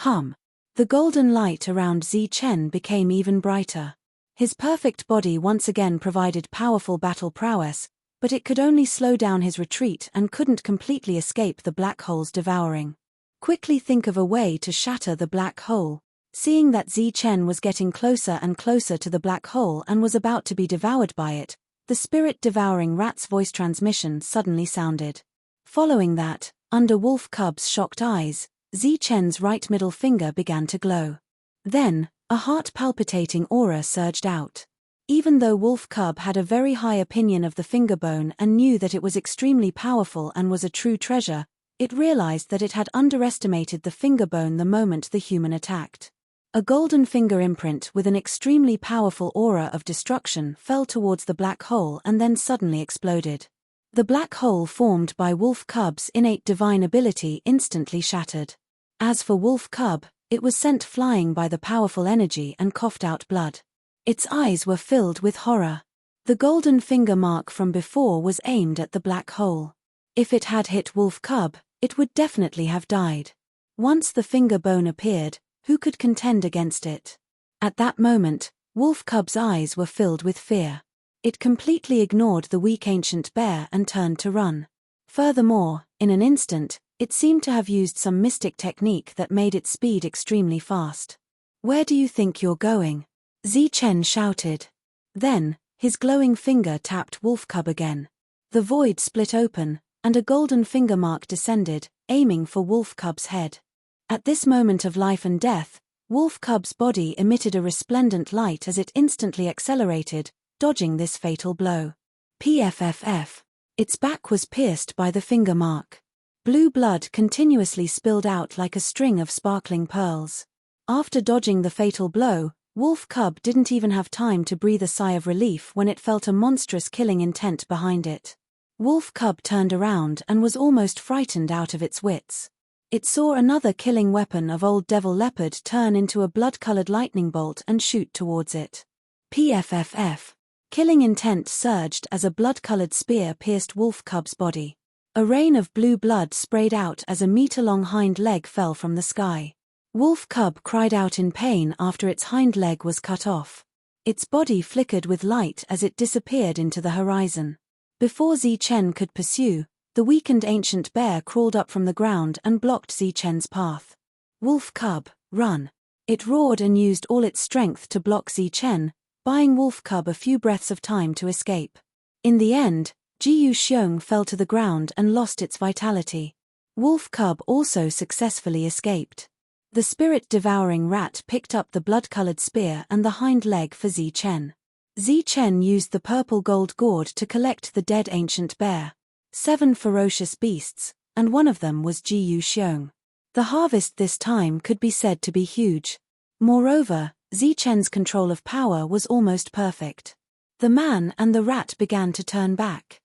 The golden light around Zichen became even brighter. His perfect body once again provided powerful battle prowess, but it could only slow down his retreat and couldn't completely escape the black hole's devouring. Quickly think of a way to shatter the black hole. Seeing that Zichen was getting closer and closer to the black hole and was about to be devoured by it, the spirit-devouring rat's voice transmission suddenly sounded. Following that, under Wolf Cub's shocked eyes, Zichen's right middle finger began to glow. Then, a heart-palpitating aura surged out. Even though Wolf Cub had a very high opinion of the finger bone and knew that it was extremely powerful and was a true treasure, it realized that it had underestimated the finger bone the moment the human attacked. A golden finger imprint with an extremely powerful aura of destruction fell towards the black hole and then suddenly exploded. The black hole formed by Wolf Cub's innate divine ability instantly shattered. As for Wolf Cub, it was sent flying by the powerful energy and coughed out blood. Its eyes were filled with horror. The golden finger mark from before was aimed at the black hole. If it had hit Wolf Cub, it would definitely have died. Once the finger bone appeared, who could contend against it? At that moment, Wolf Cub's eyes were filled with fear. It completely ignored the weak ancient bear and turned to run. Furthermore, in an instant, it seemed to have used some mystic technique that made its speed extremely fast. "Where do you think you're going?" Zichen shouted. Then, his glowing finger tapped Wolf Cub again. The void split open, and a golden finger mark descended, aiming for Wolf Cub's head. At this moment of life and death, Wolf Cub's body emitted a resplendent light as it instantly accelerated, dodging this fatal blow. PFFF. Its back was pierced by the finger mark. Blue blood continuously spilled out like a string of sparkling pearls. After dodging the fatal blow, Wolf Cub didn't even have time to breathe a sigh of relief when it felt a monstrous killing intent behind it. Wolf Cub turned around and was almost frightened out of its wits. It saw another killing weapon of old devil leopard turn into a blood-colored lightning bolt and shoot towards it. PFFF. Killing intent surged as a blood-colored spear pierced Wolf Cub's body. A rain of blue blood sprayed out as a meter-long hind leg fell from the sky. Wolf Cub cried out in pain after its hind leg was cut off. Its body flickered with light as it disappeared into the horizon. Before Zichen could pursue, the weakened ancient bear crawled up from the ground and blocked Zichen's path. "Wolf Cub, run!" It roared and used all its strength to block Zichen, buying Wolf Cub a few breaths of time to escape. In the end, Jiyu Xiong fell to the ground and lost its vitality. Wolf Cub also successfully escaped. The spirit-devouring rat picked up the blood-colored spear and the hind leg for Zichen. Zichen used the purple gold gourd to collect the dead ancient bear. 7 ferocious beasts, and one of them was Jiyu Xiong. The harvest this time could be said to be huge. Moreover, Zichen's control of power was almost perfect. The man and the rat began to turn back.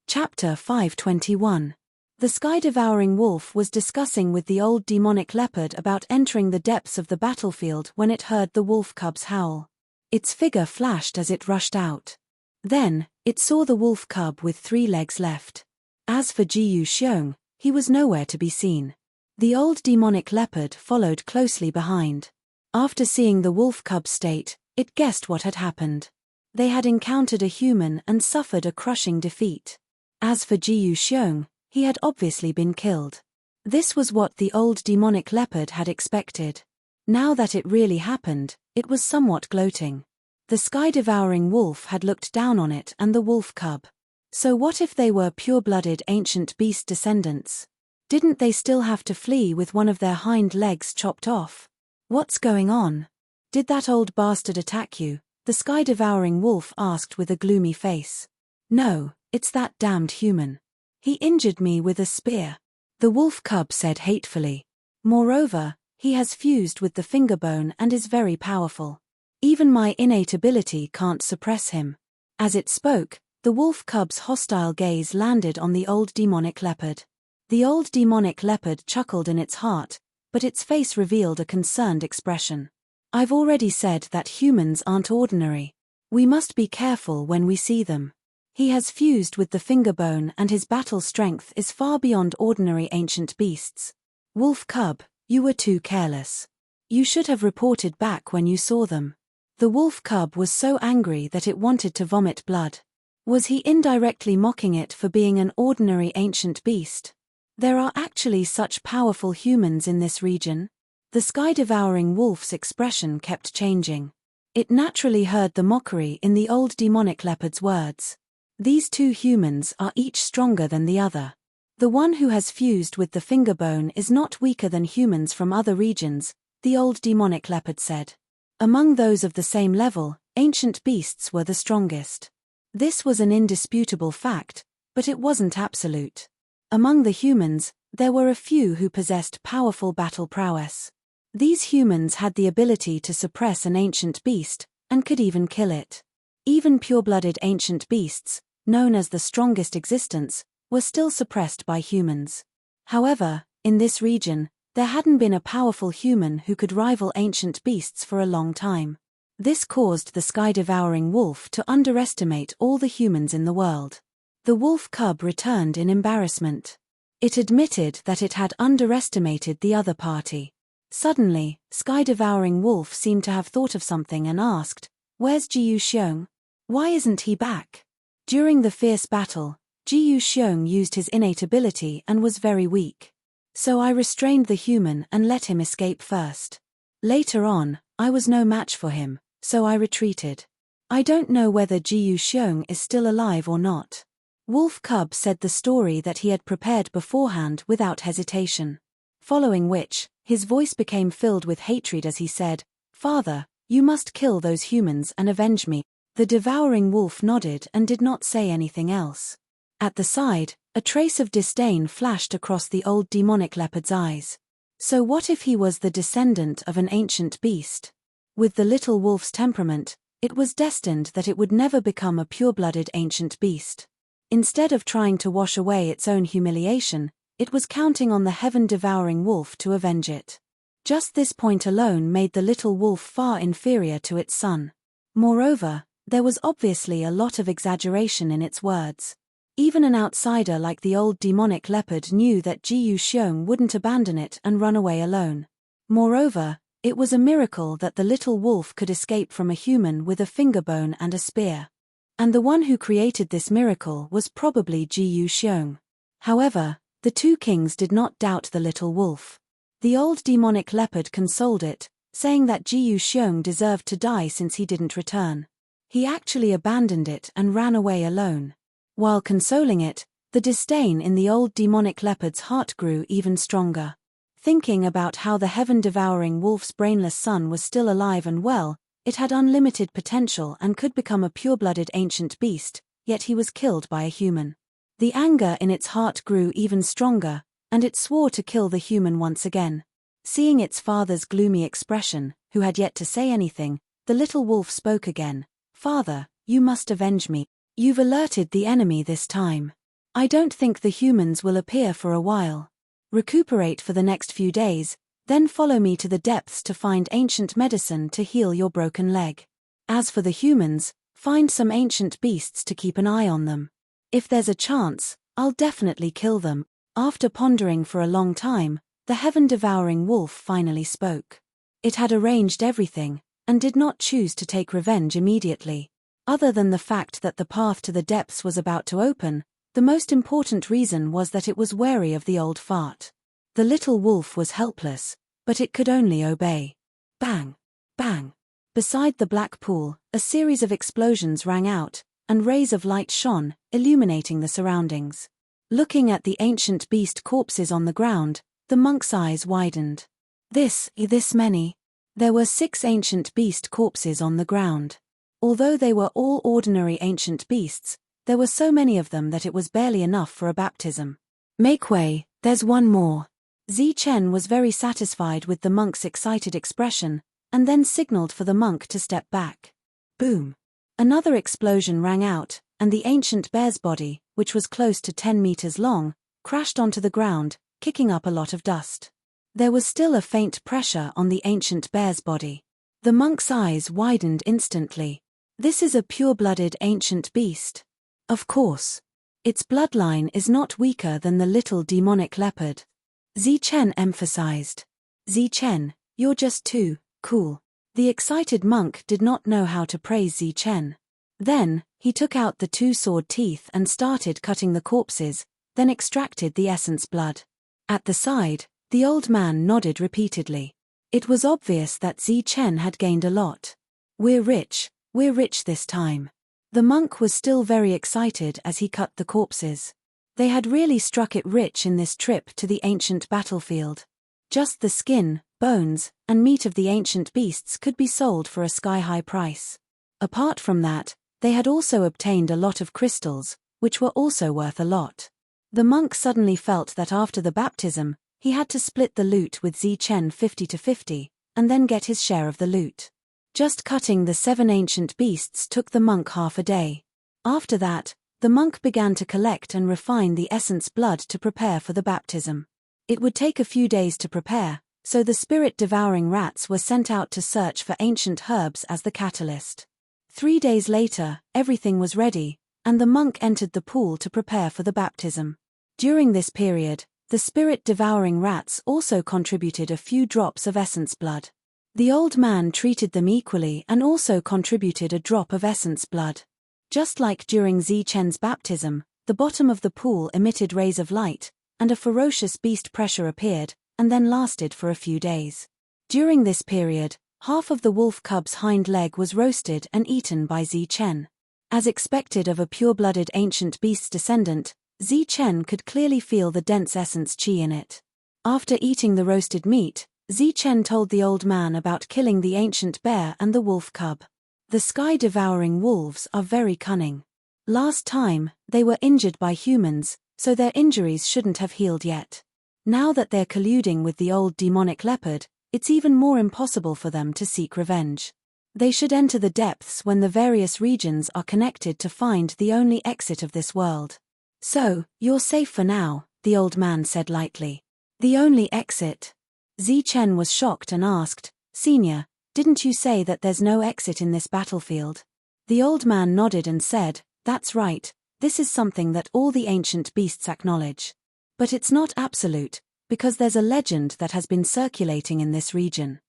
Chapter 521. The sky-devouring wolf was discussing with the old demonic leopard about entering the depths of the battlefield when it heard the wolf cub's howl. Its figure flashed as it rushed out. Then, it saw the wolf cub with 3 legs left. As for Jiyu Xiong, he was nowhere to be seen. The old demonic leopard followed closely behind. After seeing the wolf cub's state, it guessed what had happened. They had encountered a human and suffered a crushing defeat. As for Jiyu Xiong, he had obviously been killed. This was what the old demonic leopard had expected. Now that it really happened, it was somewhat gloating. The sky-devouring wolf had looked down on it and the wolf cub. So what if they were pure-blooded ancient beast descendants? Didn't they still have to flee with one of their hind legs chopped off? What's going on? Did that old bastard attack you? The sky-devouring wolf asked with a gloomy face. No, it's that damned human. He injured me with a spear, the wolf cub said hatefully. Moreover, he has fused with the fingerbone and is very powerful. Even my innate ability can't suppress him. As it spoke, the wolf cub's hostile gaze landed on the old demonic leopard. The old demonic leopard chuckled in its heart, but its face revealed a concerned expression. I've already said that humans aren't ordinary. We must be careful when we see them. He has fused with the fingerbone and his battle strength is far beyond ordinary ancient beasts. Wolf cub, you were too careless. You should have reported back when you saw them. The wolf cub was so angry that it wanted to vomit blood. Was he indirectly mocking it for being an ordinary ancient beast? There are actually such powerful humans in this region? The sky-devouring wolf's expression kept changing. It naturally heard the mockery in the old demonic leopard's words. These two humans are each stronger than the other. The one who has fused with the fingerbone is not weaker than humans from other regions, the old demonic leopard said. Among those of the same level, ancient beasts were the strongest. This was an indisputable fact, but it wasn't absolute. Among the humans, there were a few who possessed powerful battle prowess. These humans had the ability to suppress an ancient beast, and could even kill it. Even pure-blooded ancient beasts, known as the strongest existence, were still suppressed by humans. However, in this region, there hadn't been a powerful human who could rival ancient beasts for a long time. This caused the sky-devouring wolf to underestimate all the humans in the world. The wolf cub returned in embarrassment. It admitted that it had underestimated the other party. Suddenly, sky-devouring wolf seemed to have thought of something and asked, "Where's Jiyu Xiong? Why isn't he back?" During the fierce battle, Jiyu Xiong used his innate ability and was very weak. So I restrained the human and let him escape first. Later on, I was no match for him, so I retreated. I don't know whether Jiyu Xiong is still alive or not. Wolf Cub said the story that he had prepared beforehand without hesitation. Following which, his voice became filled with hatred as he said, "Father, you must kill those humans and avenge me." The devouring wolf nodded and did not say anything else. At the side, a trace of disdain flashed across the old demonic leopard's eyes. So what if he was the descendant of an ancient beast? With the little wolf's temperament, it was destined that it would never become a pure-blooded ancient beast. Instead of trying to wash away its own humiliation, it was counting on the heaven-devouring wolf to avenge it. Just this point alone made the little wolf far inferior to its son. Moreover, there was obviously a lot of exaggeration in its words. Even an outsider like the old demonic leopard knew that Jiyu Xiong wouldn't abandon it and run away alone. Moreover, it was a miracle that the little wolf could escape from a human with a fingerbone and a spear. And the one who created this miracle was probably Jiyu Xiong. However, the two kings did not doubt the little wolf. The old demonic leopard consoled it, saying that Jiyu Xiong deserved to die since he didn't return. He actually abandoned it and ran away alone. While consoling it, the disdain in the old demonic leopard's heart grew even stronger. Thinking about how the heaven-devouring wolf's brainless son was still alive and well, it had unlimited potential and could become a pure-blooded ancient beast, yet he was killed by a human. The anger in its heart grew even stronger, and it swore to kill the human once again. Seeing its father's gloomy expression, who had yet to say anything, the little wolf spoke again. "Father, you must avenge me. You've alerted the enemy this time. I don't think the humans will appear for a while. Recuperate for the next few days, then follow me to the depths to find ancient medicine to heal your broken leg. As for the humans, find some ancient beasts to keep an eye on them. If there's a chance, I'll definitely kill them." After pondering for a long time, the heaven-devouring wolf finally spoke. It had arranged everything, and did not choose to take revenge immediately. Other than the fact that the path to the depths was about to open, the most important reason was that it was wary of the old fart. The little wolf was helpless, but it could only obey. Bang! Bang! Beside the black pool, a series of explosions rang out, and rays of light shone, illuminating the surroundings. Looking at the ancient beast corpses on the ground, the monk's eyes widened. This many? There were 6 ancient beast corpses on the ground. Although they were all ordinary ancient beasts, there were so many of them that it was barely enough for a baptism. Make way, there's one more. Chen was very satisfied with the monk's excited expression, and then signaled for the monk to step back. Boom! Another explosion rang out, and the ancient bear's body, which was close to 10 meters long, crashed onto the ground, kicking up a lot of dust. There was still a faint pressure on the ancient bear's body. The monk's eyes widened instantly. This is a pure-blooded ancient beast. Of course. Its bloodline is not weaker than the little demonic leopard. Chen emphasized. Chen, you're just too cool. The excited monk did not know how to praise Chen. Then, he took out the 2 sword teeth and started cutting the corpses, then extracted the essence blood. At the side, the old man nodded repeatedly. It was obvious that Chen had gained a lot. We're rich this time. The monk was still very excited as he cut the corpses. They had really struck it rich in this trip to the ancient battlefield. Just the skin, bones, and meat of the ancient beasts could be sold for a sky-high price. Apart from that, they had also obtained a lot of crystals, which were also worth a lot. The monk suddenly felt that after the baptism, he had to split the loot with Chen 50-50, and then get his share of the loot. Just cutting the 7 ancient beasts took the monk half a day. After that, the monk began to collect and refine the essence blood to prepare for the baptism. It would take a few days to prepare, so the spirit-devouring rats were sent out to search for ancient herbs as the catalyst. 3 days later, everything was ready, and the monk entered the pool to prepare for the baptism. During this period, the spirit-devouring rats also contributed a few drops of essence blood. The old man treated them equally and also contributed a drop of essence blood. Just like during Chen's baptism, the bottom of the pool emitted rays of light, and a ferocious beast pressure appeared, and then lasted for a few days. During this period, half of the wolf cub's hind leg was roasted and eaten by Chen. As expected of a pure-blooded ancient beast's descendant, Chen could clearly feel the dense essence chi in it. After eating the roasted meat, Chen told the old man about killing the ancient bear and the wolf cub. The sky-devouring wolves are very cunning. Last time, they were injured by humans, so their injuries shouldn't have healed yet. Now that they're colluding with the old demonic leopard, it's even more impossible for them to seek revenge. They should enter the depths when the various regions are connected to find the only exit of this world. So, you're safe for now, the old man said lightly. The only exit? Chen was shocked and asked, Senior, didn't you say that there's no exit in this battlefield? The old man nodded and said, that's right, this is something that all the ancient beasts acknowledge. But it's not absolute, because there's a legend that has been circulating in this region.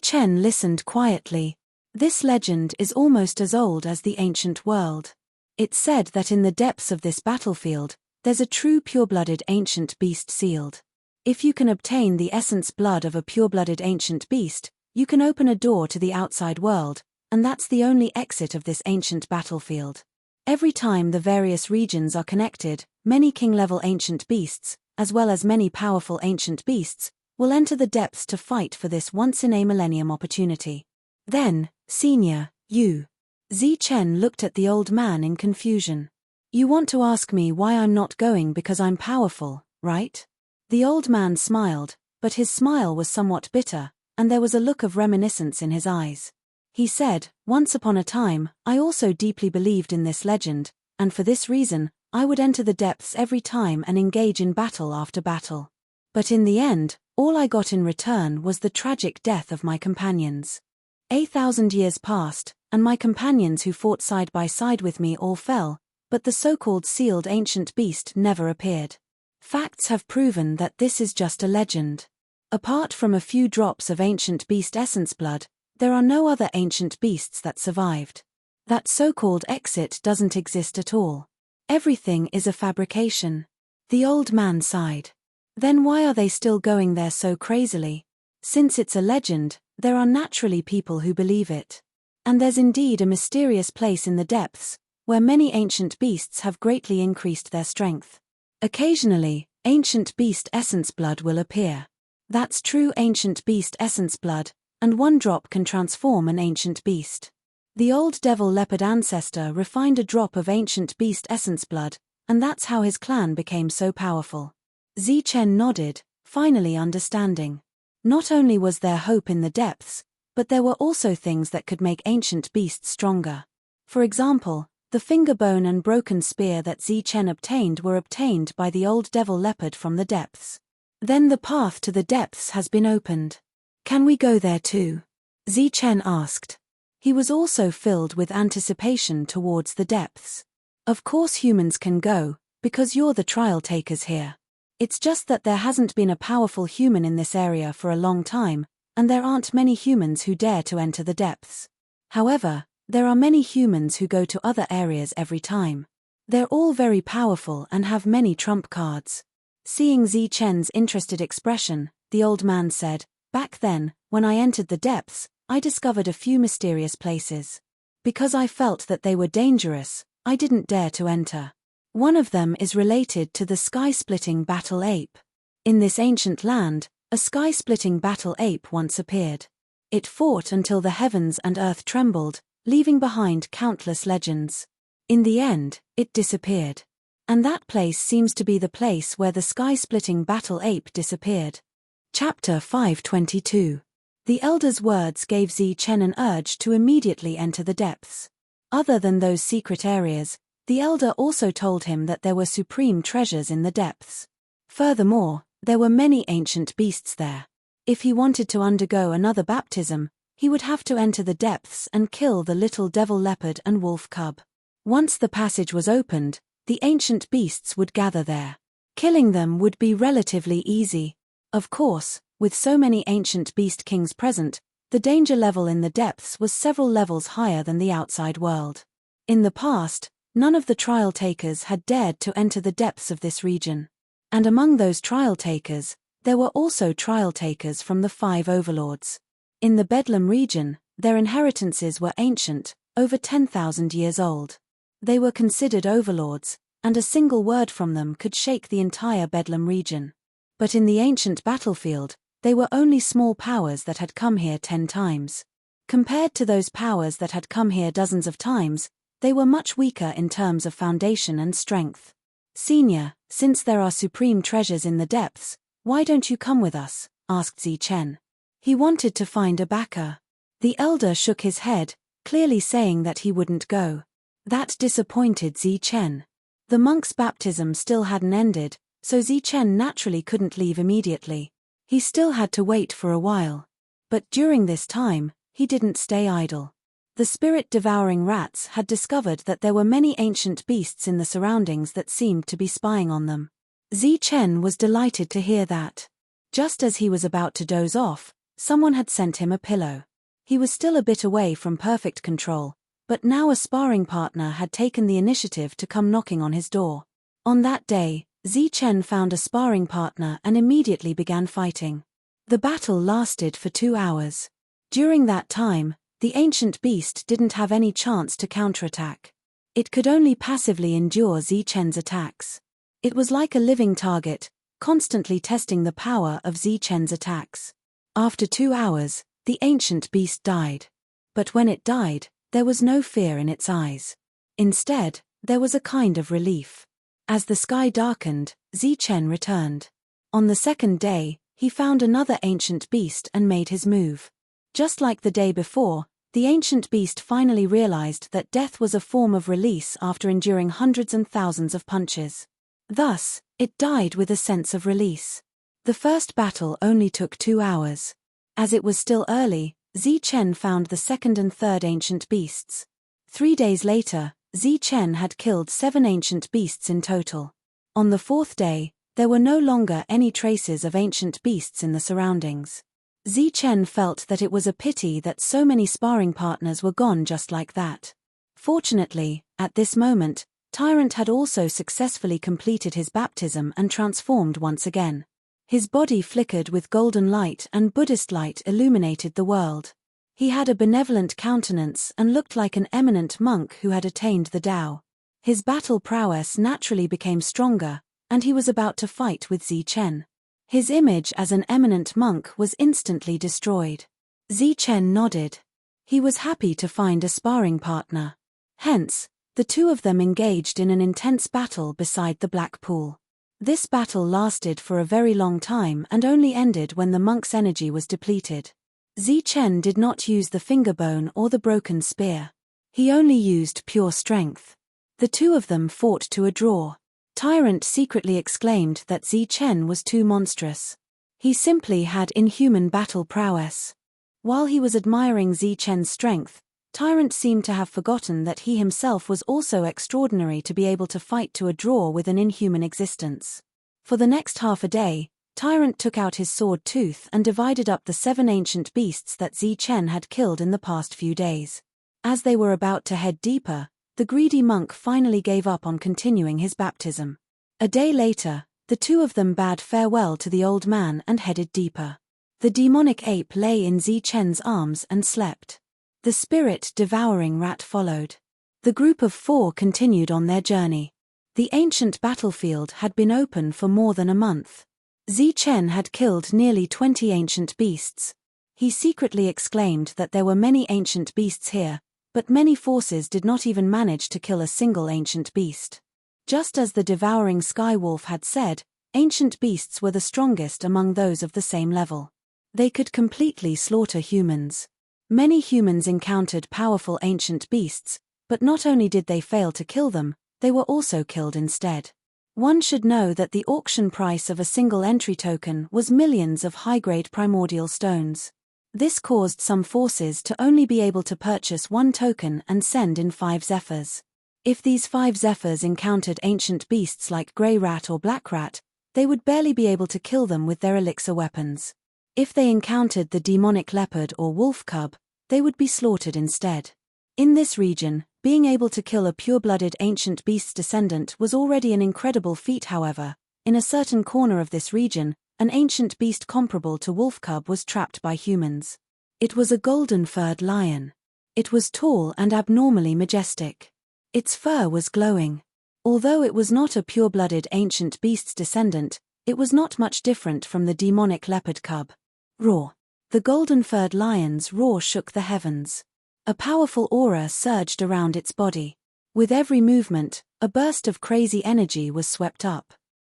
Chen listened quietly. This legend is almost as old as the ancient world. It's said that in the depths of this battlefield, there's a true pure-blooded ancient beast sealed. If you can obtain the essence blood of a pure-blooded ancient beast, you can open a door to the outside world, and that's the only exit of this ancient battlefield. Every time the various regions are connected, many king-level ancient beasts, as well as many powerful ancient beasts, will enter the depths to fight for this once-in-a-millennium opportunity. Then, Senior, you. Chen looked at the old man in confusion. You want to ask me why I'm not going because I'm powerful, right? The old man smiled, but his smile was somewhat bitter, and there was a look of reminiscence in his eyes. He said, once upon a time, I also deeply believed in this legend, and for this reason, I would enter the depths every time and engage in battle after battle. But in the end, all I got in return was the tragic death of my companions. 1,000 years passed, and my companions who fought side by side with me all fell, but the so-called sealed ancient beast never appeared. Facts have proven that this is just a legend. Apart from a few drops of ancient beast essence blood, there are no other ancient beasts that survived. That so-called exit doesn't exist at all. Everything is a fabrication. The old man sighed. Then why are they still going there so crazily? Since it's a legend, there are naturally people who believe it. And there's indeed a mysterious place in the depths, where many ancient beasts have greatly increased their strength. Occasionally, ancient beast essence blood will appear. That's true ancient beast essence blood, and one drop can transform an ancient beast. The old devil leopard ancestor refined a drop of ancient beast essence blood, and that's how his clan became so powerful. Zichen nodded, finally understanding. Not only was there hope in the depths, but there were also things that could make ancient beasts stronger. For example, the finger bone and broken spear that Zichen obtained were obtained by the old devil leopard from the depths. Then the path to the depths has been opened. Can we go there too? Zichen asked. He was also filled with anticipation towards the depths. Of course humans can go, because you're the trial takers here. It's just that there hasn't been a powerful human in this area for a long time, and there aren't many humans who dare to enter the depths. However, there are many humans who go to other areas every time. They're all very powerful and have many trump cards. Seeing Zichen's interested expression, the old man said, "Back then, when I entered the depths, I discovered a few mysterious places. Because I felt that they were dangerous, I didn't dare to enter. One of them is related to the sky-splitting battle ape. In this ancient land, a sky-splitting battle ape once appeared. It fought until the heavens and earth trembled, leaving behind countless legends. In the end, it disappeared. And that place seems to be the place where the sky-splitting battle ape disappeared." Chapter 522. The elder's words gave Zichen an urge to immediately enter the depths. Other than those secret areas, the elder also told him that there were supreme treasures in the depths. Furthermore, there were many ancient beasts there. If he wanted to undergo another baptism, he would have to enter the depths and kill the little devil leopard and wolf cub. Once the passage was opened, the ancient beasts would gather there. Killing them would be relatively easy. Of course, with so many ancient beast kings present, the danger level in the depths was several levels higher than the outside world. In the past, none of the trial takers had dared to enter the depths of this region. And among those trial takers, there were also trial takers from the 5 overlords. In the Bedlam region, their inheritances were ancient, over 10,000 years old. They were considered overlords, and a single word from them could shake the entire Bedlam region. But in the ancient battlefield, they were only small powers that had come here 10 times. Compared to those powers that had come here dozens of times, they were much weaker in terms of foundation and strength. "Senior, since there are supreme treasures in the depths, why don't you come with us?" asked Zichen. He wanted to find a backer. The elder shook his head, clearly saying that he wouldn't go. That disappointed Zichen. The monk's baptism still hadn't ended, so Zichen naturally couldn't leave immediately. He still had to wait for a while. But during this time, he didn't stay idle. The spirit-devouring rats had discovered that there were many ancient beasts in the surroundings that seemed to be spying on them. Zichen was delighted to hear that. Just as he was about to doze off, someone had sent him a pillow. He was still a bit away from perfect control, but now a sparring partner had taken the initiative to come knocking on his door. On that day, Zichen found a sparring partner and immediately began fighting. The battle lasted for 2 hours. During that time, the ancient beast didn't have any chance to counterattack. It could only passively endure Zichen's attacks. It was like a living target, constantly testing the power of Zichen's attacks. After 2 hours, the ancient beast died. But when it died, there was no fear in its eyes. Instead, there was a kind of relief. As the sky darkened, Zichen returned. On the second day, he found another ancient beast and made his move. Just like the day before, the ancient beast finally realized that death was a form of release after enduring hundreds and thousands of punches. Thus, it died with a sense of release. The first battle only took 2 hours. As it was still early, Zichen found the second and third ancient beasts. 3 days later, Zichen had killed 7 ancient beasts in total. On the 4th day, there were no longer any traces of ancient beasts in the surroundings. Zichen felt that it was a pity that so many sparring partners were gone just like that. Fortunately, at this moment, Tyrant had also successfully completed his baptism and transformed once again. His body flickered with golden light and Buddhist light illuminated the world. He had a benevolent countenance and looked like an eminent monk who had attained the Tao. His battle prowess naturally became stronger, and he was about to fight with Zichen. His image as an eminent monk was instantly destroyed. Zichen nodded. He was happy to find a sparring partner. Hence, the two of them engaged in an intense battle beside the black pool. This battle lasted for a very long time and only ended when the monk's energy was depleted. Zichen did not use the finger bone or the broken spear. He only used pure strength. The two of them fought to a draw. Tyrant secretly exclaimed that Zichen was too monstrous. He simply had inhuman battle prowess. While he was admiring Zichen's strength, Tyrant seemed to have forgotten that he himself was also extraordinary to be able to fight to a draw with an inhuman existence. For the next half a day, Tyrant took out his sword tooth and divided up the 7 ancient beasts that Zichen had killed in the past few days. As they were about to head deeper, the greedy monk finally gave up on continuing his baptism. A day later, the two of them bade farewell to the old man and headed deeper. The demonic ape lay in Zichen's arms and slept. The spirit-devouring rat followed. The group of 4 continued on their journey. The ancient battlefield had been open for more than a month. Zichen had killed nearly 20 ancient beasts. He secretly exclaimed that there were many ancient beasts here, but many forces did not even manage to kill a single ancient beast. Just as the devouring sky wolf had said, ancient beasts were the strongest among those of the same level. They could completely slaughter humans. Many humans encountered powerful ancient beasts, but not only did they fail to kill them, they were also killed instead. One should know that the auction price of a single entry token was millions of high-grade primordial stones. This caused some forces to only be able to purchase 1 token and send in 5 zephyrs. If these 5 zephyrs encountered ancient beasts like grey rat or black rat, they would barely be able to kill them with their elixir weapons. If they encountered the demonic leopard or wolf cub, they would be slaughtered instead. In this region, being able to kill a pure-blooded ancient beast's descendant was already an incredible feat. However, in a certain corner of this region, an ancient beast comparable to wolf cub was trapped by humans. It was a golden-furred lion. It was tall and abnormally majestic. Its fur was glowing. Although it was not a pure-blooded ancient beast's descendant, it was not much different from the demonic leopard cub. Roar. The golden-furred lion's roar shook the heavens. A powerful aura surged around its body. With every movement, a burst of crazy energy was swept up.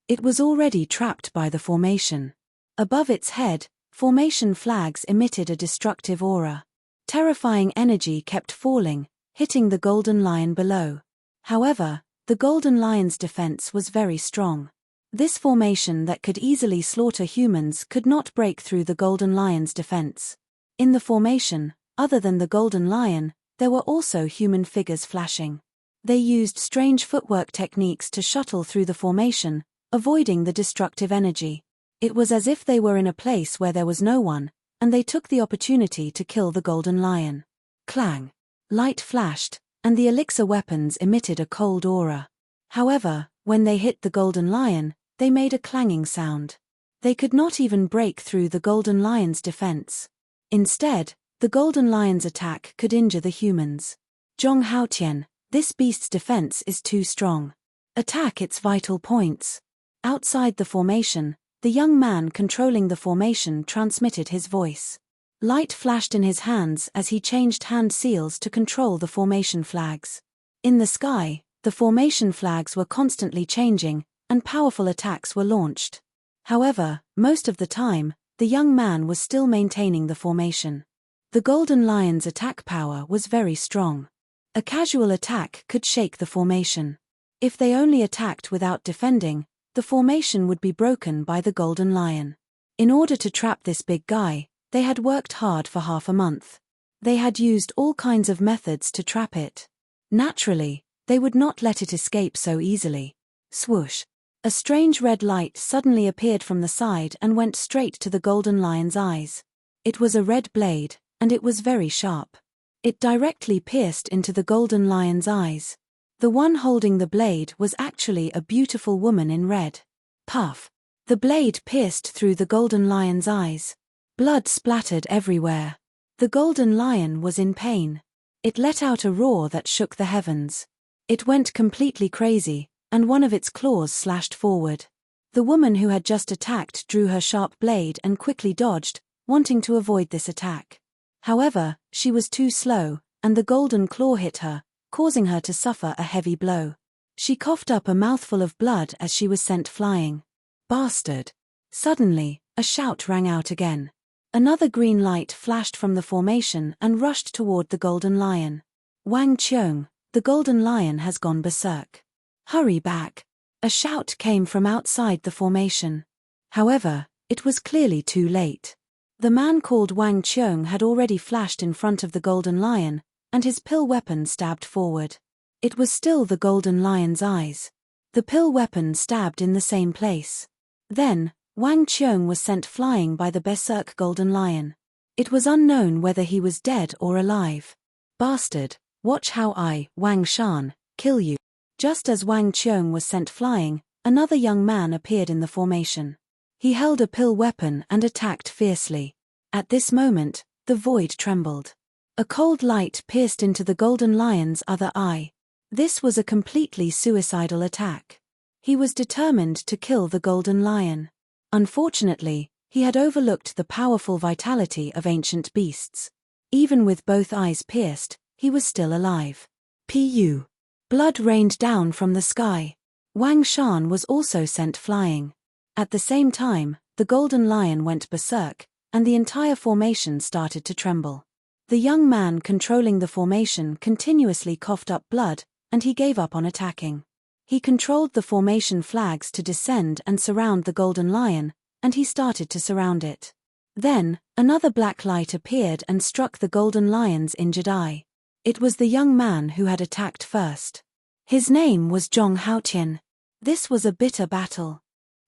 It was already trapped by the formation. Above its head, formation flags emitted a destructive aura. Terrifying energy kept falling, hitting the golden lion below. However, the golden lion's defense was very strong. This formation that could easily slaughter humans could not break through the golden lion's defense. In the formation, other than the golden lion, there were also human figures flashing. They used strange footwork techniques to shuttle through the formation, avoiding the destructive energy. It was as if they were in a place where there was no one, and they took the opportunity to kill the golden lion. Clang! Light flashed, and the elixir weapons emitted a cold aura. However, when they hit the golden lion, they made a clanging sound. They could not even break through the golden lion's defense. Instead, the golden lion's attack could injure the humans. Zhong Haotian, this beast's defense is too strong. Attack its vital points. Outside the formation, the young man controlling the formation transmitted his voice. Light flashed in his hands as he changed hand seals to control the formation flags. In the sky, the formation flags were constantly changing, and powerful attacks were launched. However, most of the time, the young man was still maintaining the formation. The golden lion's attack power was very strong. A casual attack could shake the formation. If they only attacked without defending, the formation would be broken by the golden lion. In order to trap this big guy, they had worked hard for half a month. They had used all kinds of methods to trap it. Naturally, they would not let it escape so easily. Swoosh! A strange red light suddenly appeared from the side and went straight to the golden lion's eyes. It was a red blade, and it was very sharp. It directly pierced into the golden lion's eyes. The one holding the blade was actually a beautiful woman in red. Puff! The blade pierced through the golden lion's eyes. Blood splattered everywhere. The golden lion was in pain. It let out a roar that shook the heavens. It went completely crazy, and one of its claws slashed forward. The woman who had just attacked drew her sharp blade and quickly dodged, wanting to avoid this attack. However, she was too slow, and the golden claw hit her, causing her to suffer a heavy blow. She coughed up a mouthful of blood as she was sent flying. Bastard! Suddenly, a shout rang out again. Another green light flashed from the formation and rushed toward the golden lion. Wang Qiong, the golden lion has gone berserk. Hurry back! A shout came from outside the formation. However, it was clearly too late. The man called Wang Qiong had already flashed in front of the golden lion, and his pill weapon stabbed forward. It was still the golden lion's eyes. The pill weapon stabbed in the same place. Then, Wang Qiong was sent flying by the berserk golden lion. It was unknown whether he was dead or alive. Bastard, watch how I, Wang Shan, kill you. Just as Wang Qiong was sent flying, another young man appeared in the formation. He held a pill weapon and attacked fiercely. At this moment, the void trembled. A cold light pierced into the golden lion's other eye. This was a completely suicidal attack. He was determined to kill the golden lion. Unfortunately, he had overlooked the powerful vitality of ancient beasts. Even with both eyes pierced, he was still alive. Pu. Blood rained down from the sky. Wang Shan was also sent flying. At the same time, the golden lion went berserk, and the entire formation started to tremble. The young man controlling the formation continuously coughed up blood, and he gave up on attacking. He controlled the formation flags to descend and surround the golden lion, and he started to surround it. Then, another black light appeared and struck the golden lion's injured eye. It was the young man who had attacked first. His name was Zhong Haotian. This was a bitter battle.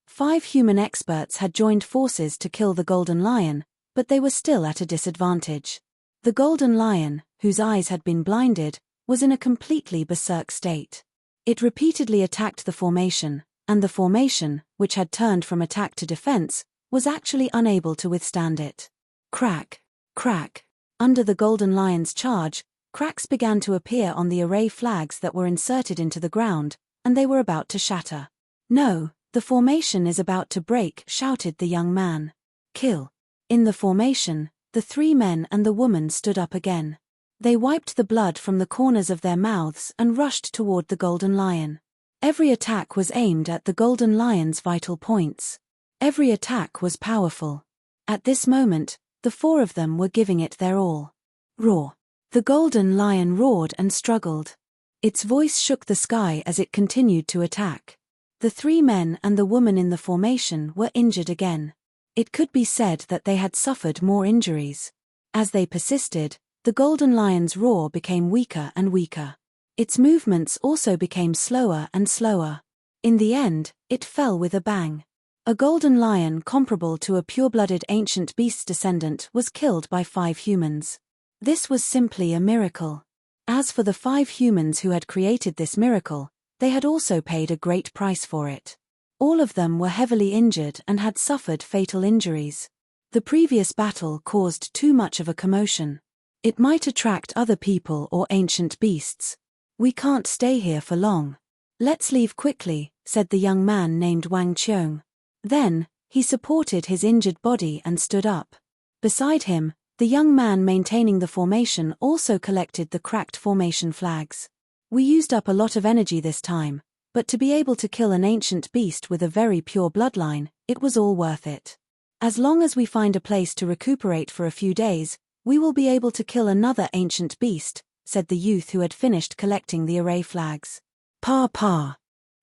5 human experts had joined forces to kill the golden lion, but they were still at a disadvantage. The golden lion, whose eyes had been blinded, was in a completely berserk state. It repeatedly attacked the formation, and the formation, which had turned from attack to defense, was actually unable to withstand it. Crack, crack. Under the golden lion's charge, cracks began to appear on the array flags that were inserted into the ground, and they were about to shatter. No, the formation is about to break, shouted the young man. Kill. In the formation, the 3 men and the woman stood up again. They wiped the blood from the corners of their mouths and rushed toward the golden lion. Every attack was aimed at the golden lion's vital points. Every attack was powerful. At this moment, the 4 of them were giving it their all. Roar. The golden lion roared and struggled. Its voice shook the sky as it continued to attack. The 3 men and the woman in the formation were injured again. It could be said that they had suffered more injuries. As they persisted, the golden lion's roar became weaker and weaker. Its movements also became slower and slower. In the end, it fell with a bang. A golden lion comparable to a pure-blooded ancient beast's descendant was killed by 5 humans. This was simply a miracle. As for the 5 humans who had created this miracle, they had also paid a great price for it. All of them were heavily injured and had suffered fatal injuries. The previous battle caused too much of a commotion. It might attract other people or ancient beasts. We can't stay here for long. Let's leave quickly, said the young man named Wang Qiong. Then, he supported his injured body and stood up. Beside him, the young man maintaining the formation also collected the cracked formation flags. We used up a lot of energy this time, but to be able to kill an ancient beast with a very pure bloodline, it was all worth it. As long as we find a place to recuperate for a few days, we will be able to kill another ancient beast, said the youth who had finished collecting the array flags. Pa.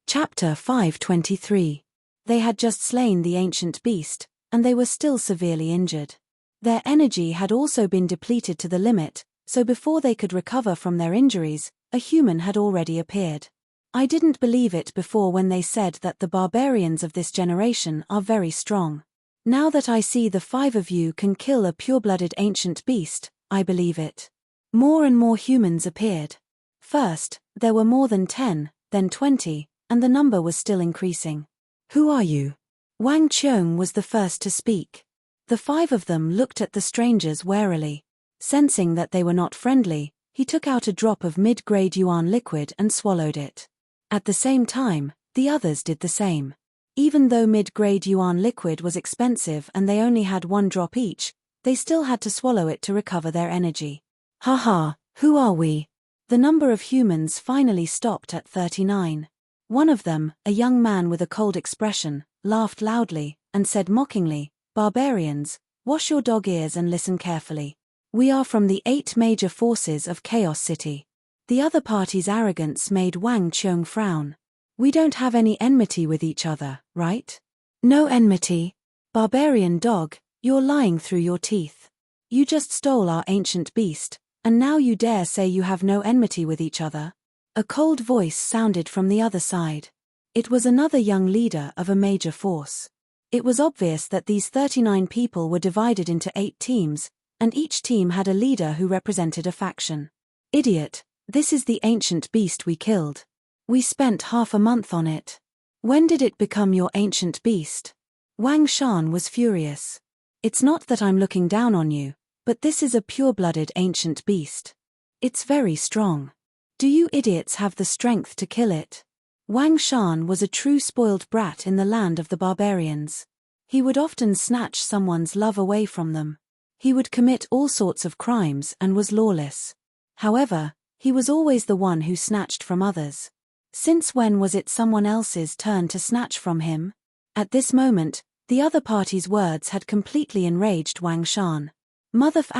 Chapter 523. They had just slain the ancient beast, and they were still severely injured. Their energy had also been depleted to the limit, so before they could recover from their injuries, a human had already appeared. I didn't believe it before when they said that the barbarians of this generation are very strong. Now that I see the 5 of you can kill a pure-blooded ancient beast, I believe it. More and more humans appeared. First, there were more than 10, then 20, and the number was still increasing. Who are you? Wang Qiong was the first to speak. The 5 of them looked at the strangers warily. Sensing that they were not friendly, he took out a drop of mid-grade yuan liquid and swallowed it. At the same time, the others did the same. Even though mid-grade yuan liquid was expensive and they only had 1 drop each, they still had to swallow it to recover their energy. Haha, who are we? The number of humans finally stopped at 39. One of them, a young man with a cold expression, laughed loudly, and said mockingly, "Barbarians, wash your dog ears and listen carefully. We are from the 8 major forces of Chaos City." The other party's arrogance made Wang Qiong frown. "We don't have any enmity with each other, right?" "No enmity. Barbarian dog, you're lying through your teeth. You just stole our ancient beast, and now you dare say you have no enmity with each other?" A cold voice sounded from the other side. It was another young leader of a major force. It was obvious that these 39 people were divided into 8 teams, and each team had a leader who represented a faction. "Idiot, this is the ancient beast we killed. We spent half a month on it. When did it become your ancient beast?" Wang Shan was furious. "It's not that I'm looking down on you, but this is a pure-blooded ancient beast. It's very strong. Do you idiots have the strength to kill it?" Wang Shan was a true spoiled brat in the land of the barbarians. He would often snatch someone's love away from them. He would commit all sorts of crimes and was lawless. However, he was always the one who snatched from others. Since when was it someone else's turn to snatch from him? At this moment, the other party's words had completely enraged Wang Shan. Mother****,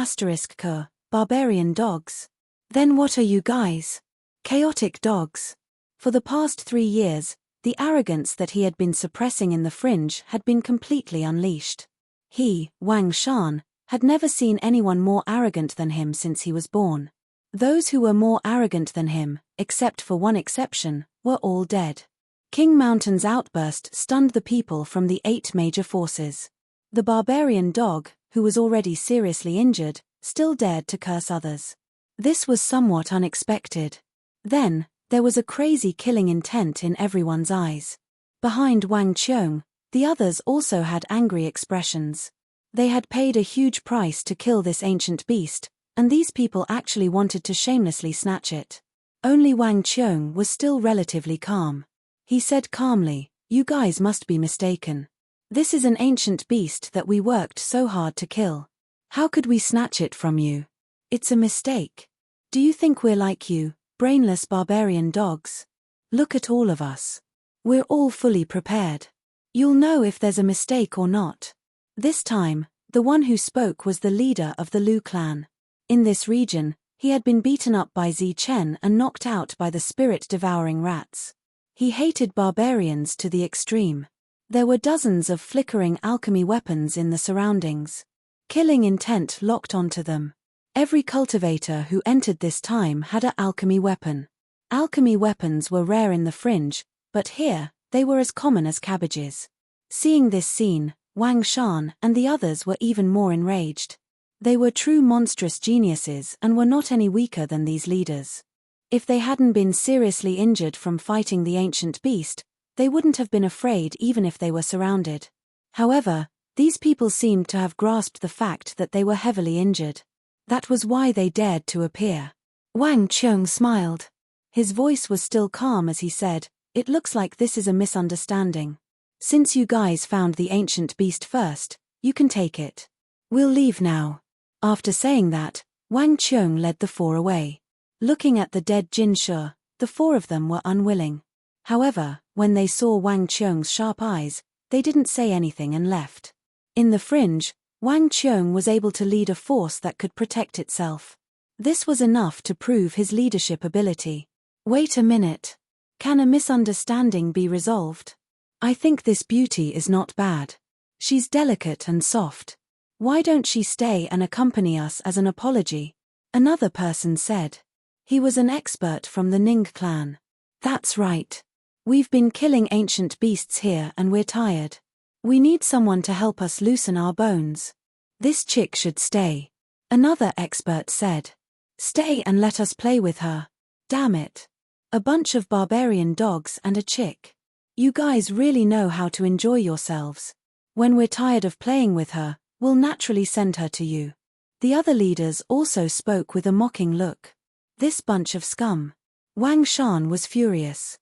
barbarian dogs. Then what are you guys? Chaotic dogs. For the past 3 years, the arrogance that he had been suppressing in the fringe had been completely unleashed. He, Wang Shan, had never seen anyone more arrogant than him since he was born. Those who were more arrogant than him, except for one exception, were all dead. King Mountain's outburst stunned the people from the 8 major forces. The barbarian dog, who was already seriously injured, still dared to curse others. This was somewhat unexpected. Then, there was a crazy killing intent in everyone's eyes. Behind Wang Qiong, the others also had angry expressions. They had paid a huge price to kill this ancient beast, and these people actually wanted to shamelessly snatch it. Only Wang Qiong was still relatively calm. He said calmly, "You guys must be mistaken. This is an ancient beast that we worked so hard to kill. How could we snatch it from you? It's a mistake. Do you think we're like you, brainless barbarian dogs? Look at all of us. We're all fully prepared. You'll know if there's a mistake or not." This time, the one who spoke was the leader of the Lu clan. In this region, he had been beaten up by Zi Chen and knocked out by the spirit-devouring rats. He hated barbarians to the extreme. There were dozens of flickering alchemy weapons in the surroundings. Killing intent locked onto them. Every cultivator who entered this time had an alchemy weapon. Alchemy weapons were rare in the fringe, but here, they were as common as cabbages. Seeing this scene, Wang Shan and the others were even more enraged. They were true monstrous geniuses and were not any weaker than these leaders. If they hadn't been seriously injured from fighting the ancient beast, they wouldn't have been afraid even if they were surrounded. However, these people seemed to have grasped the fact that they were heavily injured. That was why they dared to appear. Wang Qiong smiled. His voice was still calm as he said, "It looks like this is a misunderstanding. Since you guys found the ancient beast first, you can take it. We'll leave now." After saying that, Wang Qiong led the 4 away. Looking at the dead Jin Shi, the 4 of them were unwilling. However, when they saw Wang Qiong's sharp eyes, they didn't say anything and left. In the fringe, Wang Qiong was able to lead a force that could protect itself. This was enough to prove his leadership ability. Wait a minute. Can a misunderstanding be resolved? I think this beauty is not bad. She's delicate and soft. Why don't she stay and accompany us as an apology? Another person said. He was an expert from the Ning clan. That's right. We've been killing ancient beasts here and we're tired. We need someone to help us loosen our bones. This chick should stay. Another expert said. Stay and let us play with her. Damn it. A bunch of barbarian dogs and a chick. You guys really know how to enjoy yourselves. When we're tired of playing with her, we'll naturally send her to you. The other leaders also spoke with a mocking look. This bunch of scum. Wang Shan was furious.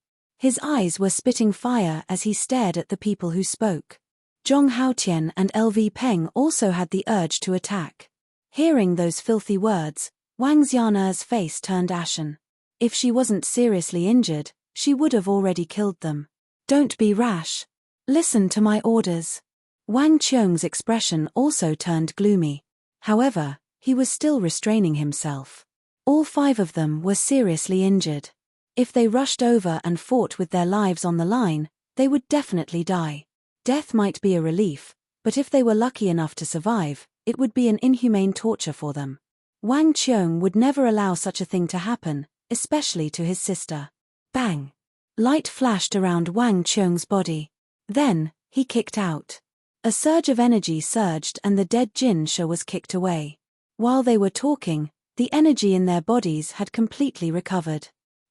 His eyes were spitting fire as he stared at the people who spoke. Zhong Haotian and LV Peng also had the urge to attack. Hearing those filthy words, Wang Xianer's face turned ashen. If she wasn't seriously injured, she would have already killed them. Don't be rash. Listen to my orders. Wang Qiong's expression also turned gloomy. However, he was still restraining himself. All 5 of them were seriously injured. If they rushed over and fought with their lives on the line, they would definitely die. Death might be a relief, but if they were lucky enough to survive, it would be an inhumane torture for them. Wang Qiong would never allow such a thing to happen, especially to his sister. Bang! Light flashed around Wang Qiong's body. Then, he kicked out. A surge of energy surged and the dead Jin Sha was kicked away. While they were talking, the energy in their bodies had completely recovered.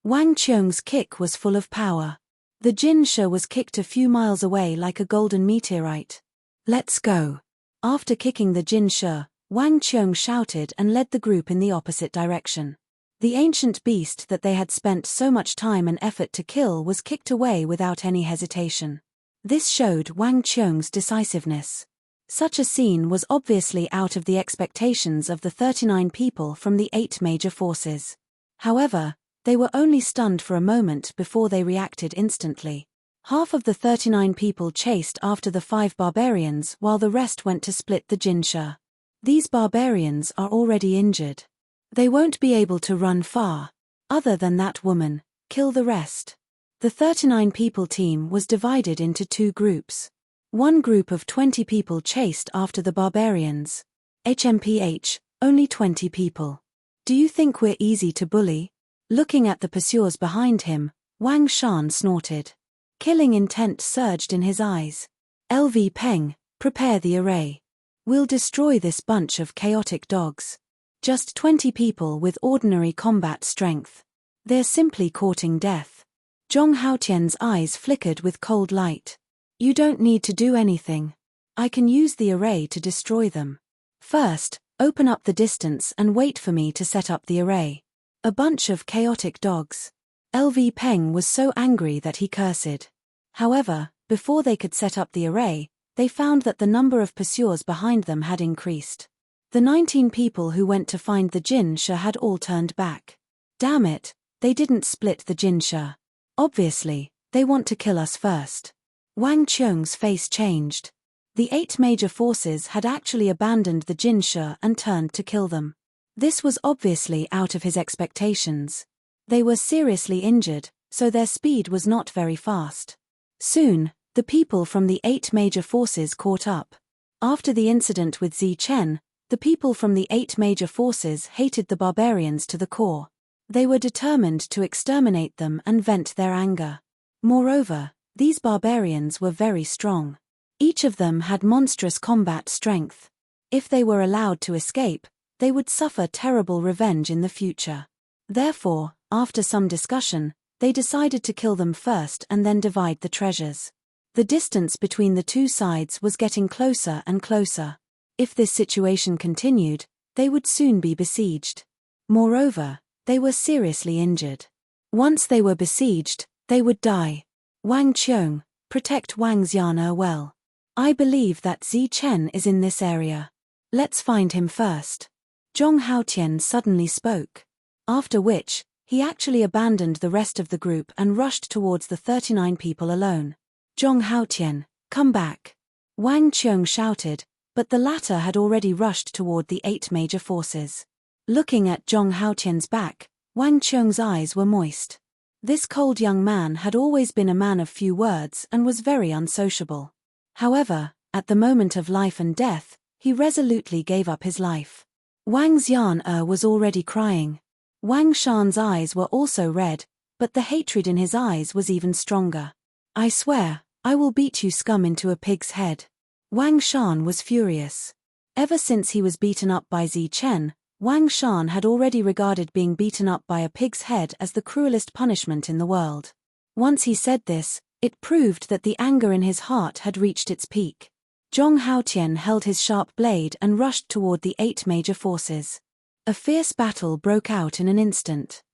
Wang Qiong's kick was full of power. The Jin Sha was kicked a few miles away like a golden meteorite. Let's go. After kicking the Jin Sha, Wang Qiong shouted and led the group in the opposite direction. The ancient beast that they had spent so much time and effort to kill was kicked away without any hesitation. This showed Wang Qiong's decisiveness. Such a scene was obviously out of the expectations of the 39 people from the 8 major forces. However, they were only stunned for a moment before they reacted instantly. Half of the 39 people chased after the 5 barbarians while the rest went to split the Jin Sha. These barbarians are already injured. They won't be able to run far. Other than that woman, kill the rest. The 39 people team was divided into 2 groups. One group of 20 people chased after the barbarians. HMPH, only 20 people. Do you think we're easy to bully? Looking at the pursuers behind him, Wang Shan snorted. Killing intent surged in his eyes. LV Peng, prepare the array. We'll destroy this bunch of chaotic dogs. Just 20 people with ordinary combat strength. They're simply courting death. Zhong Haotian's eyes flickered with cold light. You don't need to do anything. I can use the array to destroy them. First, open up the distance and wait for me to set up the array. A bunch of chaotic dogs. LV Peng was so angry that he cursed. However, before they could set up the array, they found that the number of pursuers behind them had increased. The 19 people who went to find the Jin Sha had all turned back. Damn it, they didn't split the Jin Sha. Obviously, they want to kill us first. Wang Qiong's face changed. The 8 major forces had actually abandoned the Jin Sha and turned to kill them. This was obviously out of his expectations. They were seriously injured, so their speed was not very fast. Soon, the people from the 8 major forces caught up. After the incident with Zi Chen, the people from the 8 major forces hated the barbarians to the core. They were determined to exterminate them and vent their anger. Moreover, these barbarians were very strong. Each of them had monstrous combat strength. If they were allowed to escape, they would suffer terrible revenge in the future. Therefore, after some discussion, they decided to kill them first and then divide the treasures. The distance between the 2 sides was getting closer and closer. If this situation continued, they would soon be besieged. Moreover, they were seriously injured. Once they were besieged, they would die. Wang Qiong, protect Wang Xianer well. I believe that Zi Chen is in this area. Let's find him first. Zhong Haotian suddenly spoke. After which, he actually abandoned the rest of the group and rushed towards the 39 people alone. Zhong Haotian, come back. Wang Qiong shouted, but the latter had already rushed toward the 8 major forces. Looking at Zhong Haotian's back, Wang Qiong's eyes were moist. This cold young man had always been a man of few words and was very unsociable. However, at the moment of life and death, he resolutely gave up his life. Wang Xianer was already crying. Wang Shan's eyes were also red, but the hatred in his eyes was even stronger. I swear, I will beat you scum into a pig's head. Wang Shan was furious. Ever since he was beaten up by Zi Chen, Wang Shan had already regarded being beaten up by a pig's head as the cruelest punishment in the world. Once he said this, it proved that the anger in his heart had reached its peak. Zhong Haotian held his sharp blade and rushed toward the 8 major forces. A fierce battle broke out in an instant.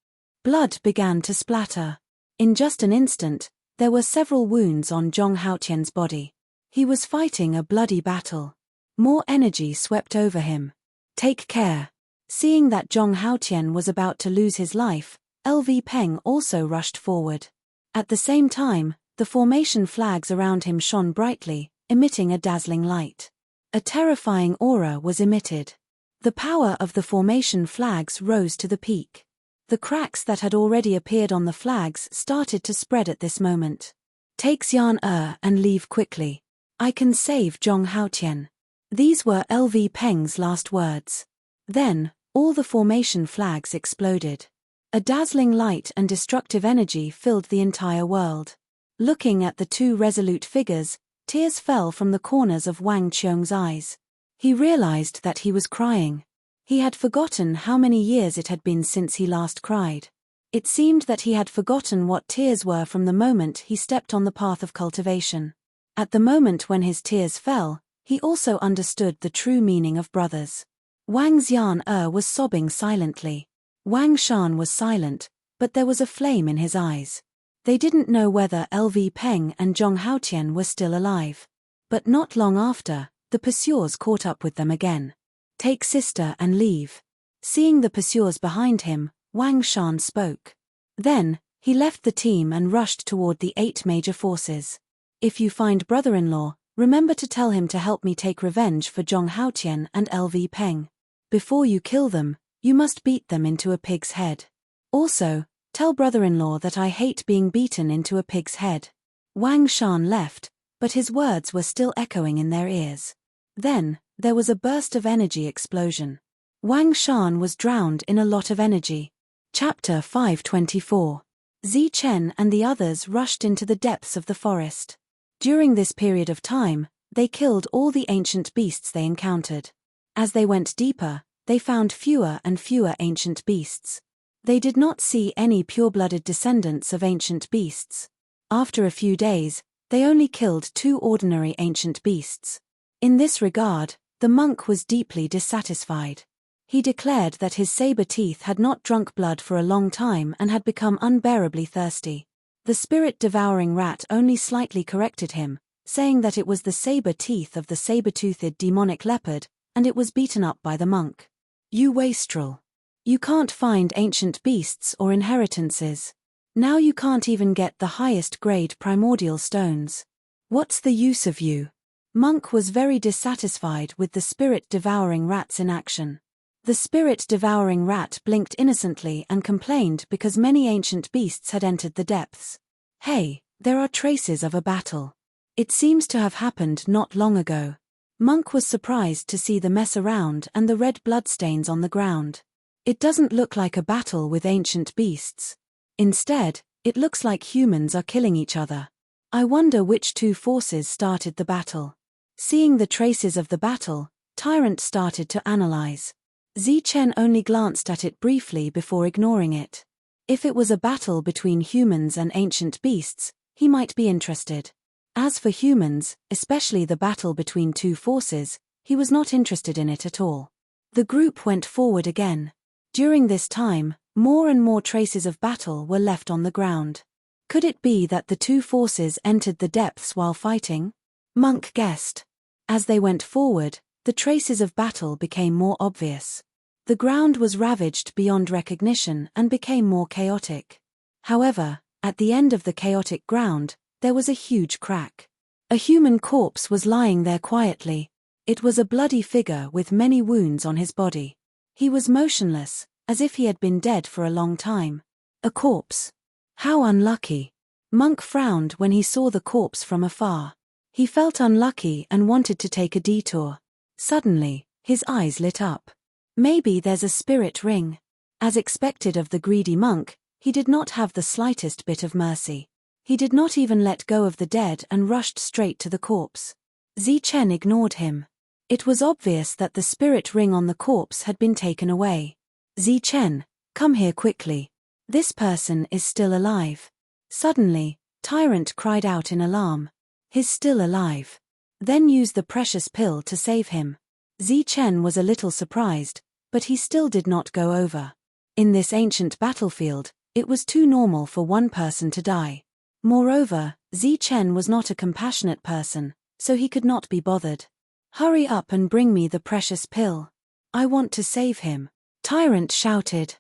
Blood began to splatter. In just an instant, there were several wounds on Zhong Haotian's body. He was fighting a bloody battle. More energy swept over him. Take care. Seeing that Zhong Haotian was about to lose his life, LV Peng also rushed forward. At the same time, the formation flags around him shone brightly, emitting a dazzling light. A terrifying aura was emitted. The power of the formation flags rose to the peak. The cracks that had already appeared on the flags started to spread at this moment. Take Xian and leave quickly. I can save Zhong Haotian. These were LV Peng's last words. Then, all the formation flags exploded. A dazzling light and destructive energy filled the entire world. Looking at the two resolute figures, tears fell from the corners of Wang Qiong's eyes. He realized that he was crying. He had forgotten how many years it had been since he last cried. It seemed that he had forgotten what tears were from the moment he stepped on the path of cultivation. At the moment when his tears fell, he also understood the true meaning of brothers. Wang Xian was sobbing silently. Wang Shan was silent, but there was a flame in his eyes. They didn't know whether LV Peng and Zhong Haotian were still alive. But not long after, the pursuers caught up with them again. Take sister and leave. Seeing the pursuers behind him, Wang Shan spoke. Then, he left the team and rushed toward the 8 major forces. If you find brother-in-law, remember to tell him to help me take revenge for Zhong Haotian and LV Peng. Before you kill them, you must beat them into a pig's head. Also, tell brother-in-law that I hate being beaten into a pig's head. Wang Shan left, but his words were still echoing in their ears. Then, there was a burst of energy explosion. Wang Shan was drowned in a lot of energy. Chapter 524. Zi Chen and the others rushed into the depths of the forest. During this period of time, they killed all the ancient beasts they encountered. As they went deeper, they found fewer and fewer ancient beasts. They did not see any pure-blooded descendants of ancient beasts. After a few days, they only killed 2 ordinary ancient beasts. In this regard, the monk was deeply dissatisfied. He declared that his saber teeth had not drunk blood for a long time and had become unbearably thirsty. The spirit-devouring rat only slightly corrected him, saying that it was the saber teeth of the saber-toothed demonic leopard, and it was beaten up by the monk. You wastrel. You can't find ancient beasts or inheritances. Now you can't even get the highest grade primordial stones. What's the use of you? Monk was very dissatisfied with the spirit-devouring rat's inaction. The spirit-devouring rat blinked innocently and complained because many ancient beasts had entered the depths. Hey, there are traces of a battle. It seems to have happened not long ago. Monk was surprised to see the mess around and the red bloodstains on the ground. It doesn't look like a battle with ancient beasts. Instead, it looks like humans are killing each other. I wonder which 2 forces started the battle. Seeing the traces of the battle, Tyrant started to analyze. Zi Chen only glanced at it briefly before ignoring it. If it was a battle between humans and ancient beasts, he might be interested. As for humans, especially the battle between 2 forces, he was not interested in it at all. The group went forward again. During this time, more and more traces of battle were left on the ground. Could it be that the 2 forces entered the depths while fighting? Monk guessed. As they went forward, the traces of battle became more obvious. The ground was ravaged beyond recognition and became more chaotic. However, at the end of the chaotic ground, there was a huge crack. A human corpse was lying there quietly. It was a bloody figure with many wounds on his body. He was motionless, as if he had been dead for a long time. A corpse. How unlucky. Monk frowned when he saw the corpse from afar. He felt unlucky and wanted to take a detour. Suddenly, his eyes lit up. Maybe there's a spirit ring. As expected of the greedy monk, he did not have the slightest bit of mercy. He did not even let go of the dead and rushed straight to the corpse. Zi Chen ignored him. It was obvious that the spirit ring on the corpse had been taken away. Zi Chen, come here quickly. This person is still alive. Suddenly, Tyrant cried out in alarm. He's still alive. Then use the precious pill to save him. Zi Chen was a little surprised, but he still did not go over. In this ancient battlefield, It was too normal for one person to die. Moreover, Zichen was not a compassionate person, so he could not be bothered. Hurry up and bring me the precious pill. I want to save him. Tyrant shouted.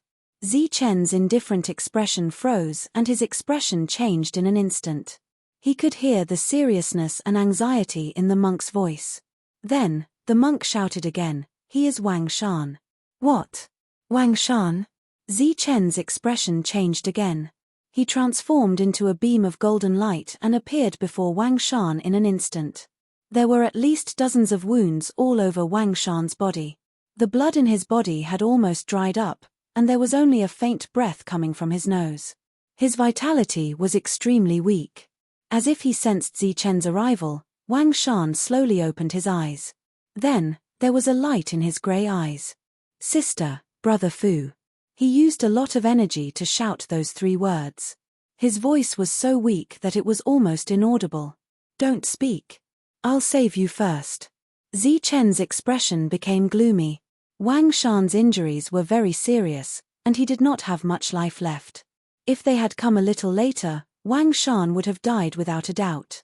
Zichen's indifferent expression froze and his expression changed in an instant. He could hear the seriousness and anxiety in the monk's voice. Then, the monk shouted again, "He is Wang Shan." "What? Wang Shan?" Zichen's expression changed again. He transformed into a beam of golden light and appeared before Wang Shan in an instant. There were at least dozens of wounds all over Wang Shan's body. The blood in his body had almost dried up, and there was only a faint breath coming from his nose. His vitality was extremely weak. As if he sensed Zichen's arrival, Wang Shan slowly opened his eyes. Then, there was a light in his grey eyes. "Sister, brother Fu." He used a lot of energy to shout those 3 words. His voice was so weak that it was almost inaudible. "Don't speak. I'll save you first." Zichen's expression became gloomy. Wang Shan's injuries were very serious, and he did not have much life left. If they had come a little later, Wang Shan would have died without a doubt.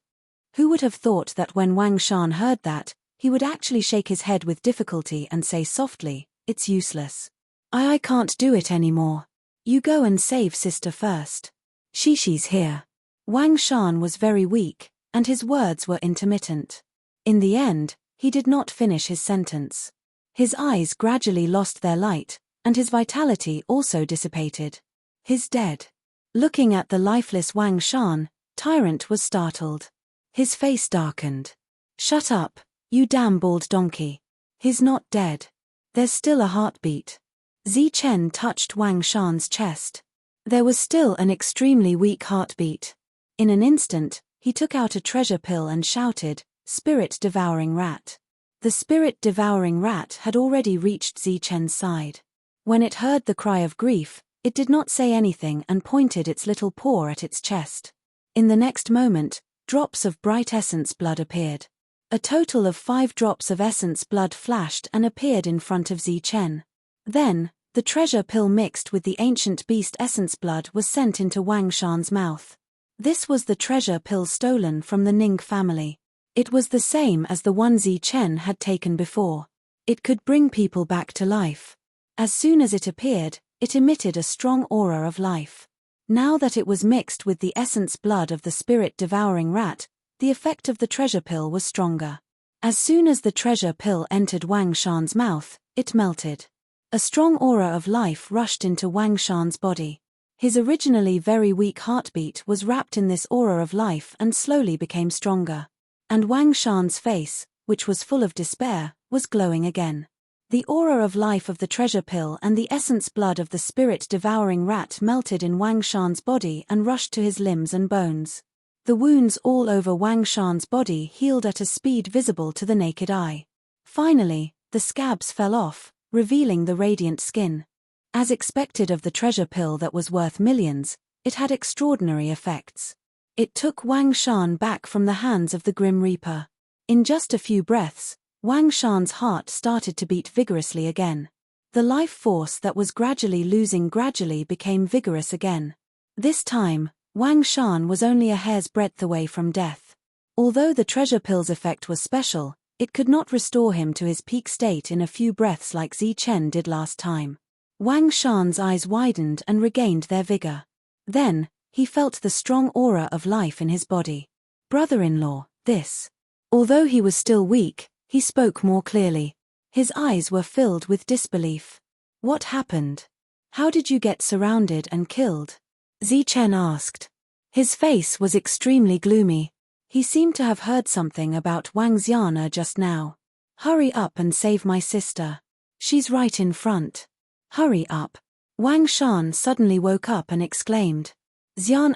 Who would have thought that when Wang Shan heard that, he would actually shake his head with difficulty and say softly, "It's useless. I can't do it anymore. You go and save sister first. She's here." Wang Shan was very weak, and his words were intermittent. In the end, he did not finish his sentence. His eyes gradually lost their light, and his vitality also dissipated. "He's dead." Looking at the lifeless Wang Shan, Tyrant was startled. His face darkened. "Shut up, you damn bald donkey. He's not dead. There's still a heartbeat." Zichen touched Wang Shan's chest. There was still an extremely weak heartbeat. In an instant, he took out a treasure pill and shouted, "Spirit-devouring rat." The spirit-devouring rat had already reached Zichen's side. When it heard the cry of grief, it did not say anything and pointed its little paw at its chest. In the next moment, drops of bright essence blood appeared. A total of 5 drops of essence blood flashed and appeared in front of Zichen. Then, the treasure pill mixed with the ancient beast essence blood was sent into Wang Shan's mouth. This was the treasure pill stolen from the Ning family. It was the same as the one Zichen had taken before. It could bring people back to life. As soon as it appeared, it emitted a strong aura of life. Now that it was mixed with the essence blood of the spirit-devouring rat, the effect of the treasure pill was stronger. As soon as the treasure pill entered Wang Shan's mouth, it melted. A strong aura of life rushed into Wang Shan's body. His originally very weak heartbeat was wrapped in this aura of life and slowly became stronger. And Wang Shan's face, which was full of despair, was glowing again. The aura of life of the treasure pill and the essence blood of the spirit-devouring rat melted in Wang Shan's body and rushed to his limbs and bones. The wounds all over Wang Shan's body healed at a speed visible to the naked eye. Finally, the scabs fell off, revealing the radiant skin. As expected of the treasure pill that was worth millions, it had extraordinary effects. It took Wang Shan back from the hands of the Grim Reaper. In just a few breaths, Wang Shan's heart started to beat vigorously again. The life force that was gradually losing gradually became vigorous again. This time, Wang Shan was only a hair's breadth away from death. Although the treasure pill's effect was special, it could not restore him to his peak state in a few breaths like Zichen did last time. Wang Shan's eyes widened and regained their vigor. Then, he felt the strong aura of life in his body. "Brother-in-law, this." Although he was still weak, he spoke more clearly. His eyes were filled with disbelief. "What happened? How did you get surrounded and killed?" Zichen asked. His face was extremely gloomy. He seemed to have heard something about Wang Xiana just now. "Hurry up and save my sister. She's right in front. Hurry up." Wang Shan suddenly woke up and exclaimed. "Xian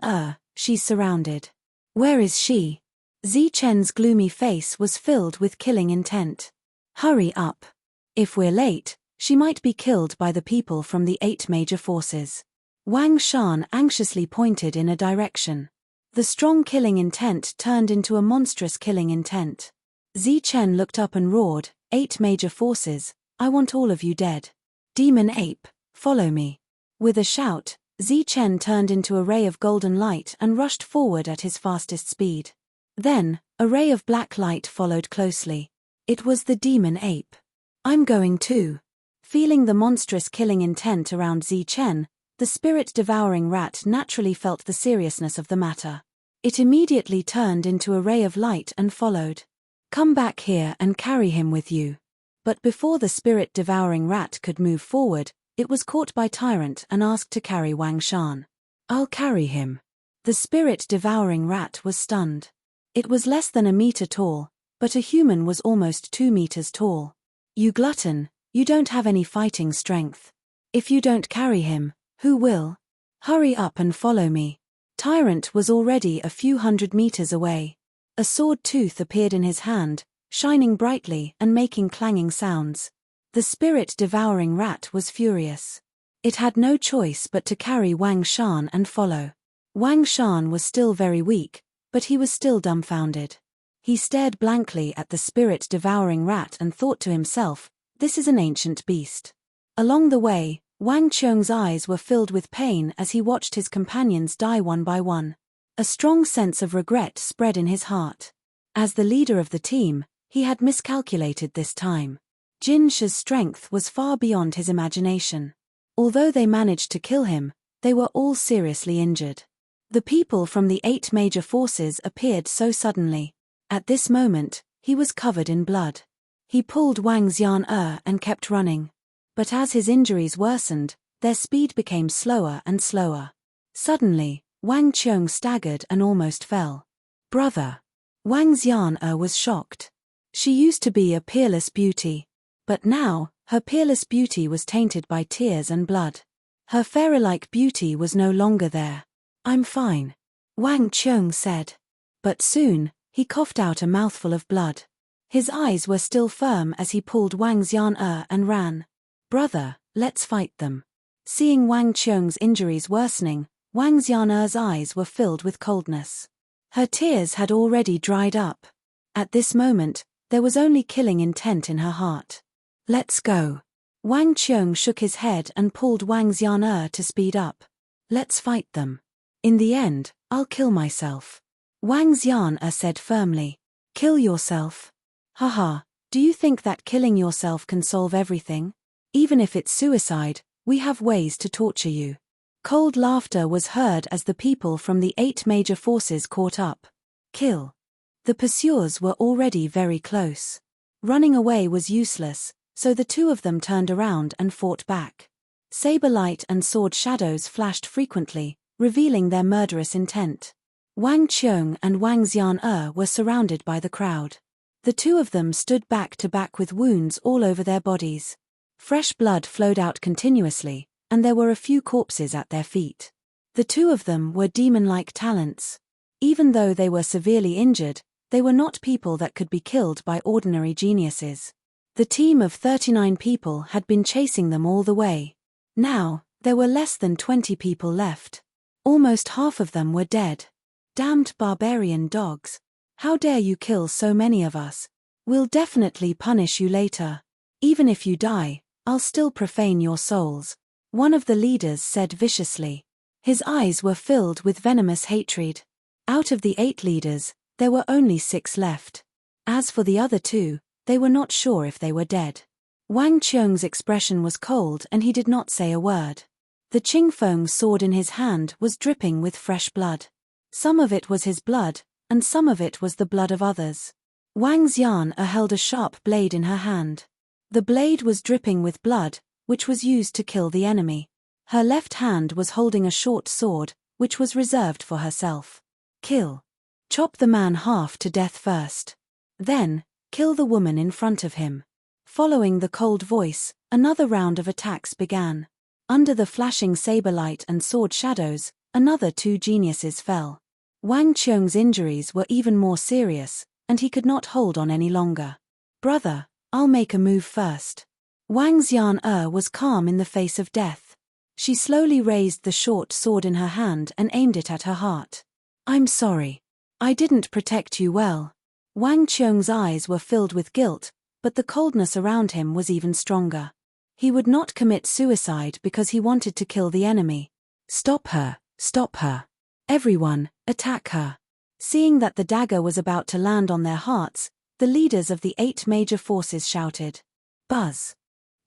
she's surrounded. Where is she?" Zichen's gloomy face was filled with killing intent. "Hurry up. If we're late, she might be killed by the people from the 8 major forces." Wang Shan anxiously pointed in a direction. The strong killing intent turned into a monstrous killing intent. Zichen looked up and roared, "8 major forces, I want all of you dead. Demon ape, follow me." With a shout, Chen turned into a ray of golden light and rushed forward at his fastest speed. Then, a ray of black light followed closely. It was the demon ape. I'm going too. Feeling the monstrous killing intent around Chen, the spirit-devouring rat naturally felt the seriousness of the matter. It immediately turned into a ray of light and followed. Come back here and carry him with you. But before the spirit-devouring rat could move forward, it was caught by Tyrant and asked to carry Wang Shan. I'll carry him. The spirit-devouring rat was stunned. It was less than a meter tall, but a human was almost 2 meters tall. You glutton, you don't have any fighting strength. If you don't carry him, who will? Hurry up and follow me. Tyrant was already a few hundred meters away. A sword tooth appeared in his hand, shining brightly and making clanging sounds. The spirit-devouring rat was furious. It had no choice but to carry Wang Shan and follow. Wang Shan was still very weak, but he was still dumbfounded. He stared blankly at the spirit-devouring rat and thought to himself, this is an ancient beast. Along the way, Wang Qiong's eyes were filled with pain as he watched his companions die one by one. A strong sense of regret spread in his heart. As the leader of the team, he had miscalculated this time. Jin Shi's strength was far beyond his imagination. Although they managed to kill him, they were all seriously injured. The people from the 8 major forces appeared so suddenly. At this moment, he was covered in blood. He pulled Wang Xian and kept running. But as his injuries worsened, their speed became slower and slower. Suddenly, Wang Qiong staggered and almost fell. Brother! Wang Xian was shocked. She used to be a peerless beauty. But now, her peerless beauty was tainted by tears and blood. Her fairy-like beauty was no longer there. I'm fine, Wang Qiong said. But soon, he coughed out a mouthful of blood. His eyes were still firm as he pulled Wang Xian and ran. Brother, let's fight them. Seeing Wang Qiong's injuries worsening, Wang Xian's eyes were filled with coldness. Her tears had already dried up. At this moment, there was only killing intent in her heart. Let's go. Wang Qiong shook his head and pulled Wang Xian to speed up. Let's fight them. In the end, I'll kill myself. Wang Xian said firmly. Kill yourself? Haha, do you think that killing yourself can solve everything? Even if it's suicide, we have ways to torture you. Cold laughter was heard as the people from the 8 major forces caught up. Kill. The pursuers were already very close. Running away was useless, so the two of them turned around and fought back. Saber light and sword shadows flashed frequently, revealing their murderous intent. Wang Qiong and Wang Xian were surrounded by the crowd. The two of them stood back to back with wounds all over their bodies. Fresh blood flowed out continuously, and there were a few corpses at their feet. The two of them were demon-like talents. Even though they were severely injured, they were not people that could be killed by ordinary geniuses. The team of 39 people had been chasing them all the way. Now, there were less than 20 people left. Almost half of them were dead. Damned barbarian dogs. How dare you kill so many of us? We'll definitely punish you later. Even if you die, I'll still profane your souls. One of the leaders said viciously. His eyes were filled with venomous hatred. Out of the 8 leaders, there were only 6 left. As for the other 2, they were not sure if they were dead. Wang Qiong's expression was cold and he did not say a word. The Qingfeng sword in his hand was dripping with fresh blood. Some of it was his blood, and some of it was the blood of others. Wang Xian held a sharp blade in her hand. The blade was dripping with blood, which was used to kill the enemy. Her left hand was holding a short sword, which was reserved for herself. Kill. Chop the man half to death first. Then, kill the woman in front of him. Following the cold voice, another round of attacks began. Under the flashing saber light and sword shadows, another 2 geniuses fell. Wang Qiong's injuries were even more serious, and he could not hold on any longer. Brother, I'll make a move first. Wang Xian was calm in the face of death. She slowly raised the short sword in her hand and aimed it at her heart. I'm sorry. I didn't protect you well. Wang Qiong's eyes were filled with guilt, but the coldness around him was even stronger. He would not commit suicide because he wanted to kill the enemy. Stop her, stop her. Everyone, attack her. Seeing that the dagger was about to land on their hearts, the leaders of the 8 major forces shouted. Buzz.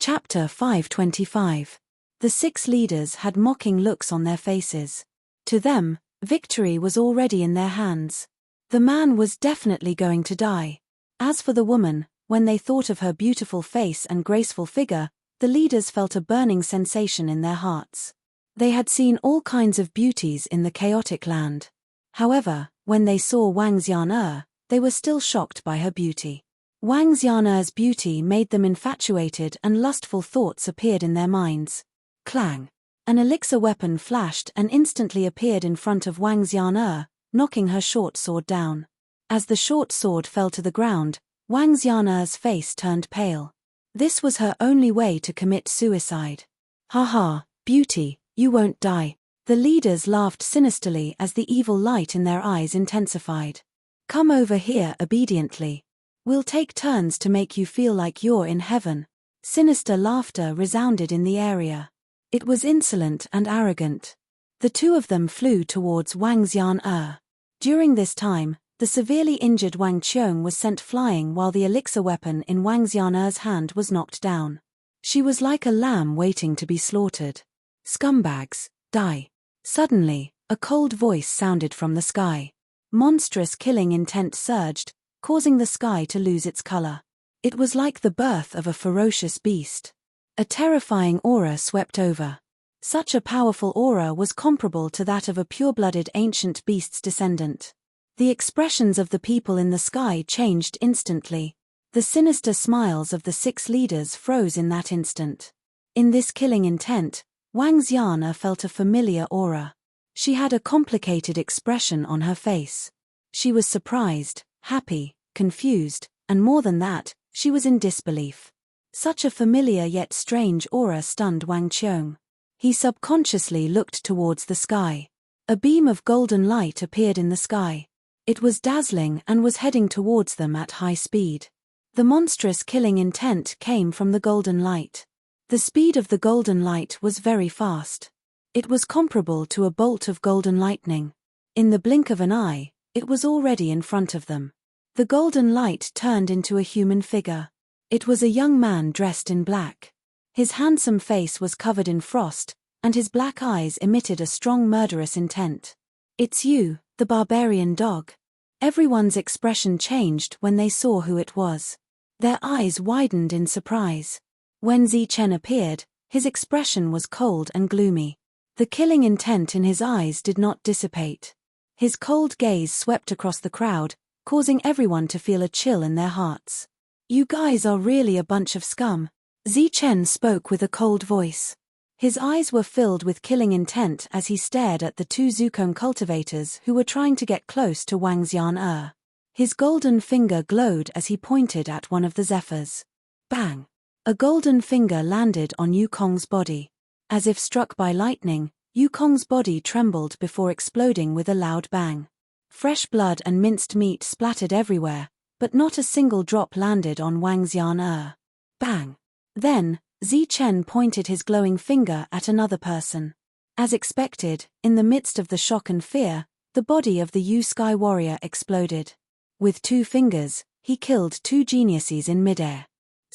Chapter 525. The 6 leaders had mocking looks on their faces. To them, victory was already in their hands. The man was definitely going to die. As for the woman, when they thought of her beautiful face and graceful figure, the leaders felt a burning sensation in their hearts. They had seen all kinds of beauties in the chaotic land. However, when they saw Wang Xian'er, they were still shocked by her beauty. Wang Xian'er's beauty made them infatuated and lustful thoughts appeared in their minds. Clang! An elixir weapon flashed and instantly appeared in front of Wang Xian'er, knocking her short sword down. As the short sword fell to the ground, Wang Xian'er's face turned pale. This was her only way to commit suicide. Ha ha, beauty, you won't die. The leaders laughed sinisterly as the evil light in their eyes intensified. Come over here obediently. We'll take turns to make you feel like you're in heaven. Sinister laughter resounded in the area. It was insolent and arrogant. The 2 of them flew towards Wang Xian'er. During this time, the severely injured Wang Qiong was sent flying while the elixir weapon in Wang Xian'er's hand was knocked down. She was like a lamb waiting to be slaughtered. Scumbags, die. Suddenly, a cold voice sounded from the sky. Monstrous killing intent surged, causing the sky to lose its color. It was like the birth of a ferocious beast. A terrifying aura swept over. Such a powerful aura was comparable to that of a pure-blooded ancient beast's descendant. The expressions of the people in the sky changed instantly. The sinister smiles of the 6 leaders froze in that instant. In this killing intent, Wang Xian'er felt a familiar aura. She had a complicated expression on her face. She was surprised, happy, confused, and more than that, she was in disbelief. Such a familiar yet strange aura stunned Wang Qiong. He subconsciously looked towards the sky. A beam of golden light appeared in the sky. It was dazzling and was heading towards them at high speed. The monstrous killing intent came from the golden light. The speed of the golden light was very fast. It was comparable to a bolt of golden lightning. In the blink of an eye, it was already in front of them. The golden light turned into a human figure. It was a young man dressed in black. His handsome face was covered in frost, and his black eyes emitted a strong murderous intent. It's you, the barbarian dog. Everyone's expression changed when they saw who it was. Their eyes widened in surprise. When Zichen appeared, his expression was cold and gloomy. The killing intent in his eyes did not dissipate. His cold gaze swept across the crowd, causing everyone to feel a chill in their hearts. You guys are really a bunch of scum. Zichen spoke with a cold voice. His eyes were filled with killing intent as he stared at the 2 Zukong cultivators who were trying to get close to Wang Xian'er. His golden finger glowed as he pointed at one of the zephyrs. Bang! A golden finger landed on Yukong's body. As if struck by lightning, Yukong's body trembled before exploding with a loud bang. Fresh blood and minced meat splattered everywhere, but not a single drop landed on Wang Xian'er. Bang! Then, Zichen pointed his glowing finger at another person. As expected, in the midst of the shock and fear, the body of the Yu Sky warrior exploded. With 2 fingers, he killed 2 geniuses in midair.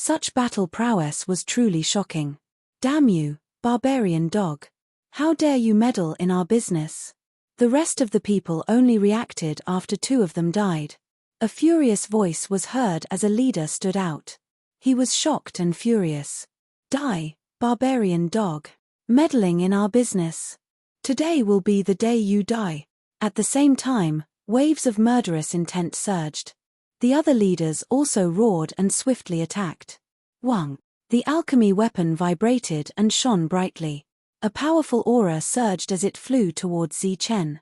Such battle prowess was truly shocking. Damn you, barbarian dog. How dare you meddle in our business? The rest of the people only reacted after 2 of them died. A furious voice was heard as a leader stood out. He was shocked and furious. Die, barbarian dog. Meddling in our business. Today will be the day you die. At the same time, waves of murderous intent surged. The other leaders also roared and swiftly attacked. Wang. The alchemy weapon vibrated and shone brightly. A powerful aura surged as it flew towards Zichen.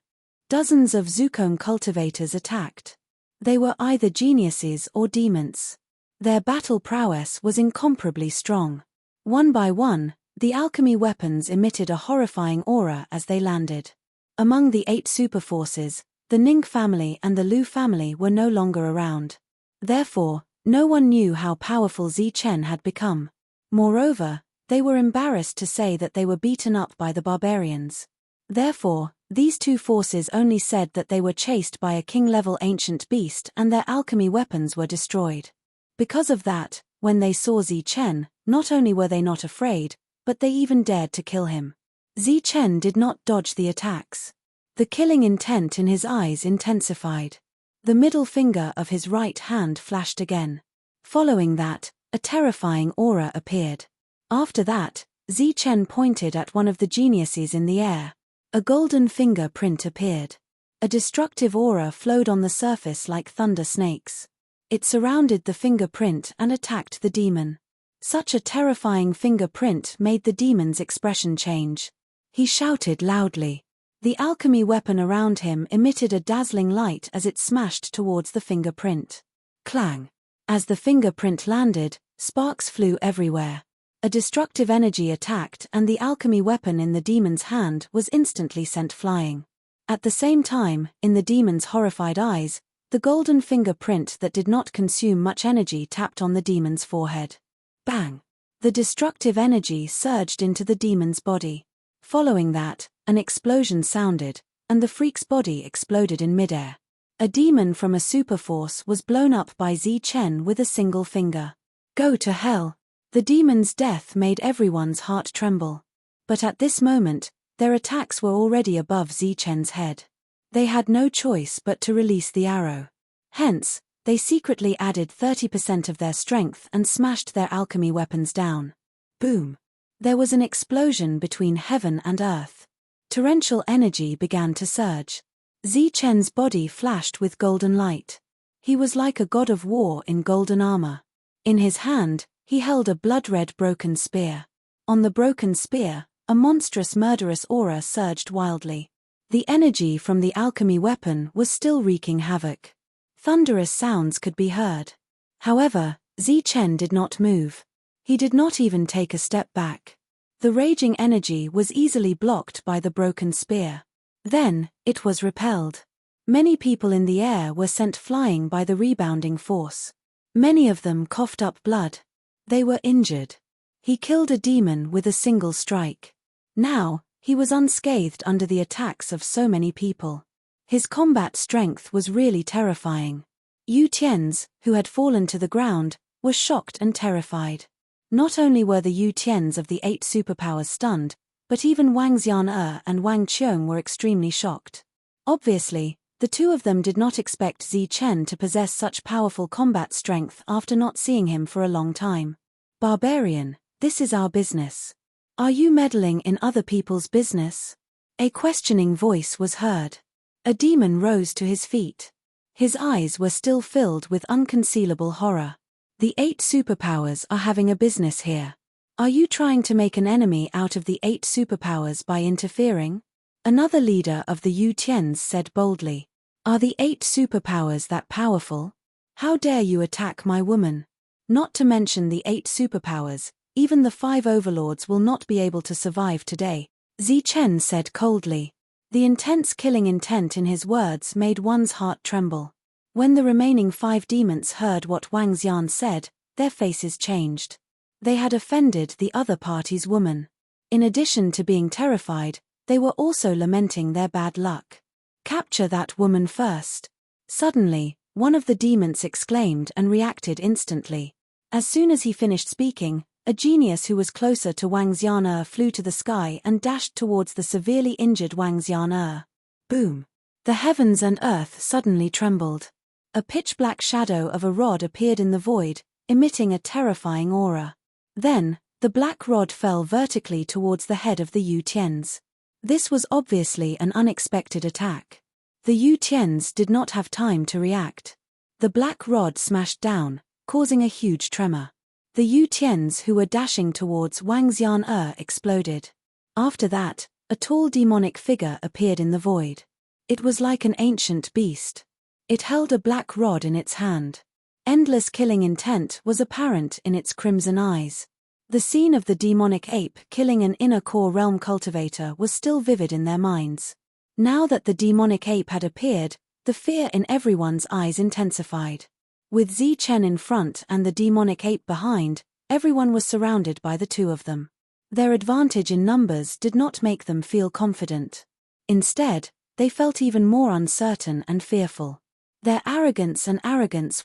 Dozens of Zukong cultivators attacked. They were either geniuses or demons. Their battle prowess was incomparably strong. One by one, the alchemy weapons emitted a horrifying aura as they landed. Among the 8 superforces, the Ning family and the Lu family were no longer around. Therefore, no one knew how powerful Zichen had become. Moreover, they were embarrassed to say that they were beaten up by the barbarians. Therefore, these two forces only said that they were chased by a king-level ancient beast and their alchemy weapons were destroyed. Because of that, when they saw Zichen, not only were they not afraid, but they even dared to kill him. Zichen did not dodge the attacks. The killing intent in his eyes intensified. The middle finger of his right hand flashed again. Following that, a terrifying aura appeared. After that, Zichen pointed at one of the geniuses in the air. A golden fingerprint appeared. A destructive aura flowed on the surface like thunder snakes. It surrounded the fingerprint and attacked the demon. Such a terrifying fingerprint made the demon's expression change. He shouted loudly. The alchemy weapon around him emitted a dazzling light as it smashed towards the fingerprint. Clang! As the fingerprint landed, sparks flew everywhere. A destructive energy attacked and the alchemy weapon in the demon's hand was instantly sent flying. At the same time, in the demon's horrified eyes, the golden fingerprint that did not consume much energy tapped on the demon's forehead. Bang! The destructive energy surged into the demon's body. Following that, an explosion sounded, and the freak's body exploded in midair. A demon from a superforce was blown up by Zichen with a single finger. Go to hell! The demon's death made everyone's heart tremble. But at this moment, their attacks were already above Zichen's head. They had no choice but to release the arrow. Hence, they secretly added 30% of their strength and smashed their alchemy weapons down. Boom! There was an explosion between heaven and earth. Torrential energy began to surge. Zichen's body flashed with golden light. He was like a god of war in golden armor. In his hand, he held a blood-red broken spear. On the broken spear, a monstrous murderous aura surged wildly. The energy from the alchemy weapon was still wreaking havoc. Thunderous sounds could be heard. However, Zichen did not move. He did not even take a step back. The raging energy was easily blocked by the broken spear. Then, it was repelled. Many people in the air were sent flying by the rebounding force. Many of them coughed up blood. They were injured. He killed a demon with a single strike. Now, he was unscathed under the attacks of so many people. His combat strength was really terrifying. Yu Tians, who had fallen to the ground, were shocked and terrified. Not only were the Yu Tians of the 8 superpowers stunned, but even Wang Xian and Wang Qiong were extremely shocked. Obviously, the two of them did not expect Zichen to possess such powerful combat strength after not seeing him for a long time. Barbarian, this is our business. Are you meddling in other people's business? A questioning voice was heard. A demon rose to his feet. His eyes were still filled with unconcealable horror. The 8 superpowers are having a business here. Are you trying to make an enemy out of the 8 superpowers by interfering? Another leader of the Yu Tians said boldly. Are the 8 superpowers that powerful? How dare you attack my woman? Not to mention the 8 superpowers, even the 5 overlords will not be able to survive today, Zichen said coldly. The intense killing intent in his words made one's heart tremble. When the remaining 5 demons heard what Wang Xian said, their faces changed. They had offended the other party's woman. In addition to being terrified, they were also lamenting their bad luck. Capture that woman first. Suddenly, one of the demons exclaimed and reacted instantly. As soon as he finished speaking, a genius who was closer to Wang Xian flew to the sky and dashed towards the severely injured Wang Xian. Boom! The heavens and earth suddenly trembled. A pitch-black shadow of a rod appeared in the void, emitting a terrifying aura. Then, the black rod fell vertically towards the head of the Yu Tians. This was obviously an unexpected attack. The Yu Tians did not have time to react. The black rod smashed down, causing a huge tremor. The Yu Tians who were dashing towards Wang Xian exploded. After that, a tall demonic figure appeared in the void. It was like an ancient beast. It held a black rod in its hand. Endless killing intent was apparent in its crimson eyes. The scene of the demonic ape killing an inner core realm cultivator was still vivid in their minds. Now that the demonic ape had appeared, the fear in everyone's eyes intensified. With Zichen in front and the demonic ape behind, everyone was surrounded by the two of them. Their advantage in numbers did not make them feel confident. Instead, they felt even more uncertain and fearful. Their arrogance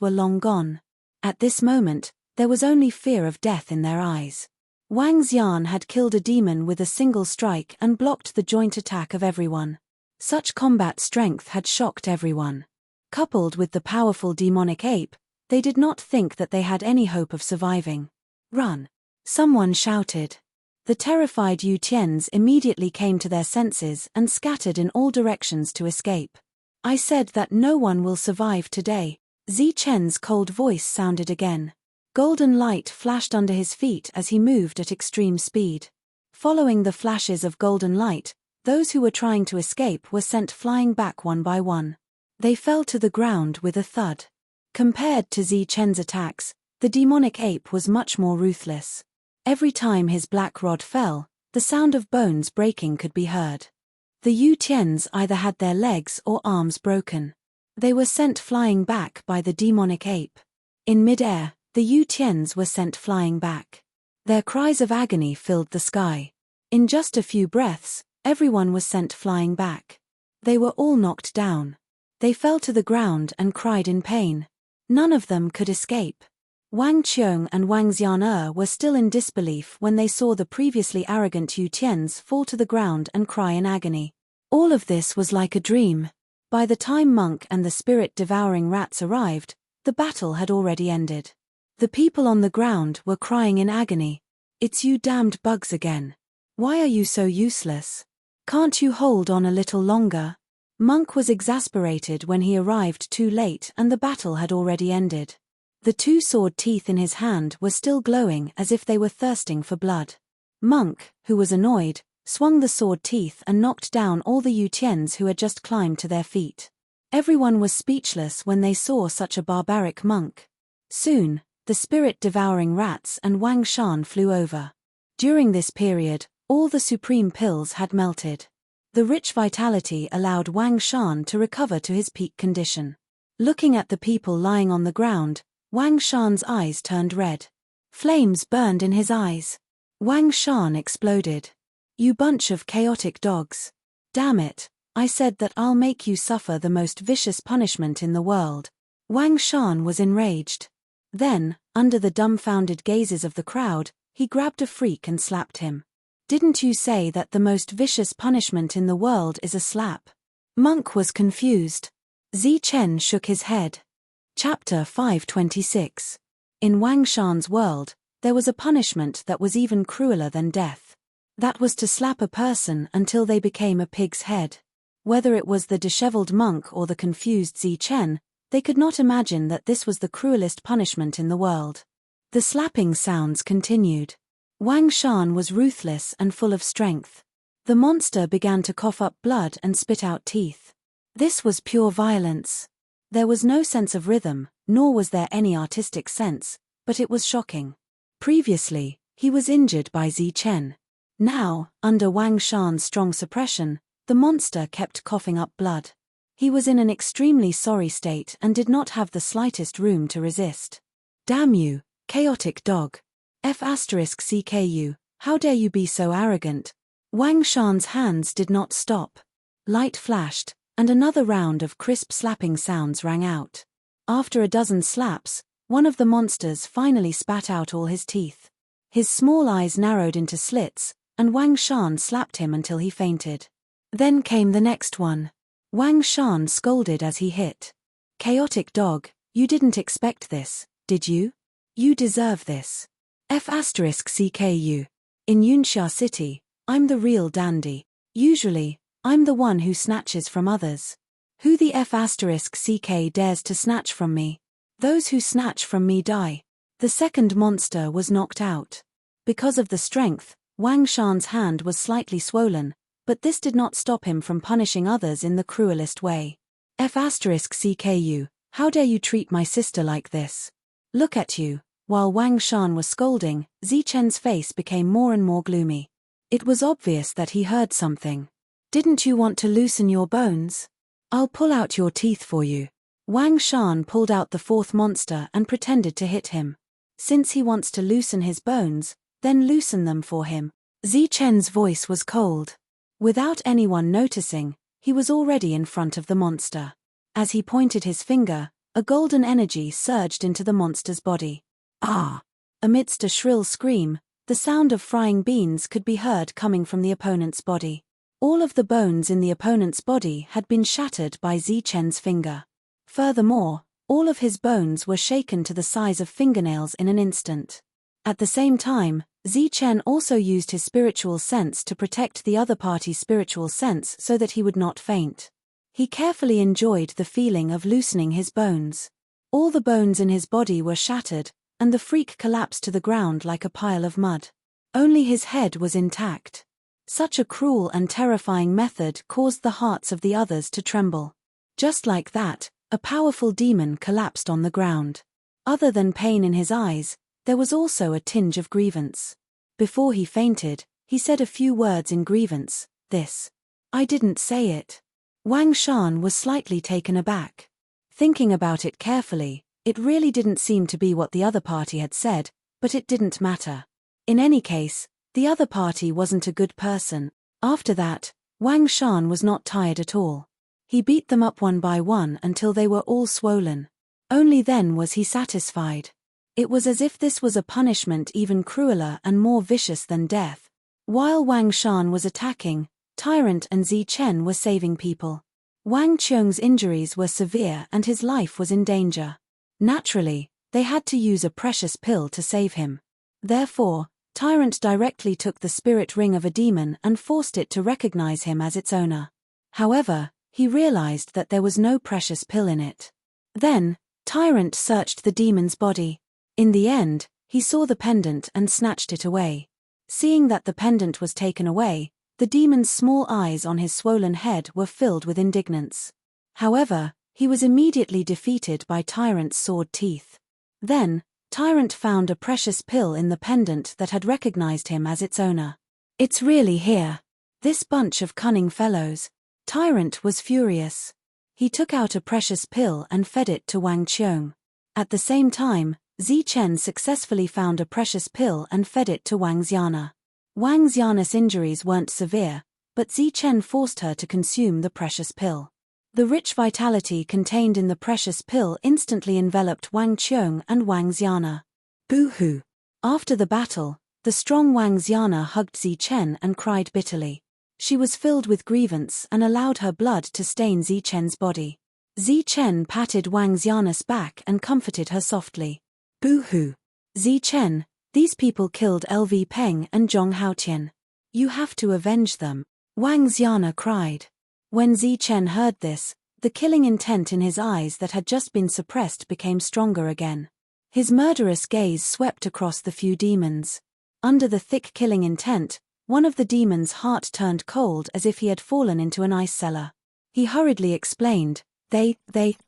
were long gone. At this moment, there was only fear of death in their eyes. Wang Xian had killed a demon with a single strike and blocked the joint attack of everyone. Such combat strength had shocked everyone. Coupled with the powerful demonic ape, they did not think that they had any hope of surviving. "Run!" someone shouted. The terrified Yu Tians immediately came to their senses and scattered in all directions to escape. "I said that no one will survive today." Zi Chen's cold voice sounded again. Golden light flashed under his feet as he moved at extreme speed. Following the flashes of golden light, those who were trying to escape were sent flying back one by one. They fell to the ground with a thud. Compared to Zi Chen's attacks, the demonic ape was much more ruthless. Every time his black rod fell, the sound of bones breaking could be heard. The Yu Tians either had their legs or arms broken. They were sent flying back by the demonic ape. In mid-air, the Yu Tians were sent flying back. Their cries of agony filled the sky. In just a few breaths, everyone was sent flying back. They were all knocked down. They fell to the ground and cried in pain. None of them could escape. Wang Qiong and Wang Xian were still in disbelief when they saw the previously arrogant Yu Tians fall to the ground and cry in agony. All of this was like a dream. By the time Monk and the spirit-devouring rats arrived, the battle had already ended. The people on the ground were crying in agony. "It's you damned bugs again. Why are you so useless? Can't you hold on a little longer?" Monk was exasperated when he arrived too late and the battle had already ended. The two sword teeth in his hand were still glowing as if they were thirsting for blood. Monk, who was annoyed, swung the sword teeth and knocked down all the Yu Tians who had just climbed to their feet. Everyone was speechless when they saw such a barbaric monk. Soon, the spirit-devouring rats and Wang Shan flew over. During this period, all the supreme pills had melted. The rich vitality allowed Wang Shan to recover to his peak condition. Looking at the people lying on the ground, Wang Shan's eyes turned red. Flames burned in his eyes. Wang Shan exploded. "You bunch of chaotic dogs. Damn it, I said that I'll make you suffer the most vicious punishment in the world." Wang Shan was enraged. Then, under the dumbfounded gazes of the crowd, he grabbed a freak and slapped him. "Didn't you say that the most vicious punishment in the world is a slap?" Monk was confused. Zi Chen shook his head. Chapter 526. In Wang Shan's world, there was a punishment that was even crueler than death. That was to slap a person until they became a pig's head. Whether it was the disheveled monk or the confused Zi Chen, they could not imagine that this was the cruelest punishment in the world. The slapping sounds continued. Wang Shan was ruthless and full of strength. The monster began to cough up blood and spit out teeth. This was pure violence. There was no sense of rhythm, nor was there any artistic sense, but it was shocking. Previously, he was injured by Zi Chen. Now, under Wang Shan's strong suppression, the monster kept coughing up blood. He was in an extremely sorry state and did not have the slightest room to resist. "Damn you, chaotic dog. F*CKU, how dare you be so arrogant?" Wang Shan's hands did not stop. Light flashed, and another round of crisp slapping sounds rang out. After a dozen slaps, one of the monsters finally spat out all his teeth. His small eyes narrowed into slits, and Wang Shan slapped him until he fainted. Then came the next one. Wang Shan scolded as he hit. "Chaotic dog, you didn't expect this, did you? You deserve this. F*CKU. In Yunxia City, I'm the real dandy. Usually, I'm the one who snatches from others. Who the F*CK dares to snatch from me? Those who snatch from me die." The second monster was knocked out. Because of the strength, Wang Shan's hand was slightly swollen, but this did not stop him from punishing others in the cruelest way. F*CKU, how dare you treat my sister like this? Look at you. While Wang Shan was scolding, Zi Chen's face became more and more gloomy. It was obvious that he heard something. "Didn't you want to loosen your bones? I'll pull out your teeth for you." Wang Shan pulled out the fourth monster and pretended to hit him. "Since he wants to loosen his bones, then loosen them for him." Zi Chen's voice was cold. Without anyone noticing, he was already in front of the monster. As he pointed his finger, a golden energy surged into the monster's body. Ah! Amidst a shrill scream, the sound of frying beans could be heard coming from the opponent's body. All of the bones in the opponent's body had been shattered by Zichen's finger. Furthermore, all of his bones were shaken to the size of fingernails in an instant. At the same time, Zichen also used his spiritual sense to protect the other party's spiritual sense so that he would not faint. He carefully enjoyed the feeling of loosening his bones. All the bones in his body were shattered, and the freak collapsed to the ground like a pile of mud. Only his head was intact. Such a cruel and terrifying method caused the hearts of the others to tremble. Just like that, a powerful demon collapsed on the ground. Other than pain in his eyes, there was also a tinge of grievance. Before he fainted, he said a few words in grievance, "This. I didn't say it." Wang Shan was slightly taken aback. Thinking about it carefully, it really didn't seem to be what the other party had said, but it didn't matter. In any case, the other party wasn't a good person. After that, Wang Shan was not tired at all. He beat them up one by one until they were all swollen. Only then was he satisfied. It was as if this was a punishment even crueler and more vicious than death. While Wang Shan was attacking, Tyrant and Zichen were saving people. Wang Qiong's injuries were severe and his life was in danger. Naturally, they had to use a precious pill to save him. Therefore, Tyrant directly took the spirit ring of a demon and forced it to recognize him as its owner. However, he realized that there was no precious pill in it. Then, Tyrant searched the demon's body. In the end, he saw the pendant and snatched it away. Seeing that the pendant was taken away, the demon's small eyes on his swollen head were filled with indignance. However, he was immediately defeated by Tyrant's sword teeth. Then, Tyrant found a precious pill in the pendant that had recognized him as its owner. "It's really here. This bunch of cunning fellows." Tyrant was furious. He took out a precious pill and fed it to Wang Qiong. At the same time, Zichen successfully found a precious pill and fed it to Wang Xiana. Wang Xiana's injuries weren't severe, but Zichen forced her to consume the precious pill. The rich vitality contained in the precious pill instantly enveloped Wang Qiong and Wang Xiana. Boo-hoo! After the battle, the strong Wang Xiana hugged Zichen and cried bitterly. She was filled with grievance and allowed her blood to stain Zichen's body. Zichen patted Wang Xiana's back and comforted her softly. Boo-hoo! Zichen, these people killed LV Peng and Zhong Haotian. You have to avenge them. Wang Xiana cried. When Zichen heard this, the killing intent in his eyes that had just been suppressed became stronger again. His murderous gaze swept across the few demons. Under the thick killing intent, one of the demons' heart turned cold as if he had fallen into an ice cellar. He hurriedly explained, they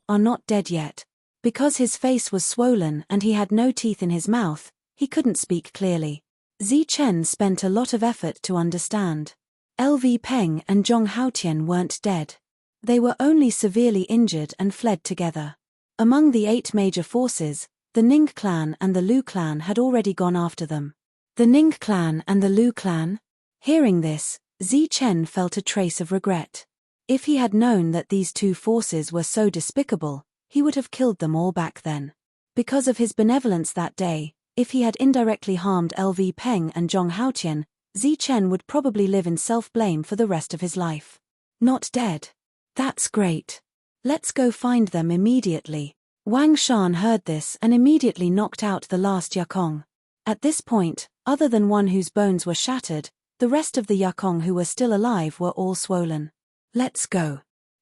are not dead yet. Because his face was swollen and he had no teeth in his mouth, he couldn't speak clearly. Zichen spent a lot of effort to understand. LV Peng and Zhong Haotian weren't dead. They were only severely injured and fled together. Among the 8 major forces, the Ning clan and the Lu clan had already gone after them. The Ning clan and the Lu clan? Hearing this, Zichen felt a trace of regret. If he had known that these 2 forces were so despicable, he would have killed them all back then. Because of his benevolence that day, if he had indirectly harmed LV Peng and Zhong Haotian, Zichen would probably live in self-blame for the rest of his life. Not dead. That's great. Let's go find them immediately. Wang Shan heard this and immediately knocked out the last Yakong. At this point, other than one whose bones were shattered, the rest of the Yakong who were still alive were all swollen. Let's go.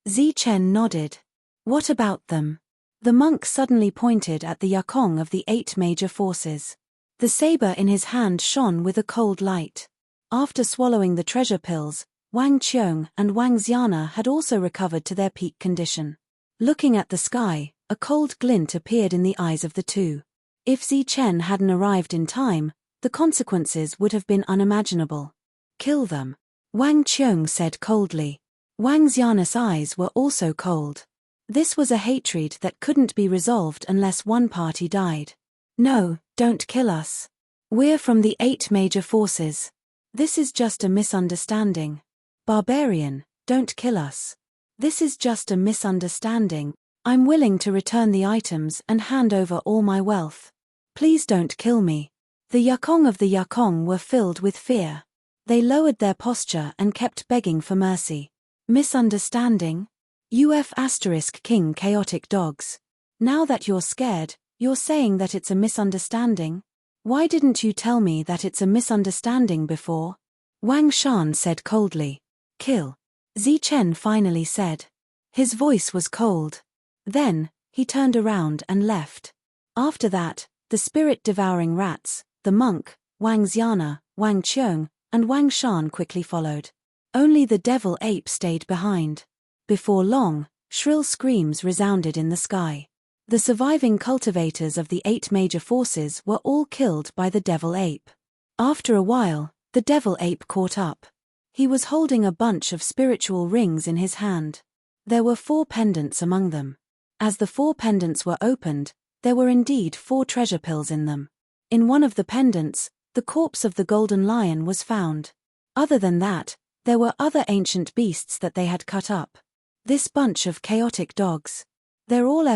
Zichen nodded. What about them? The monk suddenly pointed at the Yakong of the 8 major forces. The saber in his hand shone with a cold light. After swallowing the treasure pills, Wang Qiong and Wang Xiana had also recovered to their peak condition. Looking at the sky, a cold glint appeared in the eyes of the 2. If Zichen hadn't arrived in time, the consequences would have been unimaginable. Kill them, Wang Qiong said coldly. Wang Xiana's eyes were also cold. This was a hatred that couldn't be resolved unless one party died. No, don't kill us. We're from the 8 major forces. This is just a misunderstanding. Barbarian, don't kill us. This is just a misunderstanding. I'm willing to return the items and hand over all my wealth. Please don't kill me. The Yukong of the Yukong were filled with fear. They lowered their posture and kept begging for mercy. Misunderstanding? King chaotic dogs. Now that you're scared, you're saying that it's a misunderstanding? Why didn't you tell me that it's a misunderstanding before? Wang Shan said coldly. Kill. Zichen finally said. His voice was cold. Then, he turned around and left. After that, the spirit-devouring rats, the monk, Wang Xiana, Wang Qiong, and Wang Shan quickly followed. Only the devil ape stayed behind. Before long, shrill screams resounded in the sky. The surviving cultivators of the 8 major forces were all killed by the devil ape. After a while, the devil ape caught up. He was holding a bunch of spiritual rings in his hand. There were 4 pendants among them. As the 4 pendants were opened, there were indeed 4 treasure pills in them. In one of the pendants, the corpse of the golden lion was found. Other than that, there were other ancient beasts that they had cut up. This bunch of chaotic dogs. They're all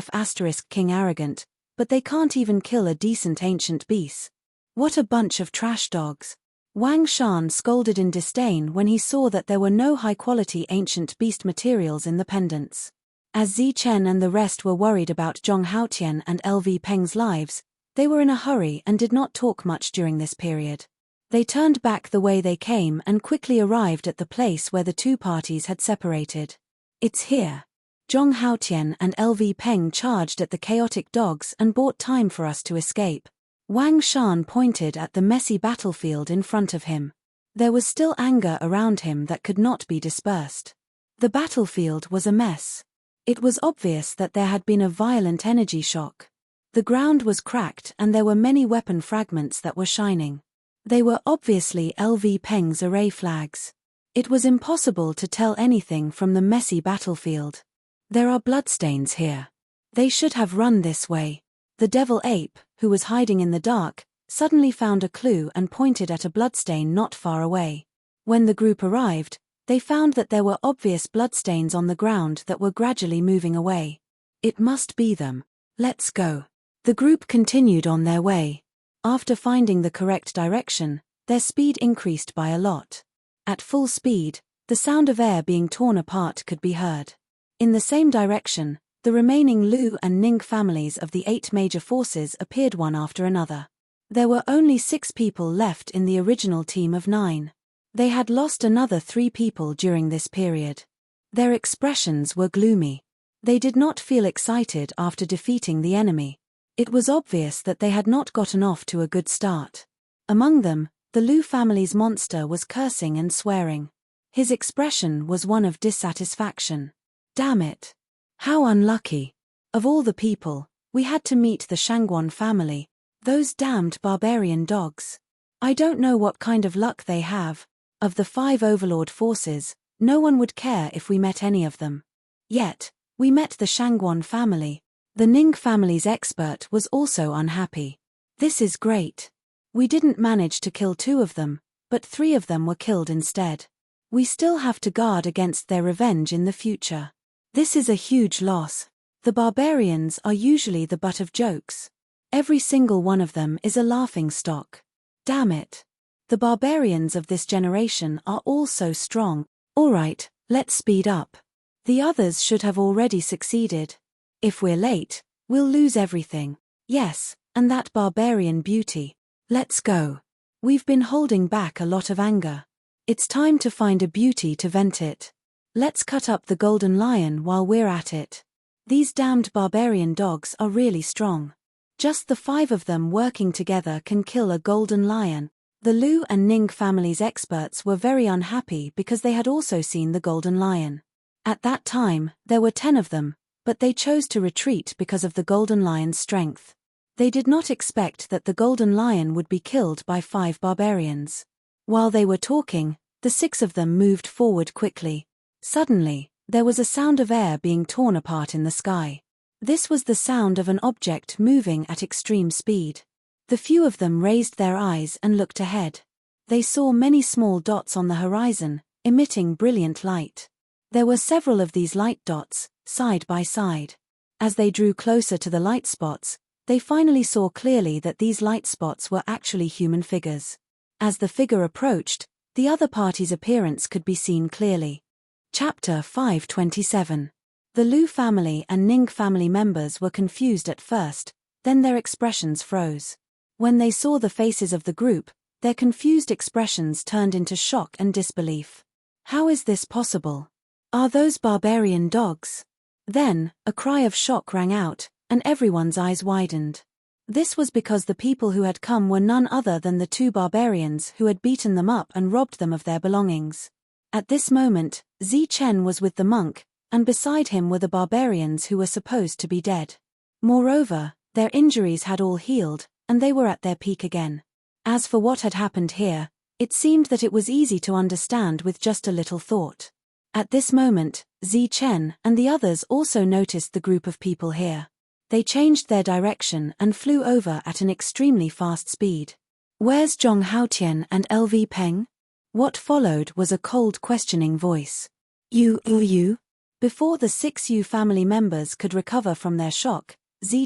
King arrogant, but they can't even kill a decent ancient beast. What a bunch of trash dogs. Wang Shan scolded in disdain when he saw that there were no high-quality ancient beast materials in the pendants. As Zichen and the rest were worried about Zhong Haotian and LV Peng's lives, they were in a hurry and did not talk much during this period. They turned back the way they came and quickly arrived at the place where the 2 parties had separated. It's here. Zhong Haotian and LV Peng charged at the chaotic dogs and bought time for us to escape. Wang Shan pointed at the messy battlefield in front of him. There was still anger around him that could not be dispersed. The battlefield was a mess. It was obvious that there had been a violent energy shock. The ground was cracked and there were many weapon fragments that were shining. They were obviously LV Peng's array flags. It was impossible to tell anything from the messy battlefield. There are bloodstains here. They should have run this way. The devil ape, who was hiding in the dark, suddenly found a clue and pointed at a bloodstain not far away. When the group arrived, they found that there were obvious bloodstains on the ground that were gradually moving away. It must be them. Let's go. The group continued on their way. After finding the correct direction, their speed increased by a lot. At full speed, the sound of air being torn apart could be heard. In the same direction, the remaining Lu and Ning families of the 8 major forces appeared one after another. There were only 6 people left in the original team of 9. They had lost another 3 people during this period. Their expressions were gloomy. They did not feel excited after defeating the enemy. It was obvious that they had not gotten off to a good start. Among them, the Lu family's monster was cursing and swearing. His expression was one of dissatisfaction. Damn it. How unlucky. Of all the people, we had to meet the Shangguan family, those damned barbarian dogs. I don't know what kind of luck they have. Of the 5 overlord forces, no one would care if we met any of them. Yet, we met the Shangguan family. The Ning family's expert was also unhappy. This is great. We didn't manage to kill 2 of them, but 3 of them were killed instead. We still have to guard against their revenge in the future. This is a huge loss. The barbarians are usually the butt of jokes. Every single one of them is a laughing stock. Damn it. The barbarians of this generation are all so strong. Alright, let's speed up. The others should have already succeeded. If we're late, we'll lose everything. Yes, and that barbarian beauty. Let's go. We've been holding back a lot of anger. It's time to find a beauty to vent it. Let's cut up the golden lion while we're at it. These damned barbarian dogs are really strong. Just the 5 of them working together can kill a golden lion. The Lu and Ning family's experts were very unhappy because they had also seen the golden lion. At that time, there were 10 of them, but they chose to retreat because of the golden lion's strength. They did not expect that the golden lion would be killed by 5 barbarians. While they were talking, the 6 of them moved forward quickly. Suddenly, there was a sound of air being torn apart in the sky. This was the sound of an object moving at extreme speed. The few of them raised their eyes and looked ahead. They saw many small dots on the horizon, emitting brilliant light. There were several of these light dots, side by side. As they drew closer to the light spots, they finally saw clearly that these light spots were actually human figures. As the figure approached, the other party's appearance could be seen clearly. Chapter 527. The Lu family and Ning family members were confused at first, then their expressions froze. When they saw the faces of the group, their confused expressions turned into shock and disbelief. How is this possible? Are those barbarian dogs? Then, a cry of shock rang out, and everyone's eyes widened. This was because the people who had come were none other than the two barbarians who had beaten them up and robbed them of their belongings. At this moment, Chen was with the monk, and beside him were the barbarians who were supposed to be dead. Moreover, their injuries had all healed, and they were at their peak again. As for what had happened here, it seemed that it was easy to understand with just a little thought. At this moment, Chen and the others also noticed the group of people here. They changed their direction and flew over at an extremely fast speed. Where's Zhong Haotian and LV Peng? What followed was a cold questioning voice. You? Before the 6 Yu family members could recover from their shock,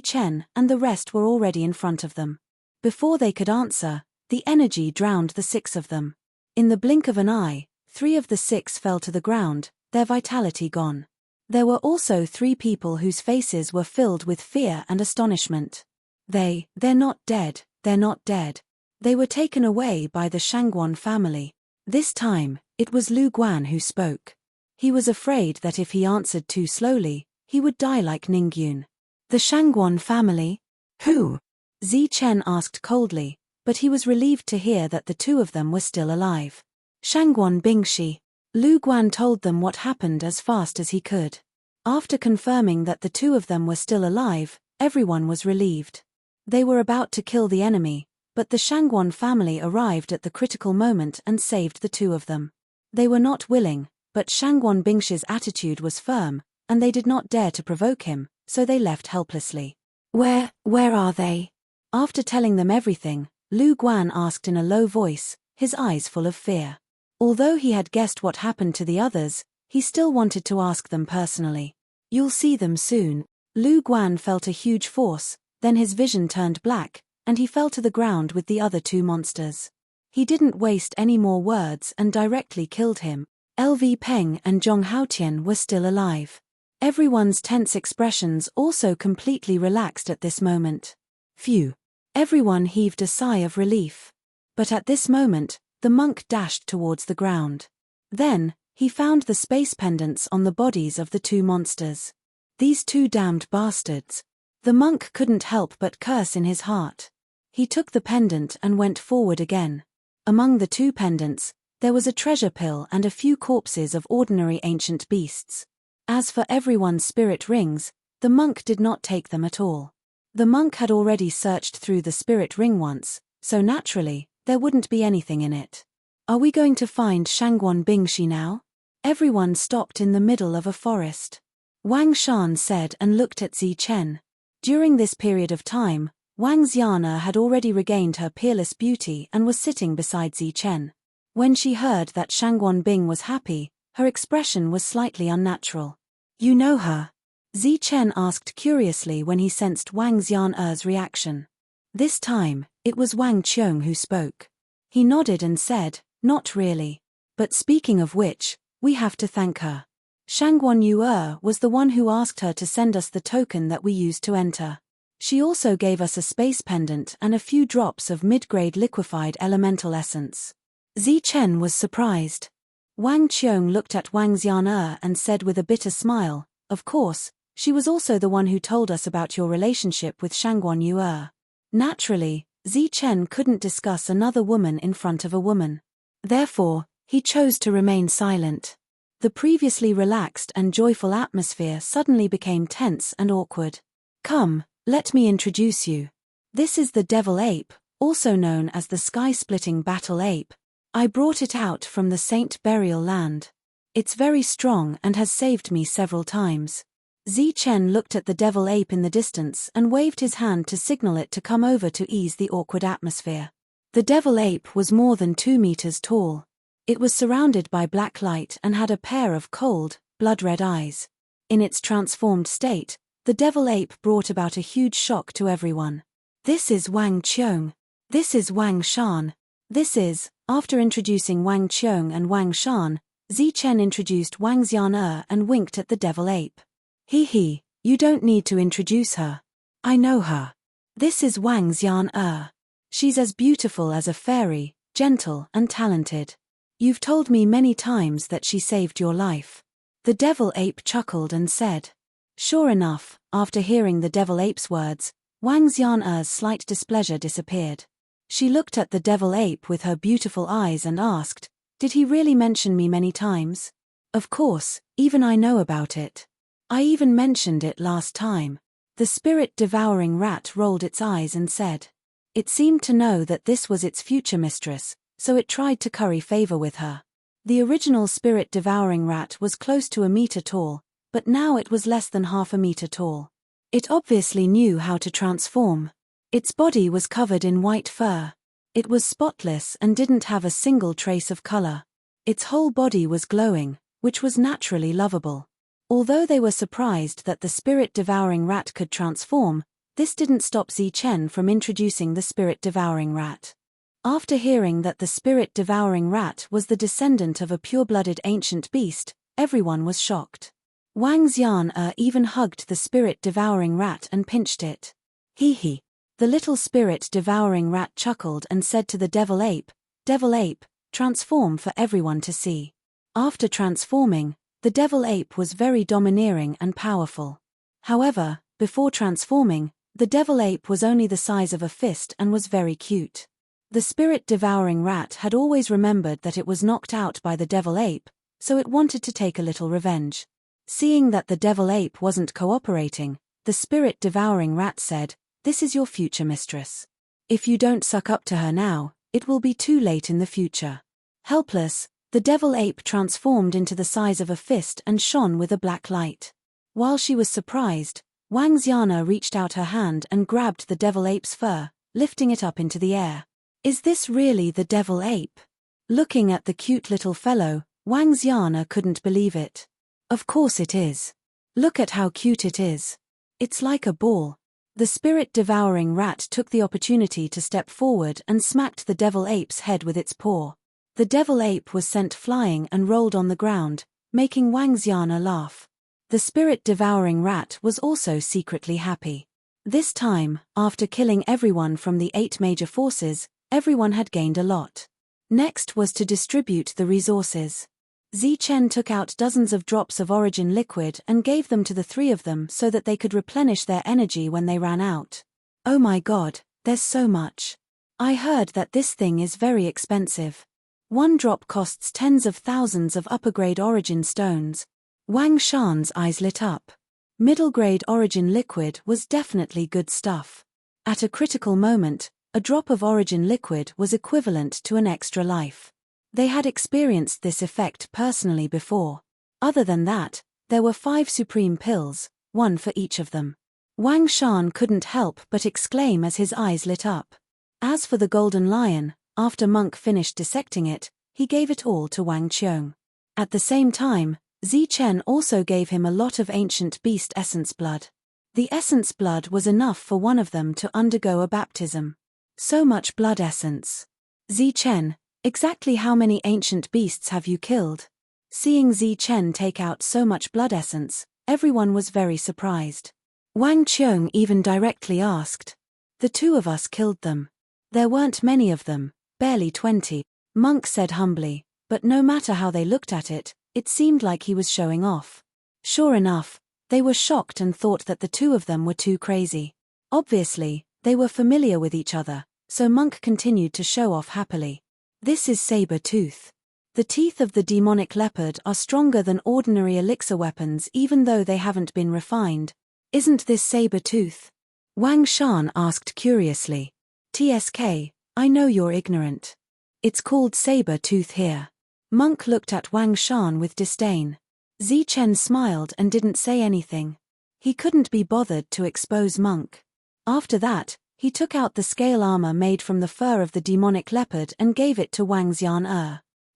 Chen and the rest were already in front of them. Before they could answer, the energy drowned the 6 of them. In the blink of an eye, 3 of the 6 fell to the ground, their vitality gone. There were also 3 people whose faces were filled with fear and astonishment. They're not dead, they're not dead. They were taken away by the Shangguan family. This time, it was Lu Guan who spoke. He was afraid that if he answered too slowly, he would die like Ningyun. The Shangguan family? Who? Chen asked coldly, but he was relieved to hear that the 2 of them were still alive. Shangguan Bingshi. Lu Guan told them what happened as fast as he could. After confirming that the 2 of them were still alive, everyone was relieved. They were about to kill the enemy, but the Shangguan family arrived at the critical moment and saved the 2 of them. They were not willing, but Shangguan Bingshi's attitude was firm, and they did not dare to provoke him, so they left helplessly. Where are they? After telling them everything, Lu Guan asked in a low voice, his eyes full of fear. Although he had guessed what happened to the others, he still wanted to ask them personally. You'll see them soon. Lu Guan felt a huge force, then his vision turned black, and he fell to the ground with the other 2 monsters. He didn't waste any more words and directly killed him. LV Peng and Zhong Haotian were still alive. Everyone's tense expressions also completely relaxed at this moment. Phew. Everyone heaved a sigh of relief. But at this moment, the monk dashed towards the ground. Then, he found the space pendants on the bodies of the 2 monsters. These 2 damned bastards. The monk couldn't help but curse in his heart. He took the pendant and went forward again. Among the 2 pendants, there was a treasure pill and a few corpses of ordinary ancient beasts. As for everyone's spirit rings, the monk did not take them at all. The monk had already searched through the spirit ring once, so naturally, there wouldn't be anything in it. Are we going to find Shangguan Bingshi now? Everyone stopped in the middle of a forest. Wang Shan said and looked at Chen. During this period of time, Wang Xiana had already regained her peerless beauty and was sitting beside Chen. When she heard that Shangguan Bing was happy, her expression was slightly unnatural. You know her? Chen asked curiously when he sensed Wang Xian'er's reaction. This time, it was Wang Qiong who spoke. He nodded and said, not really. But speaking of which, we have to thank her. Shangguan Yu'er was the one who asked her to send us the token that we used to enter. She also gave us a space pendant and a few drops of mid-grade liquefied elemental essence. Chen was surprised. Wang Qiong looked at Wang Xian'er and said with a bitter smile, of course, she was also the one who told us about your relationship with Shangguan Yu'er. Naturally, Chen couldn't discuss another woman in front of a woman. Therefore, he chose to remain silent. The previously relaxed and joyful atmosphere suddenly became tense and awkward. Come, let me introduce you. This is the devil ape, also known as the sky-splitting battle ape. I brought it out from the Saint Burial Land. It's very strong and has saved me several times. Chen looked at the devil ape in the distance and waved his hand to signal it to come over to ease the awkward atmosphere. The devil ape was more than 2 meters tall. It was surrounded by black light and had a pair of cold, blood-red eyes. In its transformed state, the devil ape brought about a huge shock to everyone. "This is Wang Qiong. This is Wang Shan. This is..." After introducing Wang Qiong and Wang Shan, Zichen introduced Wang Xian and winked at the devil ape. "He, you don't need to introduce her. I know her. This is Wang Xian. She's as beautiful as a fairy, gentle and talented. You've told me many times that she saved your life." The devil ape chuckled and said. Sure enough, after hearing the devil ape's words, Wang Xian's slight displeasure disappeared. She looked at the devil ape with her beautiful eyes and asked, "Did he really mention me many times?" "Of course, even I know about it. I even mentioned it last time." The spirit-devouring rat rolled its eyes and said. It seemed to know that this was its future mistress, so it tried to curry favor with her. The original spirit-devouring rat was close to a meter tall, but now it was less than half a meter tall. It obviously knew how to transform. Its body was covered in white fur. It was spotless and didn't have a single trace of color. Its whole body was glowing, which was naturally lovable. Although they were surprised that the spirit-devouring rat could transform, this didn't stop Zichen from introducing the spirit-devouring rat. After hearing that the spirit-devouring rat was the descendant of a pure-blooded ancient beast, everyone was shocked. Wang Xian even hugged the spirit-devouring rat and pinched it. He. The little spirit-devouring rat chuckled and said to the devil ape, "Devil ape, transform for everyone to see." After transforming, the devil ape was very domineering and powerful. However, before transforming, the devil ape was only the size of a fist and was very cute. The spirit-devouring rat had always remembered that it was knocked out by the devil ape, so it wanted to take a little revenge. Seeing that the devil ape wasn't cooperating, the spirit-devouring rat said, "This is your future mistress. If you don't suck up to her now, it will be too late in the future." Helpless, the devil ape transformed into the size of a fist and shone with a black light. While she was surprised, Wang Xiana reached out her hand and grabbed the devil ape's fur, lifting it up into the air. "Is this really the devil ape?" Looking at the cute little fellow, Wang Xiana couldn't believe it. "Of course it is. Look at how cute it is. It's like a ball." The spirit-devouring rat took the opportunity to step forward and smacked the devil ape's head with its paw. The devil ape was sent flying and rolled on the ground, making Wang Xiana laugh. The spirit-devouring rat was also secretly happy. This time, after killing everyone from the 8 major forces, everyone had gained a lot. Next was to distribute the resources. Zichen took out dozens of drops of origin liquid and gave them to the 3 of them so that they could replenish their energy when they ran out. "Oh my god, there's so much. I heard that this thing is very expensive. 1 drop costs tens of thousands of upper-grade origin stones." Wang Shan's eyes lit up. Middle-grade origin liquid was definitely good stuff. At a critical moment, a drop of origin liquid was equivalent to an extra life. They had experienced this effect personally before. Other than that, there were 5 supreme pills, 1 for each of them. Wang Shan couldn't help but exclaim as his eyes lit up. As for the golden lion, after Monk finished dissecting it, he gave it all to Wang Qiong. At the same time, Zichen also gave him a lot of ancient beast essence blood. The essence blood was enough for one of them to undergo a baptism. So much blood essence. "Zichen, exactly how many ancient beasts have you killed?" Seeing Zichen take out so much blood essence, everyone was very surprised. Wang Qiong even directly asked. "The 2 of us killed them. There weren't many of them, barely 20, Monk said humbly, but no matter how they looked at it, it seemed like he was showing off. Sure enough, they were shocked and thought that the 2 of them were too crazy. Obviously, they were familiar with each other, so Monk continued to show off happily. "This is saber tooth. The teeth of the demonic leopard are stronger than ordinary elixir weapons even though they haven't been refined. Isn't this saber tooth?" Wang Shan asked curiously. "TSK, I know you're ignorant. It's called saber tooth here." Monk looked at Wang Shan with disdain. Zichen smiled and didn't say anything. He couldn't be bothered to expose Monk. After that, he took out the scale armor made from the fur of the demonic leopard and gave it to Wang Xian.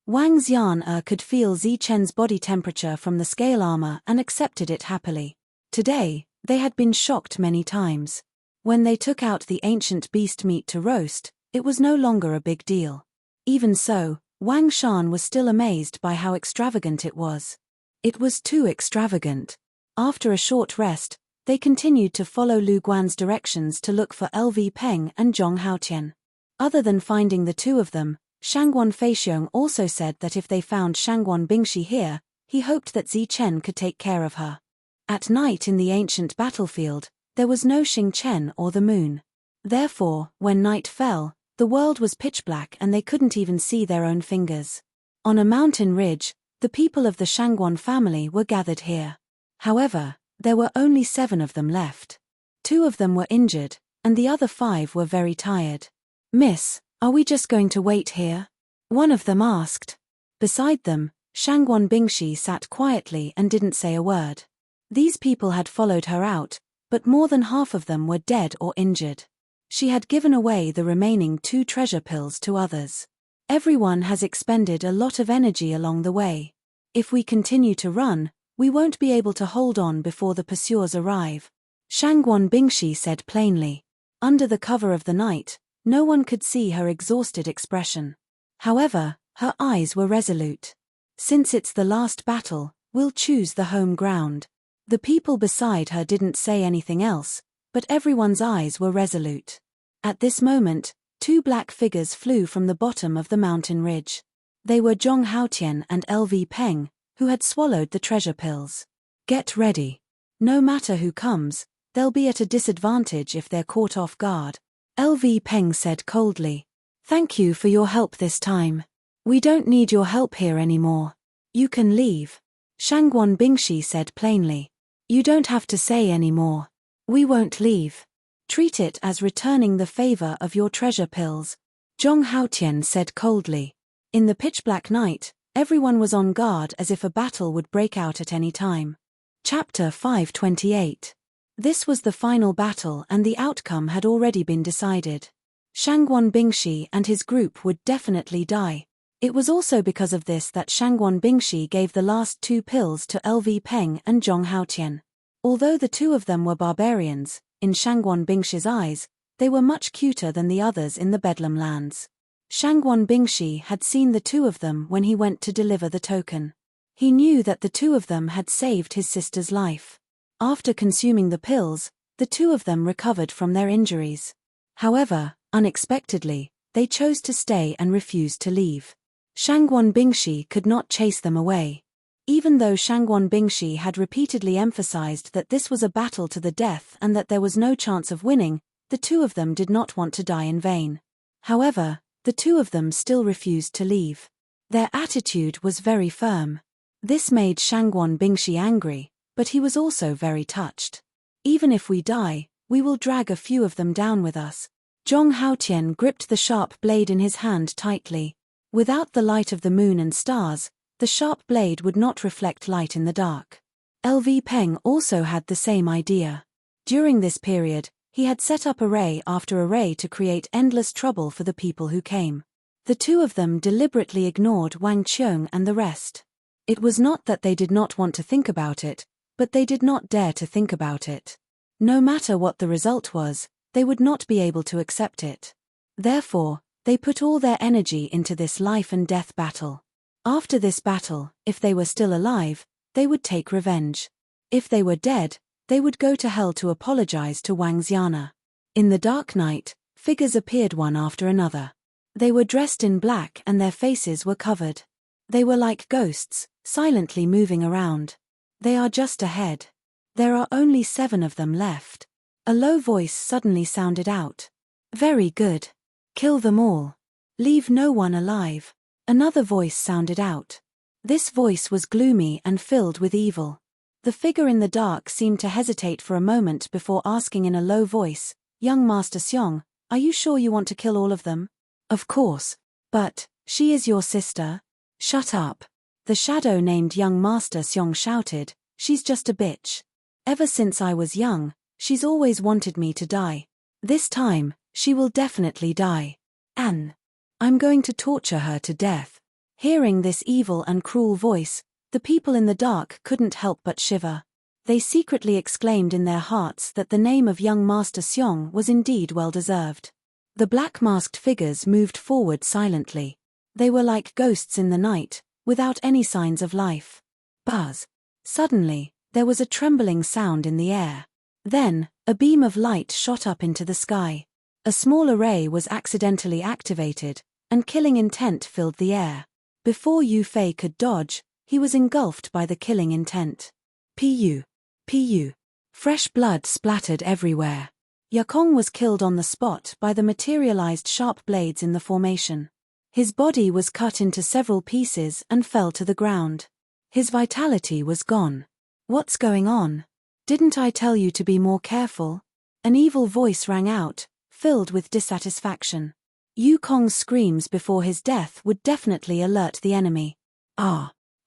Wang Xian could feel Zichen's body temperature from the scale armor and accepted it happily. Today, they had been shocked many times. When they took out the ancient beast meat to roast, it was no longer a big deal. Even so, Wang Shan was still amazed by how extravagant it was. It was too extravagant. After a short rest, they continued to follow Lu Guan's directions to look for LV Peng and Zhong Haotian. Other than finding the two of them, Shangguan Feixiong also said that if they found Shangguan Bingxi here, he hoped that Zichen could take care of her. At night in the ancient battlefield, there was no Xing Chen or the moon. Therefore, when night fell, the world was pitch black and they couldn't even see their own fingers. On a mountain ridge, the people of the Shangguan family were gathered here. However, there were only 7 of them left. 2 of them were injured, and the other 5 were very tired. "Miss, are we just going to wait here?" one of them asked. Beside them, Shangguan Bingxi sat quietly and didn't say a word. These people had followed her out, but more than half of them were dead or injured. She had given away the remaining 2 treasure pills to others. Everyone has expended a lot of energy along the way. If we continue to run, we won't be able to hold on before the pursuers arrive. Shangguan Bingxi said plainly. Under the cover of the night, no one could see her exhausted expression. However, her eyes were resolute. "Since it's the last battle, we'll choose the home ground." The people beside her didn't say anything else, but everyone's eyes were resolute. At this moment, 2 black figures flew from the bottom of the mountain ridge. They were Zhong Haotian and LV Peng, who had swallowed the treasure pills. "Get ready. No matter who comes, they'll be at a disadvantage if they're caught off guard," LV Peng said coldly. "Thank you for your help this time. We don't need your help here anymore. You can leave," Shangguan Bingxi said plainly. "You don't have to say any more. We won't leave. Treat it as returning the favor of your treasure pills," Zhong Haotian said coldly. In the pitch-black night, everyone was on guard as if a battle would break out at any time. Chapter 528. This was the final battle and the outcome had already been decided. Shangguan Bingxi and his group would definitely die. It was also because of this that Shangguan Bingxi gave the last 2 pills to LV Peng and Zhong Haotian. Although the 2 of them were barbarians, in Shangguan Bingxi's eyes, they were much cuter than the others in the Bedlam lands. Shangguan Bingxi had seen the 2 of them when he went to deliver the token. He knew that the 2 of them had saved his sister's life. After consuming the pills, the 2 of them recovered from their injuries. However, unexpectedly, they chose to stay and refused to leave. Shangguan Bingxi could not chase them away. Even though Shangguan Bingxi had repeatedly emphasized that this was a battle to the death and that there was no chance of winning, the 2 of them did not want to die in vain. However, the 2 of them still refused to leave. Their attitude was very firm. This made Shangguan Bingxi angry, but he was also very touched. "Even if we die, we will drag a few of them down with us." Zhong Haotian gripped the sharp blade in his hand tightly. Without the light of the moon and stars, the sharp blade would not reflect light in the dark. LV Peng also had the same idea. During this period, he had set up array after array to create endless trouble for the people who came. The 2 of them deliberately ignored Wang Qiong and the rest. It was not that they did not want to think about it, but they did not dare to think about it. No matter what the result was, they would not be able to accept it. Therefore, they put all their energy into this life and death battle. After this battle, if they were still alive, they would take revenge. If they were dead, they would go to hell to apologize to Wang Xiana. In the dark night, figures appeared one after another. They were dressed in black and their faces were covered. They were like ghosts, silently moving around. "They are just ahead. There are only 7 of them left." A low voice suddenly sounded out. "Very good. Kill them all. Leave no one alive." Another voice sounded out. This voice was gloomy and filled with evil. The figure in the dark seemed to hesitate for a moment before asking in a low voice, "Young Master Xiong, are you sure you want to kill all of them?" "Of course. But, she is your sister." "Shut up." The shadow named Young Master Xiong shouted, "She's just a bitch. Ever since I was young, she's always wanted me to die. This time, she will definitely die. And I'm going to torture her to death." Hearing this evil and cruel voice, the people in the dark couldn't help but shiver. They secretly exclaimed in their hearts that the name of young Master Xiong was indeed well deserved. The black-masked figures moved forward silently. They were like ghosts in the night, without any signs of life. Buzz. Suddenly, there was a trembling sound in the air. Then, a beam of light shot up into the sky. A small array was accidentally activated, and killing intent filled the air. Before Yu Fei could dodge, he was engulfed by the killing intent. Pu. Pu. Fresh blood splattered everywhere. Yakong was killed on the spot by the materialized sharp blades in the formation. His body was cut into several pieces and fell to the ground. His vitality was gone. What's going on? Didn't I tell you to be more careful? An evil voice rang out, filled with dissatisfaction. Yu Kong's screams before his death would definitely alert the enemy.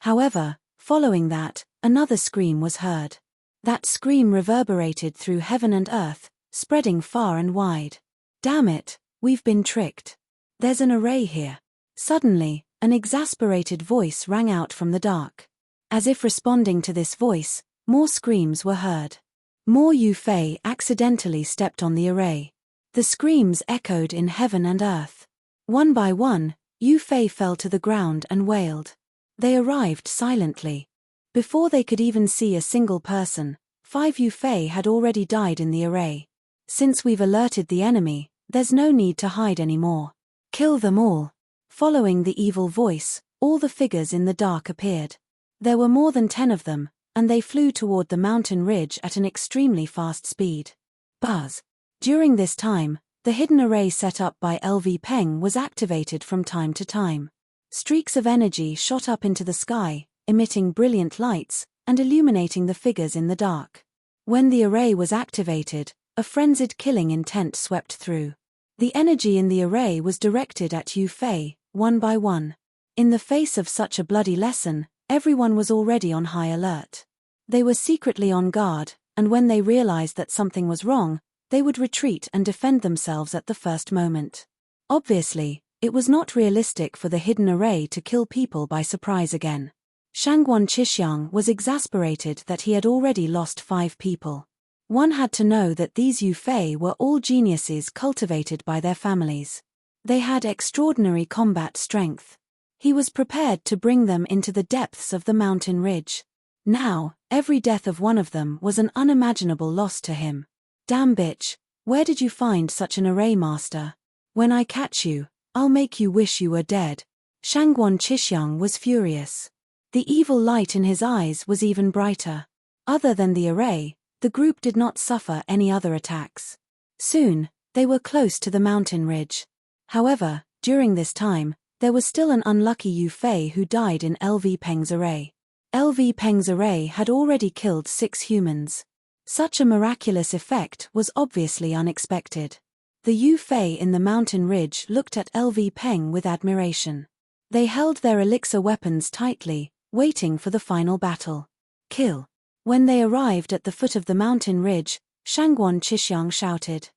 However, following that, another scream was heard. That scream reverberated through heaven and earth, spreading far and wide. Damn it, we've been tricked. There's an array here. Suddenly, an exasperated voice rang out from the dark. As if responding to this voice, more screams were heard. More Yu Fei accidentally stepped on the array. The screams echoed in heaven and earth. One by one, Yu Fei fell to the ground and wailed. They arrived silently. Before they could even see a single person, 5 Yu Fei had already died in the array. Since we've alerted the enemy, there's no need to hide anymore. Kill them all. Following the evil voice, all the figures in the dark appeared. There were more than 10 of them, and they flew toward the mountain ridge at an extremely fast speed. Buzz. During this time, the hidden array set up by LV Peng was activated from time to time. Streaks of energy shot up into the sky, emitting brilliant lights, and illuminating the figures in the dark. When the array was activated, a frenzied killing intent swept through. The energy in the array was directed at Yu Fei, one by one. In the face of such a bloody lesson, everyone was already on high alert. They were secretly on guard, and when they realized that something was wrong, they would retreat and defend themselves at the first moment. Obviously, it was not realistic for the hidden array to kill people by surprise again. Shangguan Qishiang was exasperated that he had already lost 5 people. One had to know that these Yu Fei were all geniuses cultivated by their families. They had extraordinary combat strength. He was prepared to bring them into the depths of the mountain ridge. Now, every death of one of them was an unimaginable loss to him. Damn bitch, where did you find such an array master? When I catch you, I'll make you wish you were dead. Shangguan Qishiang was furious. The evil light in his eyes was even brighter. Other than the array, the group did not suffer any other attacks. Soon, they were close to the mountain ridge. However, during this time, there was still an unlucky Yu Fei who died in LV Peng's array. LV Peng's array had already killed 6 humans. Such a miraculous effect was obviously unexpected. The Yu Fei in the mountain ridge looked at LV Peng with admiration. They held their elixir weapons tightly, waiting for the final battle. Kill. When they arrived at the foot of the mountain ridge, Shangguan Qishiang shouted.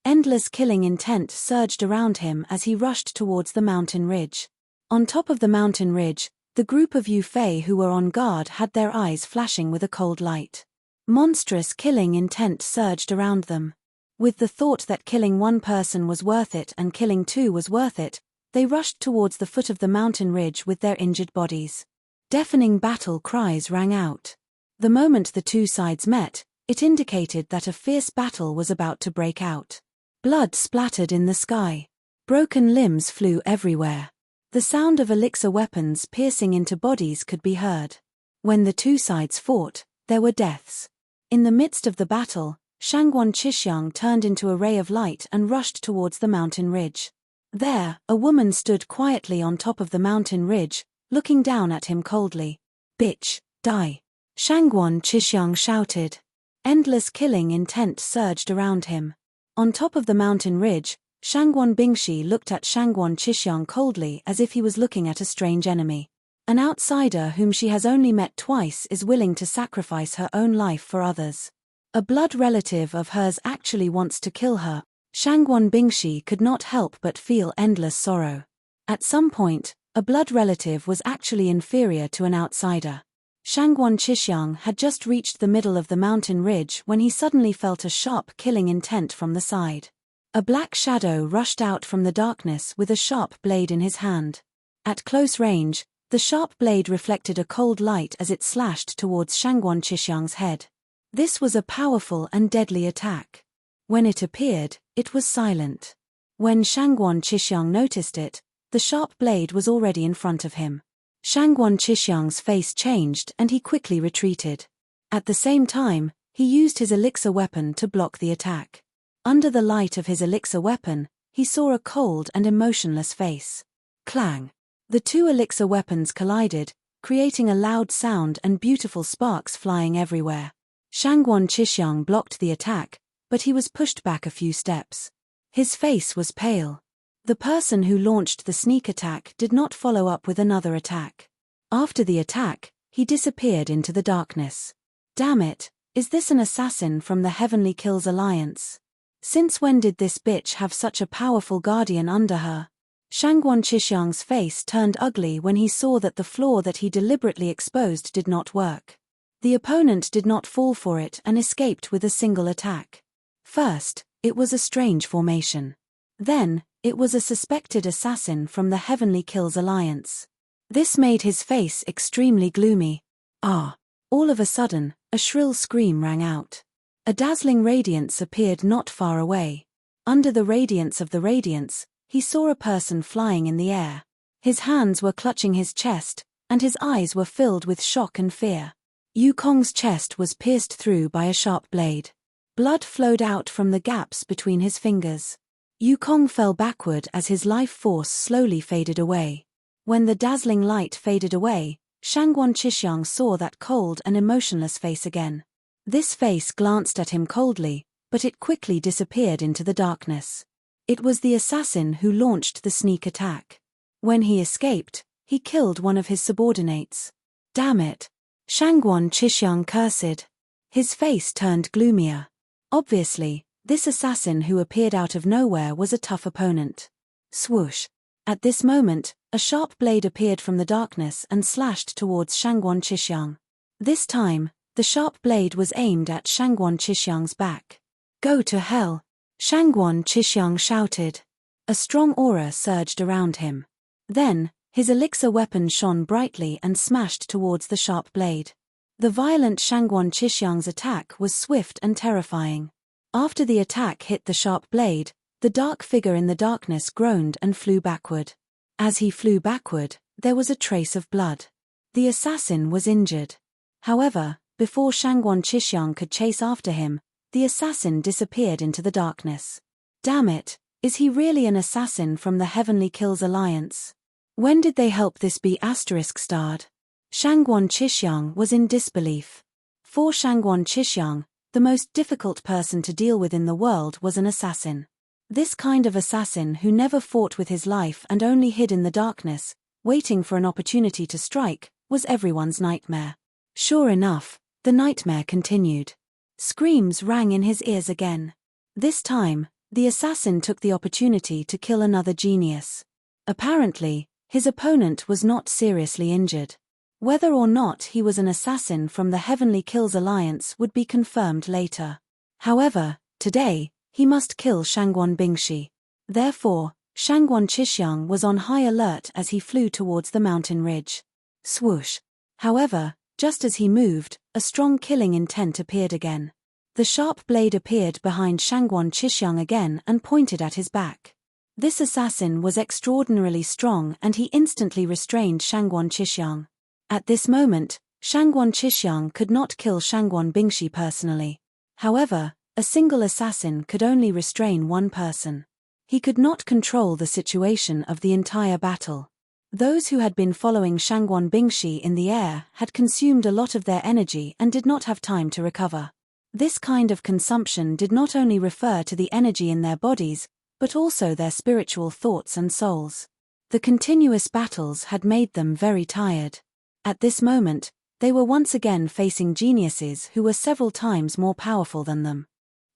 Endless killing intent surged around him as he rushed towards the mountain ridge. On top of the mountain ridge, the group of Yu Fei who were on guard had their eyes flashing with a cold light. Monstrous killing intent surged around them. With the thought that killing 1 person was worth it and killing 2 was worth it, they rushed towards the foot of the mountain ridge with their injured bodies. Deafening battle cries rang out. The moment the 2 sides met, it indicated that a fierce battle was about to break out. Blood splattered in the sky. Broken limbs flew everywhere. The sound of elixir weapons piercing into bodies could be heard. When the 2 sides fought, there were deaths. In the midst of the battle, Shangguan Qishiang turned into a ray of light and rushed towards the mountain ridge. There, a woman stood quietly on top of the mountain ridge, looking down at him coldly. Bitch, die. Shangguan Qishiang shouted. Endless killing intent surged around him. On top of the mountain ridge, Shangguan Bingshi looked at Shangguan Qishiang coldly as if he was looking at a strange enemy. An outsider whom she has only met twice is willing to sacrifice her own life for others. A blood relative of hers actually wants to kill her. Shangguan Bingshi could not help but feel endless sorrow. At some point, A blood relative was actually inferior to an outsider. Shangguan Qishyang had just reached the middle of the mountain ridge when he suddenly felt a sharp killing intent from the side. A black shadow rushed out from the darkness with a sharp blade in his hand. At close range, the sharp blade reflected a cold light as it slashed towards Shangguan Qishyang's head. This was a powerful and deadly attack. When it appeared, it was silent. When Shangguan Qishyang noticed it, the sharp blade was already in front of him. Shangguan Qishyang's face changed and he quickly retreated. At the same time, he used his elixir weapon to block the attack. Under the light of his elixir weapon, he saw a cold and emotionless face. Clang! The two elixir weapons collided, creating a loud sound and beautiful sparks flying everywhere. Shangguan Qishyang blocked the attack, but he was pushed back a few steps. His face was pale. The person who launched the sneak attack did not follow up with another attack. After the attack, he disappeared into the darkness. Damn it, is this an assassin from the Heavenly Kills Alliance? Since when did this bitch have such a powerful guardian under her? Shangguan Qishyang's face turned ugly when he saw that the flaw that he deliberately exposed did not work. The opponent did not fall for it and escaped with a single attack. First, it was a strange formation. Then, it was a suspected assassin from the Heavenly Kills Alliance. This made his face extremely gloomy. Ah! All of a sudden, a shrill scream rang out. A dazzling radiance appeared not far away. Under the radiance of the radiance, he saw a person flying in the air. His hands were clutching his chest, and his eyes were filled with shock and fear. Yukong's chest was pierced through by a sharp blade. Blood flowed out from the gaps between his fingers. Yukong fell backward as his life force slowly faded away. When the dazzling light faded away, Shangguan Qishyang saw that cold and emotionless face again. This face glanced at him coldly, but it quickly disappeared into the darkness. It was the assassin who launched the sneak attack. When he escaped, he killed one of his subordinates. Damn it! Shangguan Qishyang cursed. His face turned gloomier. Obviously, this assassin who appeared out of nowhere was a tough opponent. Swoosh! At this moment, a sharp blade appeared from the darkness and slashed towards Shangguan Qishyang. This time, the sharp blade was aimed at Shangguan Qishyang's back. Go to hell! Shangguan Qishyang shouted. A strong aura surged around him. Then, his elixir weapon shone brightly and smashed towards the sharp blade. The violent Shangguan Qishyang's attack was swift and terrifying. After the attack hit the sharp blade, the dark figure in the darkness groaned and flew backward. As he flew backward, there was a trace of blood. The assassin was injured. However, before Shangguan Qishyang could chase after him, the assassin disappeared into the darkness. Damn it, is he really an assassin from the Heavenly Kills Alliance? When did they help this be *starred? Shangguan Qishyang was in disbelief. For Shangguan Qishyang, the most difficult person to deal with in the world was an assassin. This kind of assassin who never fought with his life and only hid in the darkness, waiting for an opportunity to strike, was everyone's nightmare. Sure enough, the nightmare continued. Screams rang in his ears again. This time, the assassin took the opportunity to kill another genius. Apparently, his opponent was not seriously injured. Whether or not he was an assassin from the Heavenly Kills Alliance would be confirmed later. However, today, he must kill Shangguan Bingshi. Therefore, Shangguan Qishyang was on high alert as he flew towards the mountain ridge. Swoosh! However, just as he moved, a strong killing intent appeared again. The sharp blade appeared behind Shangguan Qishyang again and pointed at his back. This assassin was extraordinarily strong and he instantly restrained Shangguan Qishyang. At this moment, Shangguan Qishyang could not kill Shangguan Bingshi personally. However, a single assassin could only restrain one person. He could not control the situation of the entire battle. Those who had been following Shangguan Bingshi in the air had consumed a lot of their energy and did not have time to recover. This kind of consumption did not only refer to the energy in their bodies, but also their spiritual thoughts and souls. The continuous battles had made them very tired. At this moment, they were once again facing geniuses who were several times more powerful than them.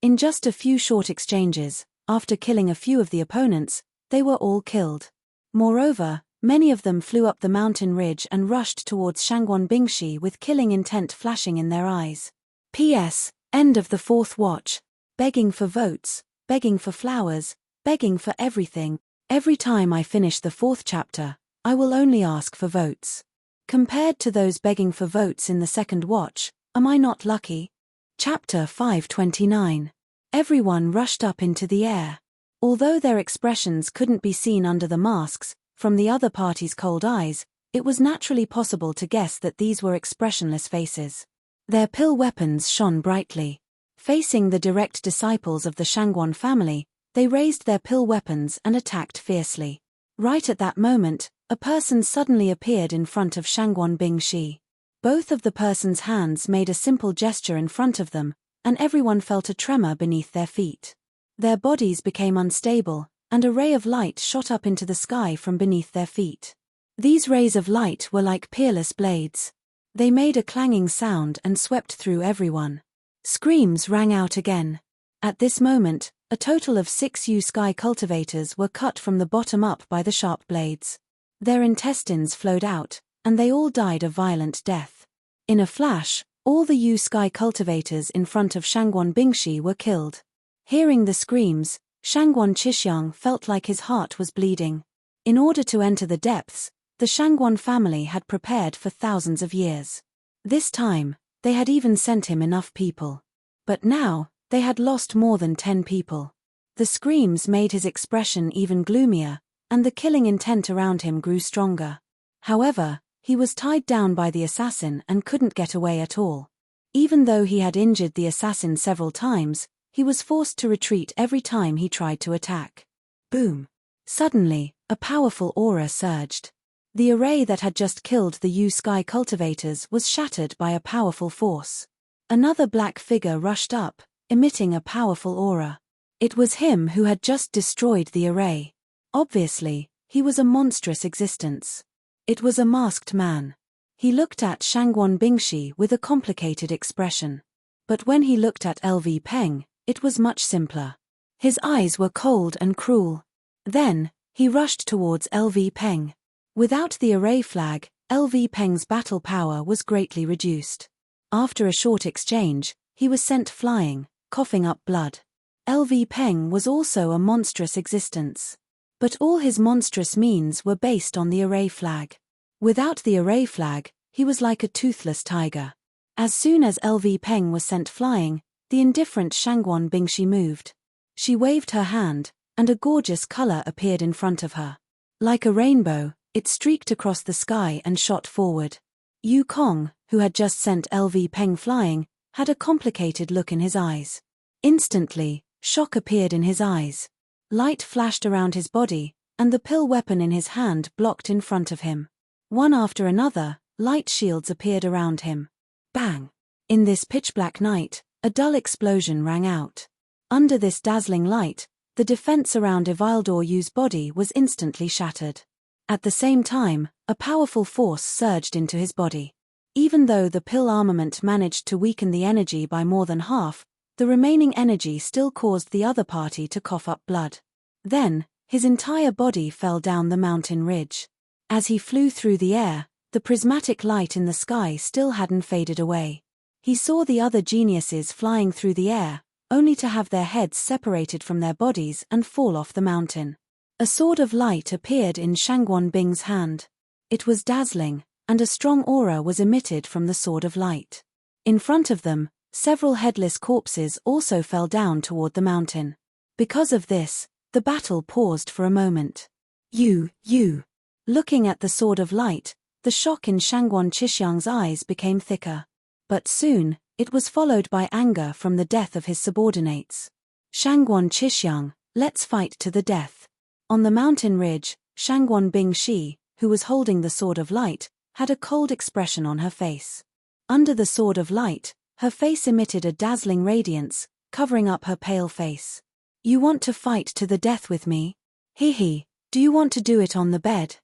In just a few short exchanges, after killing a few of the opponents, they were all killed. Moreover, Many of them flew up the mountain ridge and rushed towards Shangguan Bingshi with killing intent flashing in their eyes. P.S. End of the fourth watch. Begging for votes, begging for flowers, begging for everything. Every time I finish the fourth chapter, I will only ask for votes. Compared to those begging for votes in the second watch, am I not lucky? Chapter 529. Everyone rushed up into the air. Although their expressions couldn't be seen under the masks, from the other party's cold eyes, it was naturally possible to guess that these were expressionless faces. Their pill weapons shone brightly. Facing the direct disciples of the Shangguan family, they raised their pill weapons and attacked fiercely. Right at that moment, a person suddenly appeared in front of Shangguan Bingshi. Both of the person's hands made a simple gesture in front of them, and everyone felt a tremor beneath their feet. Their bodies became unstable, and a ray of light shot up into the sky from beneath their feet. These rays of light were like peerless blades. They made a clanging sound and swept through everyone. Screams rang out again. At this moment, a total of 6 sky cultivators were cut from the bottom up by the sharp blades. Their intestines flowed out, and they all died a violent death. In a flash, all the sky cultivators in front of Shangguan Bingshi were killed. Hearing the screams, Shangguan Qixing felt like his heart was bleeding. In order to enter the depths, the Shangguan family had prepared for thousands of years. This time, they had even sent him enough people. But now, they had lost more than 10 people. The screams made his expression even gloomier, and the killing intent around him grew stronger. However, he was tied down by the assassin and couldn't get away at all. Even though he had injured the assassin several times, he was forced to retreat every time he tried to attack. Boom! Suddenly, a powerful aura surged. The array that had just killed the sky cultivators was shattered by a powerful force. Another black figure rushed up, emitting a powerful aura. It was him who had just destroyed the array. Obviously, he was a monstrous existence. It was a masked man. He looked at Shangguan Bingshi with a complicated expression. But when he looked at LV Peng, it was much simpler. His eyes were cold and cruel. Then, he rushed towards LV Peng. Without the array flag, LV Peng's battle power was greatly reduced. After a short exchange, he was sent flying, coughing up blood. LV Peng was also a monstrous existence. But all his monstrous means were based on the array flag. Without the array flag, he was like a toothless tiger. As soon as LV Peng was sent flying, the indifferent Shangguan Bingshi moved. She waved her hand, and a gorgeous color appeared in front of her. Like a rainbow, it streaked across the sky and shot forward. Yu Kong, who had just sent LV Peng flying, had a complicated look in his eyes. Instantly, shock appeared in his eyes. Light flashed around his body, and the pill weapon in his hand blocked in front of him. One after another, light shields appeared around him. Bang! In this pitch-black night, a dull explosion rang out. Under this dazzling light, the defense around Ivildur Yu's body was instantly shattered. At the same time, a powerful force surged into his body. Even though the pill armament managed to weaken the energy by more than half, the remaining energy still caused the other party to cough up blood. Then, his entire body fell down the mountain ridge. As he flew through the air, the prismatic light in the sky still hadn't faded away. He saw the other geniuses flying through the air, only to have their heads separated from their bodies and fall off the mountain. A sword of light appeared in Shangguan Bing's hand. It was dazzling, and a strong aura was emitted from the sword of light. In front of them, several headless corpses also fell down toward the mountain. Because of this, the battle paused for a moment. You. Looking at the sword of light, the shock in Shangguan Qixing's eyes became thicker. But soon, it was followed by anger from the death of his subordinates. Shangguan Qixing, let's fight to the death. On the mountain ridge, Shangguan Bingshi, who was holding the sword of light, had a cold expression on her face. Under the sword of light, her face emitted a dazzling radiance, covering up her pale face. You want to fight to the death with me? Hee, do you want to do it on the bed?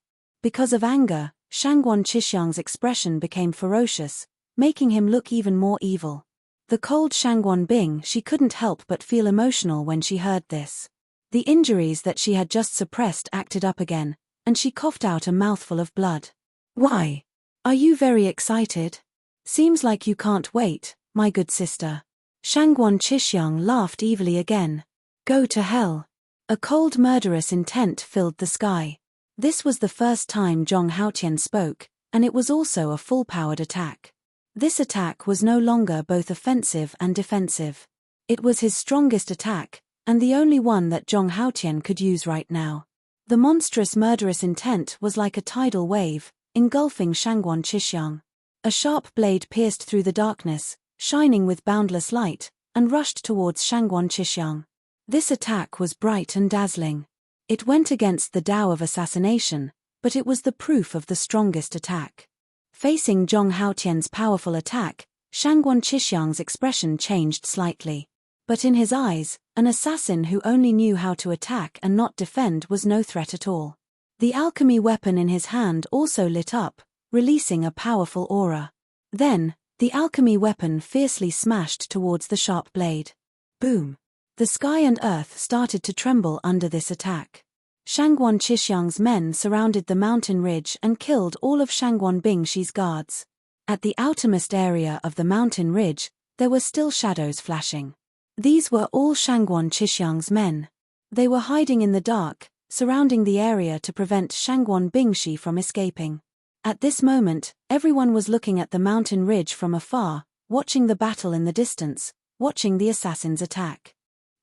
Because of anger, Shangguan Qixing's expression became ferocious, making him look even more evil. The cold Shangguan Bing, she couldn't help but feel emotional when she heard this. The injuries that she had just suppressed acted up again, and she coughed out a mouthful of blood. Why? Are you very excited? Seems like you can't wait, my good sister. Shangguan Qixuang laughed evilly again. Go to hell. A cold murderous intent filled the sky. This was the first time Zhong Haotian spoke, and it was also a full-powered attack. This attack was no longer both offensive and defensive. It was his strongest attack, and the only one that Zhong Haotian could use right now. The monstrous murderous intent was like a tidal wave, engulfing Shangguan Qixuang. A sharp blade pierced through the darkness, shining with boundless light, and rushed towards Shangguan Qixuang. This attack was bright and dazzling. It went against the Tao of assassination, but it was the proof of the strongest attack. Facing Zhong Haotian's powerful attack, Shangguan Qixuang's expression changed slightly. But in his eyes, an assassin who only knew how to attack and not defend was no threat at all. The alchemy weapon in his hand also lit up, releasing a powerful aura. Then, the alchemy weapon fiercely smashed towards the sharp blade. Boom! The sky and earth started to tremble under this attack. Shangguan Qixuang's men surrounded the mountain ridge and killed all of Shangguan Bingshi's guards. At the outermost area of the mountain ridge, there were still shadows flashing. These were all Shangguan Qixuang's men. They were hiding in the dark, surrounding the area to prevent Shangguan Bingshi from escaping. At this moment, everyone was looking at the mountain ridge from afar, watching the battle in the distance, watching the assassins attack.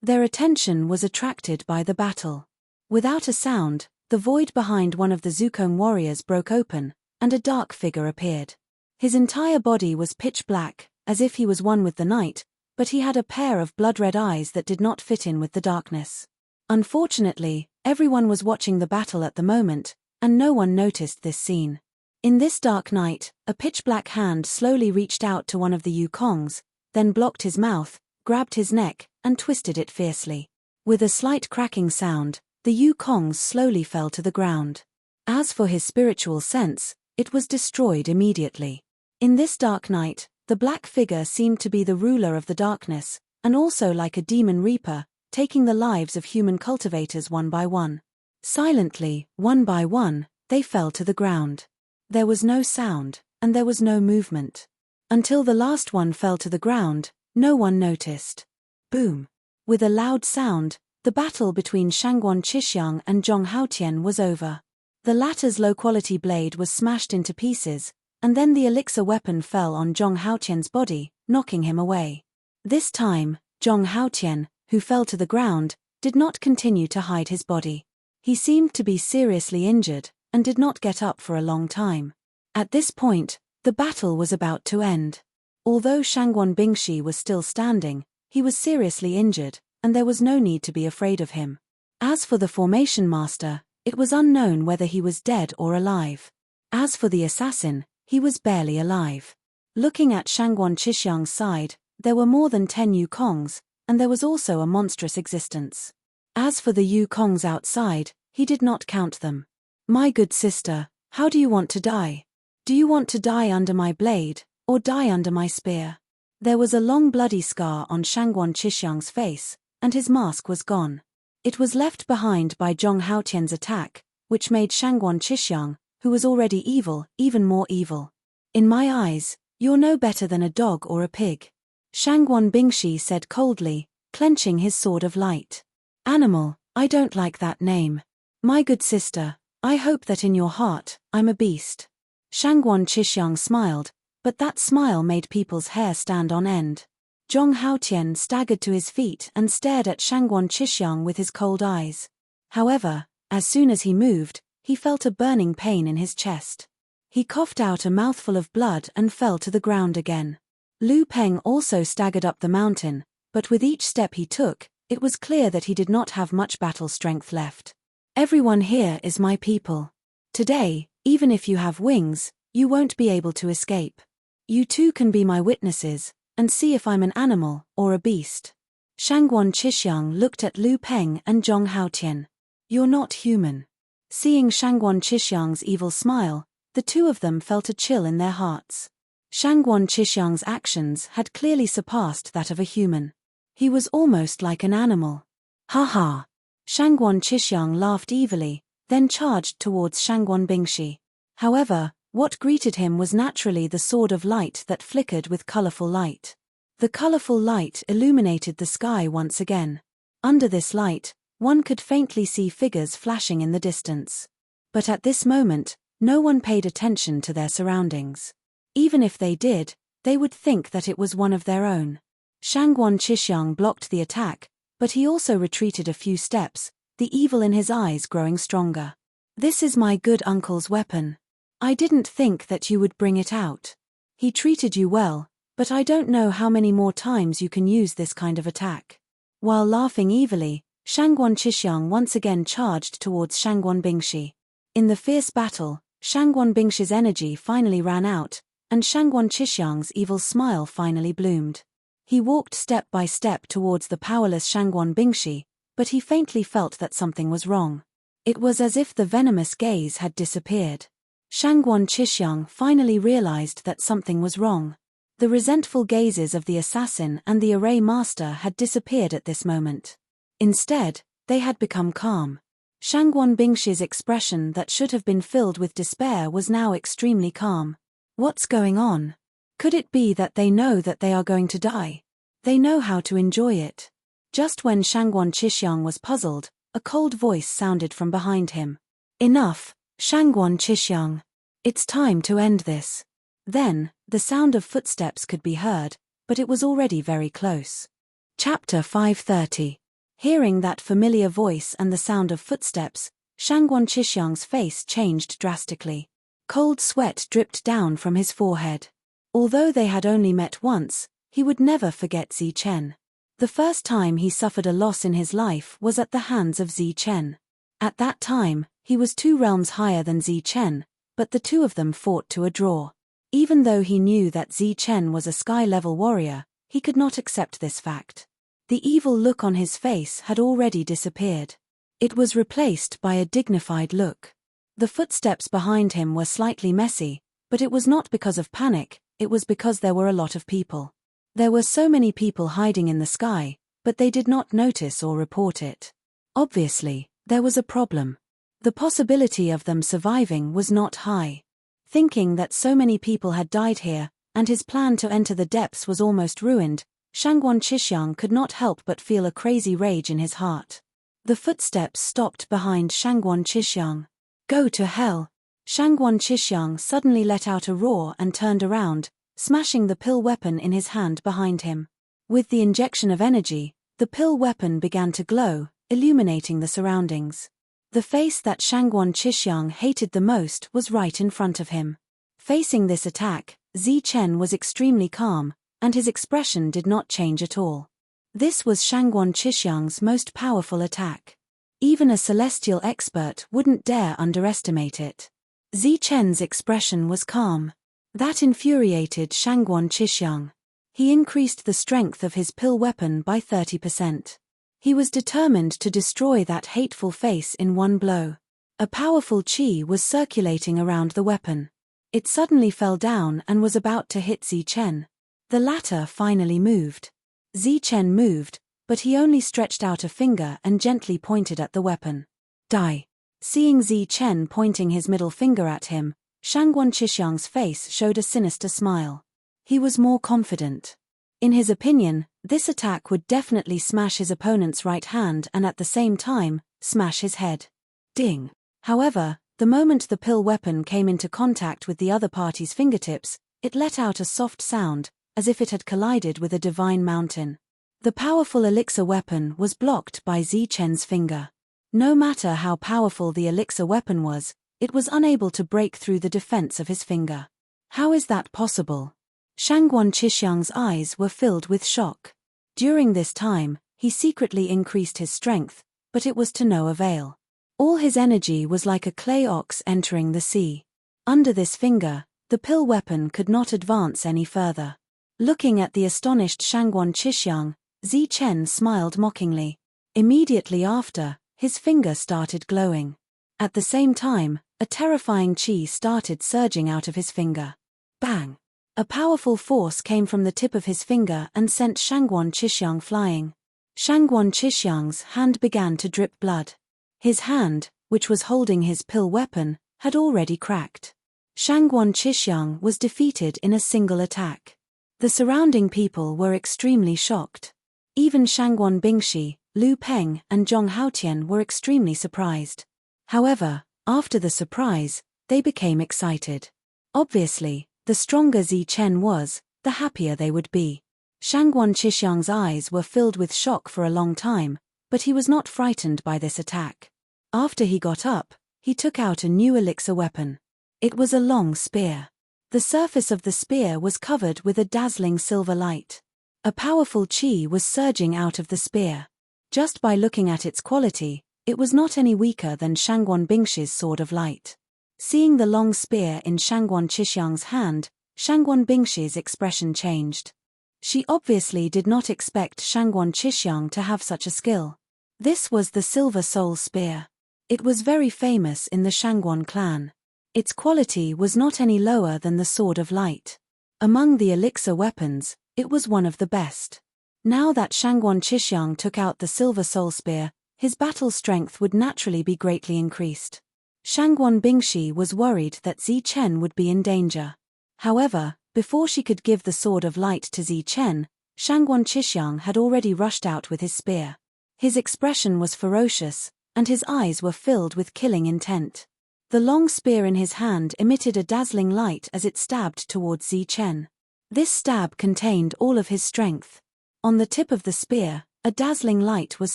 Their attention was attracted by the battle. Without a sound, the void behind one of the Zukong warriors broke open, and a dark figure appeared. His entire body was pitch black, as if he was one with the night, but he had a pair of blood-red eyes that did not fit in with the darkness. Unfortunately, everyone was watching the battle at the moment, and no one noticed this scene. In this dark night, a pitch-black hand slowly reached out to one of the Yukongs, then blocked his mouth, grabbed his neck, and twisted it fiercely. With a slight cracking sound, the Yukongs slowly fell to the ground. As for his spiritual sense, it was destroyed immediately. In this dark night, the black figure seemed to be the ruler of the darkness, and also like a demon reaper, taking the lives of human cultivators one by one. Silently, one by one, they fell to the ground. There was no sound, and there was no movement. Until the last one fell to the ground, no one noticed. Boom! With a loud sound, the battle between Shangguan Qixuang and Zhong Haotian was over. The latter's low-quality blade was smashed into pieces, and then the elixir weapon fell on Zhong Haotian's body, knocking him away. This time, Zhong Haotian, who fell to the ground, did not continue to hide his body. He seemed to be seriously injured, and did not get up for a long time. At this point, the battle was about to end. Although Shangguan Bingshi was still standing, he was seriously injured, and there was no need to be afraid of him. As for the formation master, it was unknown whether he was dead or alive. As for the assassin, he was barely alive. Looking at Shangguan Qixuang's side, there were more than 10 Yukongs, and there was also a monstrous existence. As for the Yukongs outside, he did not count them. My good sister, how do you want to die? Do you want to die under my blade, or die under my spear? There was a long bloody scar on Shangguan Qixuang's face, and his mask was gone. It was left behind by Zhong Haotian's attack, which made Shangguan Qixuang, who was already evil, even more evil. In my eyes, you're no better than a dog or a pig. Shangguan Bingshi said coldly, clenching his sword of light. Animal, I don't like that name. My good sister, I hope that in your heart, I'm a beast. Shangguan Qixuang smiled, but that smile made people's hair stand on end. Zhong Haotian staggered to his feet and stared at Shangguan Qixuang with his cold eyes. However, as soon as he moved, he felt a burning pain in his chest. He coughed out a mouthful of blood and fell to the ground again. Lu Peng also staggered up the mountain, but with each step he took, it was clear that he did not have much battle strength left. Everyone here is my people. Today, even if you have wings, you won't be able to escape. You too can be my witnesses, and see if I'm an animal or a beast. Shangguan Qixuang looked at Lu Peng and Zhong Haotian. You're not human. Seeing Shangguan Qixuang's evil smile, the two of them felt a chill in their hearts. Shangguan Qixuang's actions had clearly surpassed that of a human. He was almost like an animal. Ha ha! Shangguan Qixuang laughed evilly, then charged towards Shangguan Bingshi. However, what greeted him was naturally the sword of light that flickered with colorful light. The colorful light illuminated the sky once again. Under this light, one could faintly see figures flashing in the distance. But at this moment, no one paid attention to their surroundings. Even if they did, they would think that it was one of their own. Shangguan Qishyang blocked the attack, but he also retreated a few steps, the evil in his eyes growing stronger. "This is my good uncle's weapon. I didn't think that you would bring it out. He treated you well, but I don't know how many more times you can use this kind of attack." While laughing evilly, Shangguan Qishyang once again charged towards Shangguan Bingshi. In the fierce battle, Shangguan Bingshi's energy finally ran out, and Shangguan Qishyang's evil smile finally bloomed. He walked step by step towards the powerless Shangguan Bingshi, but he faintly felt that something was wrong. It was as if the venomous gaze had disappeared. Shangguan Qishyang finally realized that something was wrong. The resentful gazes of the assassin and the array master had disappeared at this moment. Instead, they had become calm. Shangguan Bingshi's expression that should have been filled with despair was now extremely calm. What's going on? Could it be that they know that they are going to die? They know how to enjoy it. Just when Shangguan Qishyang was puzzled, a cold voice sounded from behind him. "Enough, Shangguan Qishyang. It's time to end this." Then, the sound of footsteps could be heard, but it was already very close. Chapter 530. Hearing that familiar voice and the sound of footsteps, Shangguan Qishyang's face changed drastically. Cold sweat dripped down from his forehead. Although they had only met once, he would never forget Zi Chen. The first time he suffered a loss in his life was at the hands of Zi Chen. At that time, he was 2 realms higher than Zi Chen, but the two of them fought to a draw. Even though he knew that Zi Chen was a sky-level warrior, he could not accept this fact. The evil look on his face had already disappeared. It was replaced by a dignified look. The footsteps behind him were slightly messy, but it was not because of panic, it was because there were a lot of people. There were so many people hiding in the sky, but they did not notice or report it. Obviously, there was a problem. The possibility of them surviving was not high. Thinking that so many people had died here, and his plan to enter the depths was almost ruined, Shangguan Qishyang could not help but feel a crazy rage in his heart. The footsteps stopped behind Shangguan Qishyang. "Go to hell!" Shangguan Qishyang suddenly let out a roar and turned around, smashing the pill weapon in his hand behind him. With the injection of energy, the pill weapon began to glow, illuminating the surroundings. The face that Shangguan Qishyang hated the most was right in front of him. Facing this attack, Zi Chen was extremely calm, and his expression did not change at all. This was Shangguan Qishyang's most powerful attack. Even a celestial expert wouldn't dare underestimate it. Zi Chen's expression was calm. That infuriated Shangguan Qishyang. He increased the strength of his pill weapon by 30%. He was determined to destroy that hateful face in one blow. A powerful qi was circulating around the weapon. It suddenly fell down and was about to hit Zi Chen. The latter finally moved. Zi Chen moved, but he only stretched out a finger and gently pointed at the weapon. "Die." Seeing Zi Chen pointing his middle finger at him, Shangguan Qishyang's face showed a sinister smile. He was more confident. In his opinion, this attack would definitely smash his opponent's right hand and at the same time, smash his head. Ding. However, the moment the pill weapon came into contact with the other party's fingertips, it let out a soft sound, as if it had collided with a divine mountain. The powerful elixir weapon was blocked by Zi Chen's finger. No matter how powerful the elixir weapon was, it was unable to break through the defense of his finger. How is that possible? Shangguan Qishyang's eyes were filled with shock. During this time, he secretly increased his strength, but it was to no avail. All his energy was like a clay ox entering the sea. Under this finger, the pill weapon could not advance any further. Looking at the astonished Shangguan Qishyang, Zi Chen smiled mockingly. Immediately after, his finger started glowing. At the same time, a terrifying qi started surging out of his finger. Bang! A powerful force came from the tip of his finger and sent Shangguan Qishyang flying. Shangguan Qishyang's hand began to drip blood. His hand, which was holding his pill weapon, had already cracked. Shangguan Qishyang was defeated in a single attack. The surrounding people were extremely shocked. Even Shangguan Bingshi, Lu Peng, and Zhong Haotian were extremely surprised. However, after the surprise, they became excited. Obviously, the stronger Zi Chen was, the happier they would be. Shangguan Qishyang's eyes were filled with shock for a long time, but he was not frightened by this attack. After he got up, he took out a new elixir weapon. It was a long spear. The surface of the spear was covered with a dazzling silver light. A powerful qi was surging out of the spear. Just by looking at its quality, it was not any weaker than Shangguan Bingshi's sword of light. Seeing the long spear in Shangguan Qishyang's hand, Shangguan Bingshi's expression changed. She obviously did not expect Shangguan Qishyang to have such a skill. This was the Silver Soul Spear. It was very famous in the Shangguan clan. Its quality was not any lower than the Sword of Light. Among the elixir weapons, it was one of the best. Now that Shangguan Qishyang took out the Silver Soul Spear, his battle strength would naturally be greatly increased. Shangguan Bingshi was worried that Zi Chen would be in danger. However, before she could give the Sword of Light to Zi Chen, Shangguan Qishyang had already rushed out with his spear. His expression was ferocious, and his eyes were filled with killing intent. The long spear in his hand emitted a dazzling light as it stabbed towards Zi Chen. This stab contained all of his strength. On the tip of the spear, a dazzling light was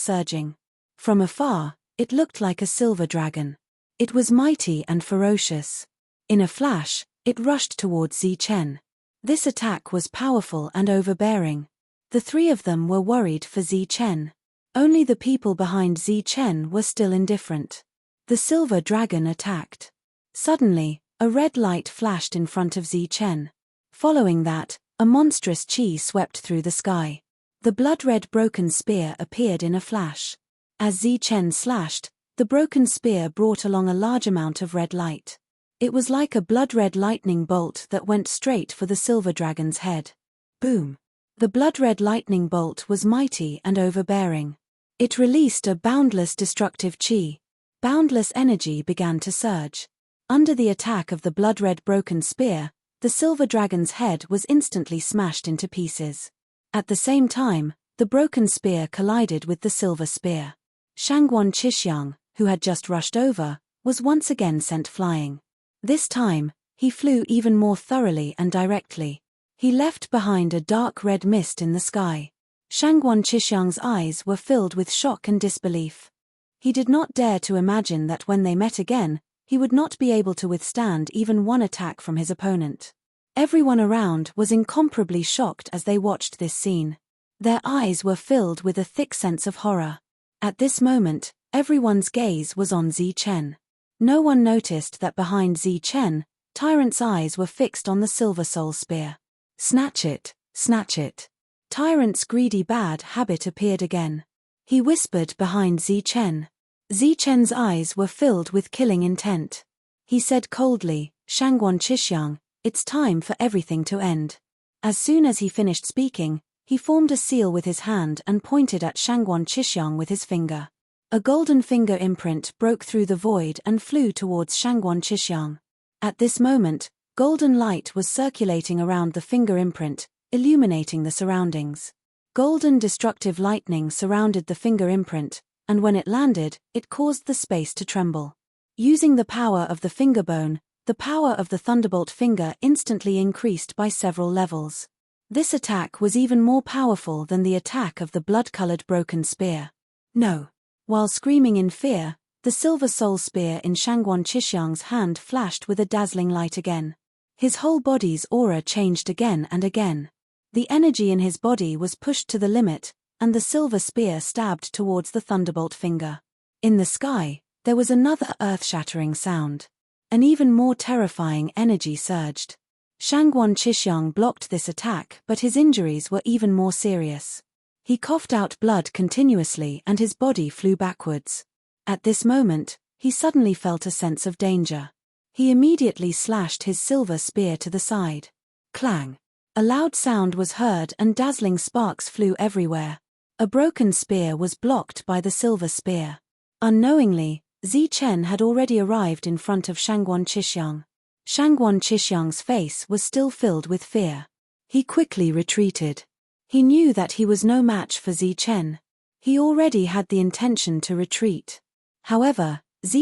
surging. From afar, it looked like a silver dragon. It was mighty and ferocious. In a flash, it rushed towards Zi Chen. This attack was powerful and overbearing. The three of them were worried for Zi Chen. Only the people behind Zi Chen were still indifferent. The silver dragon attacked. Suddenly, a red light flashed in front of Zi Chen. Following that, a monstrous qi swept through the sky. The blood-red broken spear appeared in a flash. As Zi Chen slashed, the broken spear brought along a large amount of red light. It was like a blood-red lightning bolt that went straight for the silver dragon's head. Boom! The blood-red lightning bolt was mighty and overbearing. It released a boundless destructive qi. Boundless energy began to surge. Under the attack of the blood-red broken spear, the silver dragon's head was instantly smashed into pieces. At the same time, the broken spear collided with the silver spear. Shangguan Qishyang, who had just rushed over, was once again sent flying. This time, he flew even more thoroughly and directly. He left behind a dark red mist in the sky. Shangguan Qishyang's eyes were filled with shock and disbelief. He did not dare to imagine that when they met again, he would not be able to withstand even one attack from his opponent. Everyone around was incomparably shocked as they watched this scene. Their eyes were filled with a thick sense of horror. At this moment, everyone's gaze was on Zi Chen. No one noticed that behind Zi Chen, Tyrant's eyes were fixed on the Silver Soul Spear. Snatch it, snatch it. Tyrant's greedy bad habit appeared again. He whispered behind Zi Chen. Zi Chen's eyes were filled with killing intent. He said coldly, Shangguan Qishyang, it's time for everything to end. As soon as he finished speaking, he formed a seal with his hand and pointed at Shangguan Qishyang with his finger. A golden finger imprint broke through the void and flew towards Shangguan Qishyang. At this moment, golden light was circulating around the finger imprint, illuminating the surroundings. Golden destructive lightning surrounded the finger imprint, and when it landed, it caused the space to tremble. Using the power of the finger bone, the power of the thunderbolt finger instantly increased by several levels. This attack was even more powerful than the attack of the blood-colored broken spear. No! While screaming in fear, the Silver Soul Spear in Shangguan Qishyang's hand flashed with a dazzling light again. His whole body's aura changed again and again. The energy in his body was pushed to the limit, and the silver spear stabbed towards the thunderbolt finger. In the sky, there was another earth-shattering sound. An even more terrifying energy surged. Shangguan Qishyang blocked this attack, but his injuries were even more serious. He coughed out blood continuously and his body flew backwards. At this moment, he suddenly felt a sense of danger. He immediately slashed his silver spear to the side. Clang! A loud sound was heard and dazzling sparks flew everywhere. A broken spear was blocked by the silver spear. Unknowingly, Chen had already arrived in front of Shangguan Qishyang. Shangguan Qishyang's face was still filled with fear. He quickly retreated. He knew that he was no match for Chen. He already had the intention to retreat. However,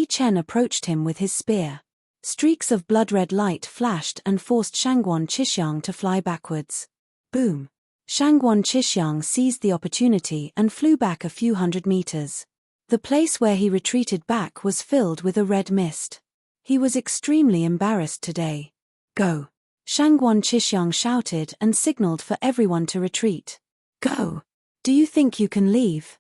Chen approached him with his spear. Streaks of blood-red light flashed and forced Shangguan Qishyang to fly backwards. Boom! Shangguan Qishyang seized the opportunity and flew back a few hundred meters. The place where he retreated back was filled with a red mist. He was extremely embarrassed today. Go! Shangguan Qishyang shouted and signaled for everyone to retreat. Go! Do you think you can leave?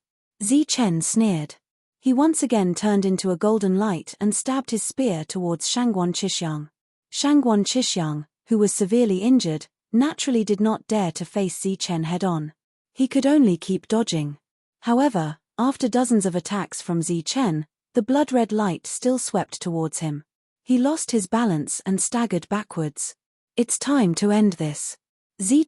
Chen sneered. He once again turned into a golden light and stabbed his spear towards Shangguan Qishyang. Shangguan Qishyang, who was severely injured, naturally did not dare to face Chen head-on. He could only keep dodging. However, after dozens of attacks from Chen, the blood-red light still swept towards him. He lost his balance and staggered backwards. It's time to end this.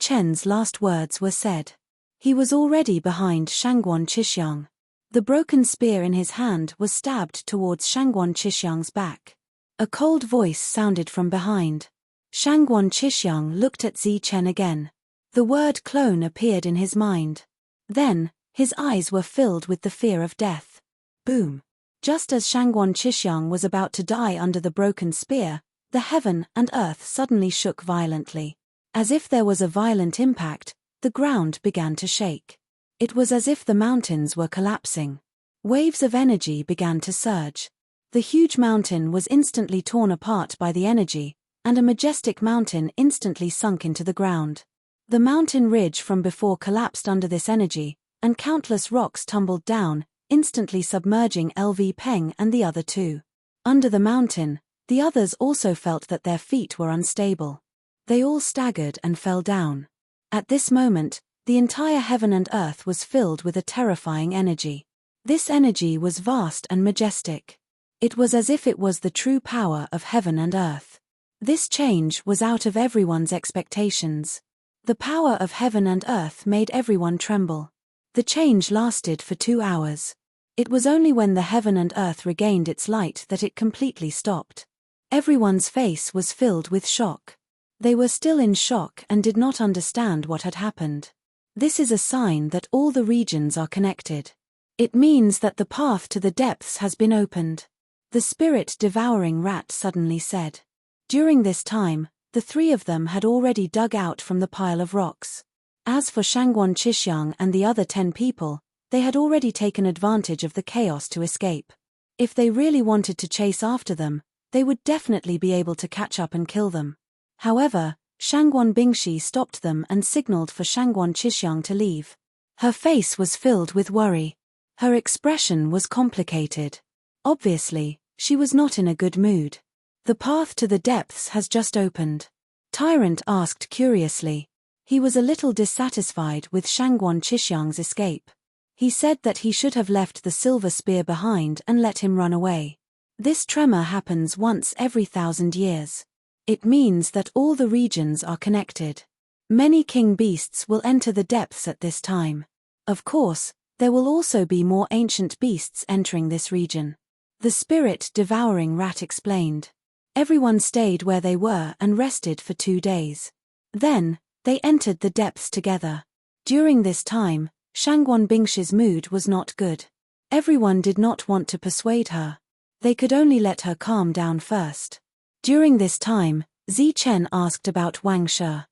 Chen's last words were said. He was already behind Shangguan Qishyang. The broken spear in his hand was stabbed towards Shangguan Qishyang's back. A cold voice sounded from behind. Shangguan Qishyang looked at Chen again. The word clone appeared in his mind. Then, his eyes were filled with the fear of death. Boom! Just as Shangguan Qishyang was about to die under the broken spear, the heaven and earth suddenly shook violently. As if there was a violent impact, the ground began to shake. It was as if the mountains were collapsing. Waves of energy began to surge. The huge mountain was instantly torn apart by the energy, and a majestic mountain instantly sunk into the ground. The mountain ridge from before collapsed under this energy, and countless rocks tumbled down, instantly submerging LV Peng and the other two. Under the mountain, the others also felt that their feet were unstable. They all staggered and fell down. At this moment, the entire heaven and earth was filled with a terrifying energy. This energy was vast and majestic. It was as if it was the true power of heaven and earth. This change was out of everyone's expectations. The power of heaven and earth made everyone tremble. The change lasted for 2 hours. It was only when the heaven and earth regained its light that it completely stopped. Everyone's face was filled with shock. They were still in shock and did not understand what had happened. This is a sign that all the regions are connected. It means that the path to the depths has been opened. The spirit-devouring rat suddenly said. During this time, the three of them had already dug out from the pile of rocks. As for Shangguan Qishyang and the other 10 people, they had already taken advantage of the chaos to escape. If they really wanted to chase after them, they would definitely be able to catch up and kill them. However, Shangguan Bingshi stopped them and signaled for Shangguan Qishyang to leave. Her face was filled with worry. Her expression was complicated. Obviously, she was not in a good mood. The path to the depths has just opened. Tyrant asked curiously. He was a little dissatisfied with Shangguan Qishyang's escape. He said that he should have left the silver spear behind and let him run away. This tremor happens once every 1,000 years. It means that all the regions are connected. Many king beasts will enter the depths at this time. Of course, there will also be more ancient beasts entering this region. The spirit-devouring rat explained. Everyone stayed where they were and rested for 2 days. Then, they entered the depths together. During this time, Shangguan Bingshi's mood was not good. Everyone did not want to persuade her. They could only let her calm down first. During this time, Chen asked about Wang Shi.